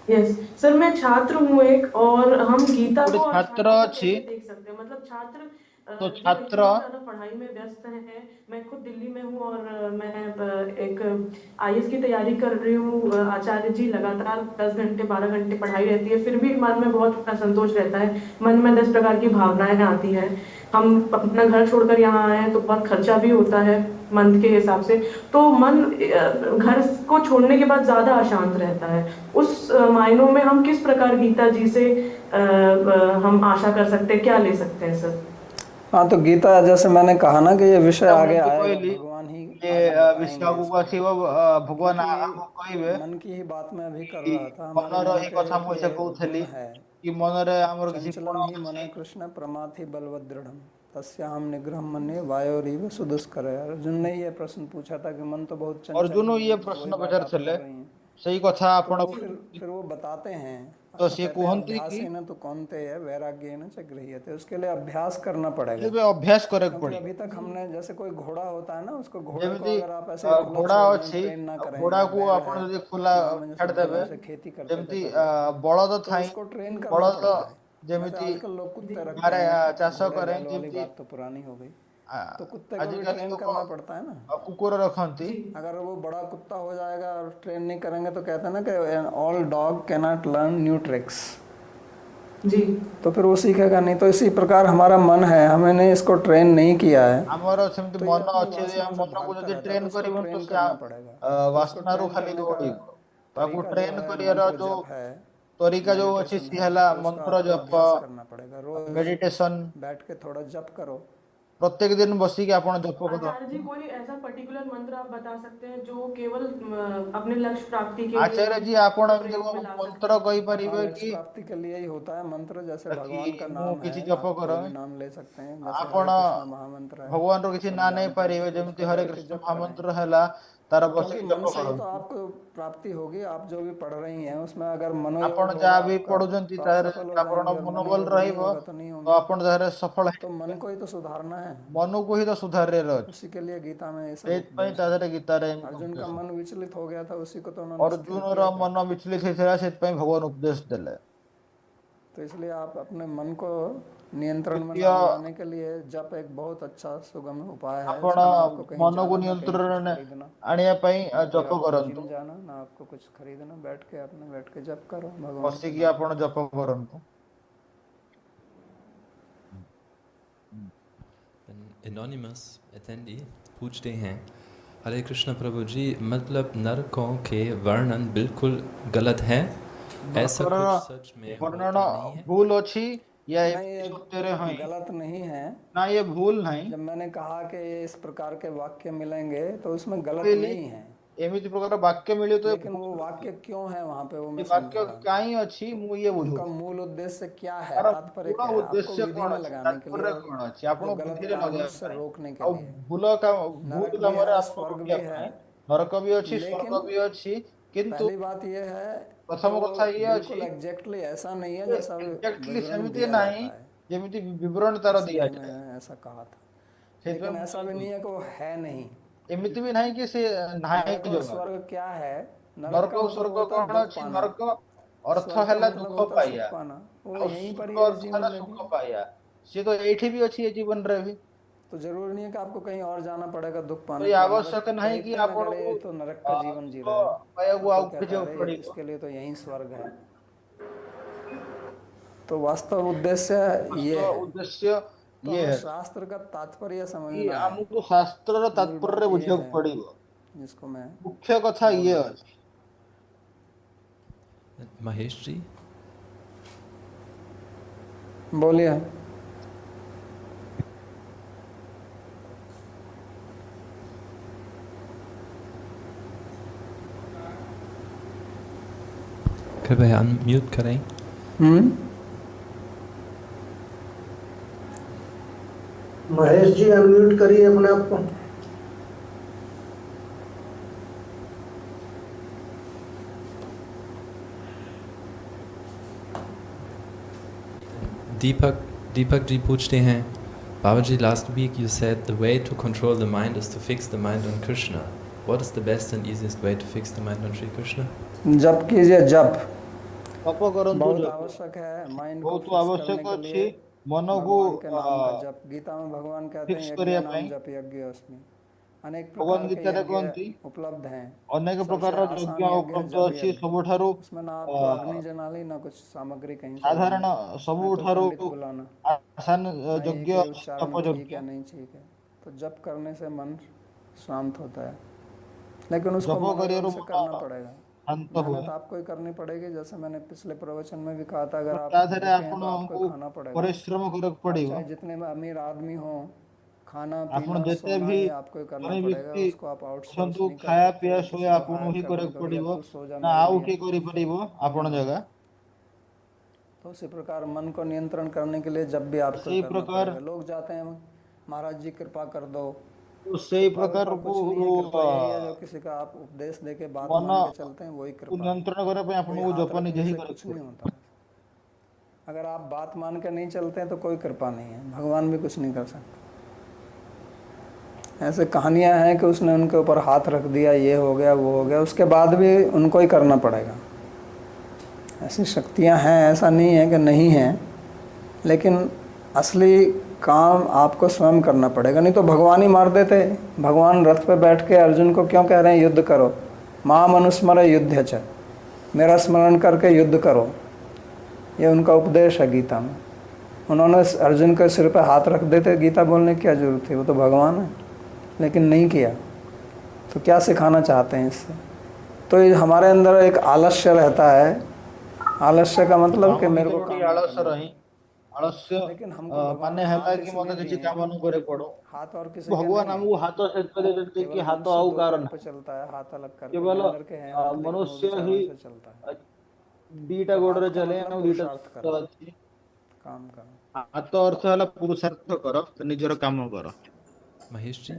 Yes sir, मैं छात्र हूँ एक, और हम गीता गोटे को और छात्र छात्र को अछि कैसे देख सकते हैं? मतलब छात्र तो जो छात्र इतना ज्यादा पढ़ाई में व्यस्त है। मैं खुद दिल्ली में हूँ और मैं एक आईएएस की तैयारी कर रही हूँ। आचार्य जी लगातार 10 घंटे 12 घंटे पढ़ाई रहती है, फिर भी मन में बहुत असंतोष रहता है। मन में 10 प्रकार की भावनाएं आती हैं। हम अपना घर छोड़कर यहाँ आए हैं तो बहुत खर्चा भी होता है मंथ के हिसाब से, तो मन घर को छोड़ने के बाद ज्यादा अशांत रहता है। उस मायनों में हम किस प्रकार गीता जी से हम आशा कर सकते हैं, क्या ले सकते हैं सर? हाँ, तो गीता जैसे मैंने कहा ना कि ये विषय आगे मुझे आएगा, कहली भगवान ही ये आगे विषय बताएंगे को इसको। शिव भगवान आगो कहबे मन की ही बात मैं अभी कर कि रहा था। हमारे मनर मन ही के कथा एक मुझे ये गुण कहूली है, कि मनरे हमर किसी गुण चंचलम ही मन अछि। कृष्ण प्रमाथि बलवदृढ़ तस्याहम निग्रह मन्ये वायोरीव सुदुष्कर। अर्जुन ने ये प्रश्न पूछा था कि मन तो बहुत चंचल अर्जुन है, ये तो वही प्रश्न बात आप पचार कर रही हैं। सही कथा तो आपण वो फिर वो बताते हैं, तो सी कहते हैं कहती कि अभ्यासेन तो कौन्तेय वैराग्येन च गृह्यते। उसके लिए अभ्यास करना पड़ेगा, ये अभ्यास करे क्योंकि पड़ी। अभी तक हमने, जैसे कोई घोड़ा होता है ना, उसको घोड़े को जेमिति अगर आप ऐसे खुला घोड़ा छोड़ दें, अछि ट्रेन ना करें, घोड़ा या को बैल आपण है यदि खुला गांव में छाड़ जैसे देबे बैलों से खेती करते थे जेमिति पहले, बलद तो थाई उसको ट्रेन करना बलद पड़ता है। जैसे जेमिति आजकल लोग कुत्ते रखते गारे हैं, चाष घोड़े करें बैल वाली जेमिति बात तो पुरानी हो गई, तो कुत्ते को भी आजिकल ट्रेन लोग करना पड़ता है ना। कुकुर रखती। अगर वो बड़ा कुत्ता हो जाएगा और ट्रेन नहीं करेंगे तो कहते हैं ना कि all dog cannot learn new tricks, जी, तो फिर वो सीखेगा नहीं। तो इसी प्रकार हमारा मन है, हमने इसको ट्रेन नहीं किया है, हमर सेमति तो ये मन अपनी अच्छे वासनाओं से मन को भागता जदि रहता है, तो ट्रेन इसको करिवन तो ट्रेन से करना पड़ेगा। तो इसको वासना रो ट्रेन खाली करने का दौड़िब ताकू तरीका जो ट्रेन है करियर मंत्र जो जप है, तरीका जो अच्छी मेडिटेशन सी है, हला तो उसका मंत्र आपको जप अभ्यास करना पड़ेगा। रोज मेडिटेशन बैठ के थोड़ा जप करो। प्रत्येक दिन बसिक आपण जप करो। आचार्य जी कोई ऐसा पर्टिकुलर मंत्र आप बता सकते हैं जो केवल अपने लक्ष्य प्राप्ति के लिए आचार्य हम जी आपण उसको एमती प्रयोग में ला सकते मंत्र हैं? कहि हाँ, परिबे लक्ष्य कि प्राप्ति के लिए ही होता है मंत्र। जैसे भगवान का मु नाम है, किछि जप आप कर कोई भी नाम ले सकते हैं, जैसे आपण हरे कृष्ण महामंत्र है, भगवान रो किछि सब ना नहीं जानते हैं, पारिबे तो जेमति उसको हरे बैठ के कृष्ण जप करें। महामंत्र हैला तार क्योंकि बसिक मन जप से ही तो करंतु। आपको प्राप्ति होगी। आप जो भी पढ़ रही हैं उसमें अगर आपण मनोयोग जहाँ होगा भी आपका, पढ़ुचंती तो आप तार सफल हो आपण जाएंगे, और मनोबल मनोयोग नहीं रहिबो होगा तो नहीं तो होंगे। आपण जहाँ सफल तो मन को ही तो सुधारना है, मनु को ही तो सुधारे रच उसी के लिए गीता में ये सब से उपदेश है। तादरे गीता रे अर्जुन का उपदेश मन विचलित हो गया था, उसी को तो उन्होंने स्थिर अर्जुन किया रो था। मन विचलित होइଥିଲା से भगवान उपदेश देले। तो इसलिए आप अपने मन को नियंत्रण में द्वितीय लाने के लिए जप एक बहुत अच्छा सुगम उपाय है। आपण उसमें ना आपको कहीं मन को जाना, ना कहीं कुछ नियंत्रण खरीदना, आनिया पई ना कोई जप आपको करंतु जिम जाना, ना आपको कुछ खरीदना। बैठ के अपने बैठ के जप करो भगवान का बसिकी नाम। आपण जप करंतु। An anonymous attendee पूछते हैं, हरे कृष्ण प्रभु जी, मतलब नरकों के वर्णन बिल्कुल गलत है, ऐसा कुछ सच में वर्णन होता नहीं है? भूल अछि या नहीं, ये सत्य रे हैं गलत नहीं है। ना ये भूल नहीं। जब मैंने कहा कि ये इस प्रकार के वाक्य मिलेंगे तो उसमें गलत पहली नहीं है, एमिति प्रकार वाक्य मिले तो लेकिन वो वाक्य क्यों है वहाँ पे वो ये मैं समझा वाक्य रहा हूँ। काई अछि मु ये बुझु उनका मूल उद्देश्य क्या है, तार तात्पर्य पूरा क्या है, आपको उद्देश्य विधि कोन में अछि लगाने के लिए तात्पर्य और कोन अछि आपण जो गलत बुद्धि रे कामों लगे से रोकने के आ लिए। भूल का भूल नरक भी कामरे है, आपण स्वर्ग रोकिया भी है, पाए नरक भी अछि लेकिन स्वर्ग भी अछि किंतु पहली बात यह है कि प्रथम वो कथा ये बिल्कुल अछि एग्जैक्टली ऐसा नहीं है जैसा एक्जेक्टली विवरण सेमिति दिया नाही जाता है, जेमिति विवरण तार दिया इसलिए जाए मैं ऐसा कहा था। सेतबे लेकिन ऐसा भी नहीं है कि वो है नहीं। एमिति भी नाही कि से नाही नरक और जगह स्वर्ग क्या है? नरक नरक का और मतलब स्वर्ग होता है कौन दुख अछि पाना, नरक अर्थ स्वर्ग का हैला मतलब दुख होता है सुख पाइया पाना। वो और यहीं पर सुख ही है अर्थ जीवन हैला में भी। सुख पाइया से तो एठी भी अछि ये जीवन रे भी। तो जरूरी नहीं है कि आपको कहीं और जाना पड़ेगा दुख तो पाने ये के लिए। आवश्यक नरक नहीं कि कहते हैं आपण अगर ये को तो नरक का जीवन जी रहे सुख हैं, पाइबो और आउ कोई कहता खोजे है अरे पड़िबो इसके लिए तो यहीं स्वर्ग है। तो वास्तव उद्देश्य ये तो है। उद्देश्य तो ये हमें है शास्त्र का तात्पर्य कि समझना है। हमको शास्त्र मूल तात्पर्य बात ये बुझिବାକୁ है पड़िबो जिसको मैं मुख्य कथा बोल ये रहा अछि। था। महेश जी, बोलिए। कृपया अनम्यूट करें। महेश जी अनम्यूट करिए अपने आप को। दीपक जी पूछते हैं, बाबा जी, last week you said the way to control the mind is to fix the mind on Krishna. What is the best and easiest way to fix the mind on Shri Krishna? जप कीजिए, जप जप करंतु बहुत जप आवश्यक है। Mind को बहुत फिक्स आवश्यक करने के अछि लिए मन को भगवान के नाम का जप। गीता में भगवान कहते फिक्स हैं करिया यज्ञ नाम पई जप यज्ञोस्मि। अनेक भगवान प्रकार के गीता रे यज्ञ कहंती उपलब्ध हैं। अनेक सबसे प्रकार यज्ञ आसान यज्ञ है उपलब्ध जप अछि। यज्ञ। सबुठारु उसमें ना आपको अग्नि जलानी, ना कुछ सामग्री कहीं से साधारण लानी, ना कोई सबुठारु पंडित बुलाना, आसान ना ही यज्ञ कोई अछि उच्चारण तप ठीक यज्ञ। है नहीं ठीक है। तो जप करने से मन शांत होता है, लेकिन उसको जप मनोयोग करियर से करना पड़ेगा। शांत हुए मेहनत आपको ही करनी पड़ेगी। जैसे मैंने पिछले प्रवचन में भी कहा था, अगर आप ताधरे भूखे हैं आपण तो आपको हमको खाना पड़ेगा। परिश्रम करक आप पड़िबो। चाहे जितने में अमीर आदमी हो, खाना आपण पीना जेते सोना भी ये आपको ही करना धनी पड़ेगा। व्यक्ति उसको आप आउटसोर्स छंतु नहीं कर खाया सकते पिया कि सोया किसी को आपण हायर ही कर दे करक कि भैया पड़िबो तू सो जा ना मेरे आउ लिए। के करि पड़िबो आपण जगह। तो उसी प्रकार मन को नियंत्रण करने के लिए जब भी आपको ही सही करना प्रकार पड़ेगा। लोग जाते हैं महाराज जी कृपा कर दो। सही कृपा प्रकार विपा को कुछ नहीं है। कृपा यही है जो किसी का आप उपदेश दे के बात मन मान के चलते हैं, वही को कृपा है। नियंत्रण करे पे आपण कोई को हाथ जपन रखने जही से करे। कुछ नहीं होता है। अगर आप बात मान के नहीं चलते हैं तो कोई कृपा नहीं है, भगवान भी कुछ नहीं कर सकते। ऐसे कहानियां हैं कि उसने उनके ऊपर हाथ रख दिया, ये हो गया वो हो गया, उसके बाद भी उनको ही करना पड़ेगा। ऐसी शक्तियां हैं, ऐसा नहीं है कि नहीं है, लेकिन असली काम आपको स्वयं करना पड़ेगा। नहीं तो भगवान ही मार देते। भगवान रथ पे बैठ के अर्जुन को क्यों कह रहे हैं युद्ध करो? माम अनुस्मर युद्ध च, मेरा स्मरण करके युद्ध करो। ये उनका उपदेश है गीता में। उन्होंने अर्जुन के सिर पे हाथ रख देते, गीता बोलने की क्या जरूरत थी? वो तो भगवान है, लेकिन नहीं किया। तो क्या सिखाना चाहते हैं इससे? तो ये हमारे अंदर एक आलस्य रहता है। आलस्य का मतलब कि मेरे को काम नहीं आलस्य करना। रही आलस्य लेकिन हमको भगवान माने ने हैला हाथ कि इसलिए मते किछि दिए काम न करे पड़ो। हाथ और किसी के भगवान नहीं है। हमको हाथ से दे देते कि केवल हाथ मनुष्य आउ दो कारण पैर पे चलता है, हाथ अलग करके। केवल बंदर के हैं हाथ, लेकिन वो मनुष्य विचारों ही से चलता है। दीटा तो गोड़रे हाथ का चले मतलब दीटा पुरुषार्थ करना, काम करना। हाथ अर्थ है पुरुषार्थ कर निजर काम कर। Mahesh ji,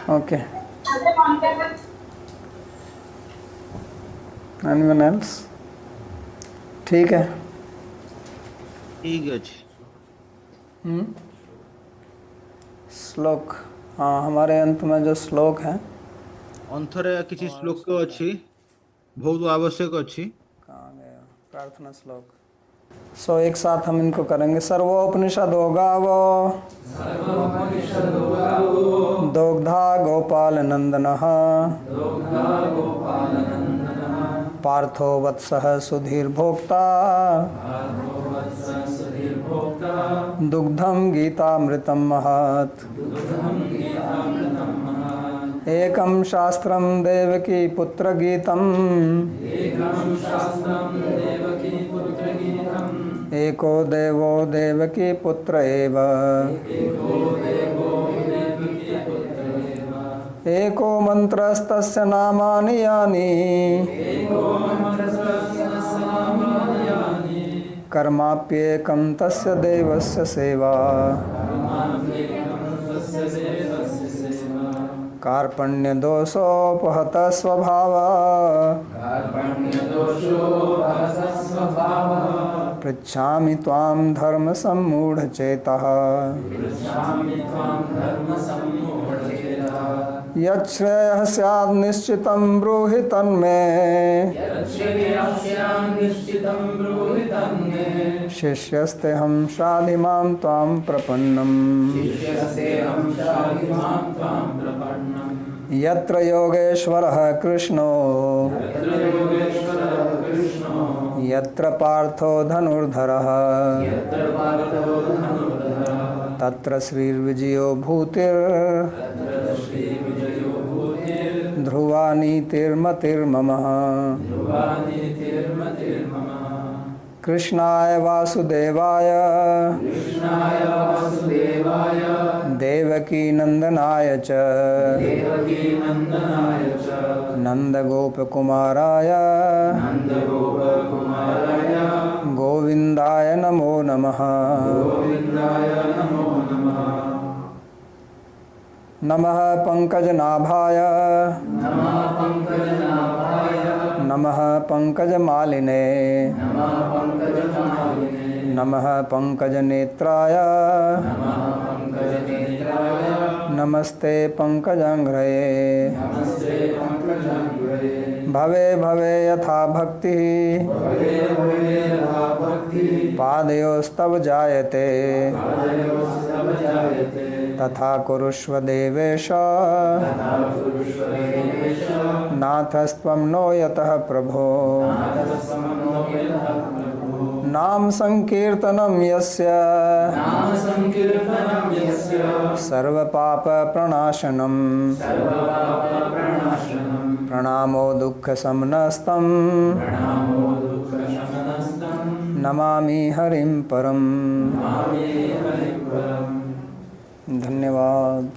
okay, anyone else? ठीक है। ठीक है। श्लोक, हाँ, हमारे अंत में जो श्लोक है, अंतरे किसी श्लोक अच्छी बहुत आवश्यक अच्छी। कहाँ गया प्रार्थना श्लोक? सो एक साथ हम इनको करेंगे। सर्वोपनिषदो गावो दोग्धा गोपाल नंदनः पार्थो वत्सः सुधीर भोक्ता दुग्धम गीतामृतम महत्। एकम शास्त्रम देवकी पुत्र गीतम एको देवो देवकी पुत्र एव एको मंत्रस्तस्य नामानि यानि कर्माप्येकं तस्य देवस्य सेवा। कार्पण्यदोषोपहत स्वभाव पृच्छामि त्वां धर्म सम्मूढ़चेतः यच्छ्रेयः स्यात् निश्चितं ब्रूहि तन्मे शिष्यस्तेऽहं शाधि मां त्वां प्रपन्नम्। यत्र योगेश्वरः कृष्णो यत्र पार्थो धनुर्धरः तत्र श्रीर्विजयो भूतिर् ध्रुवा नीतिर्मतिर्मम कृष्णाय वासुदेवाय देवकी नंदनाय च नंदगोपकुमाराय गोविंदाय नमो नमः नमः पंकजनाभाय नमः पंकजमालिने नमः पंकजनेत्राय नमस्ते पंकजांघ्रये भवे भवे यथा भक्ति पादयोस्तव जायते तथा कुरुष्व देवेश नाथस्त्वं नो यतः प्रभो नाम संकीर्तनं यस्य सर्वपाप प्रणाशनं प्रणामो दुःखशमनस्तं नमामि हरिं परम। धन्यवाद।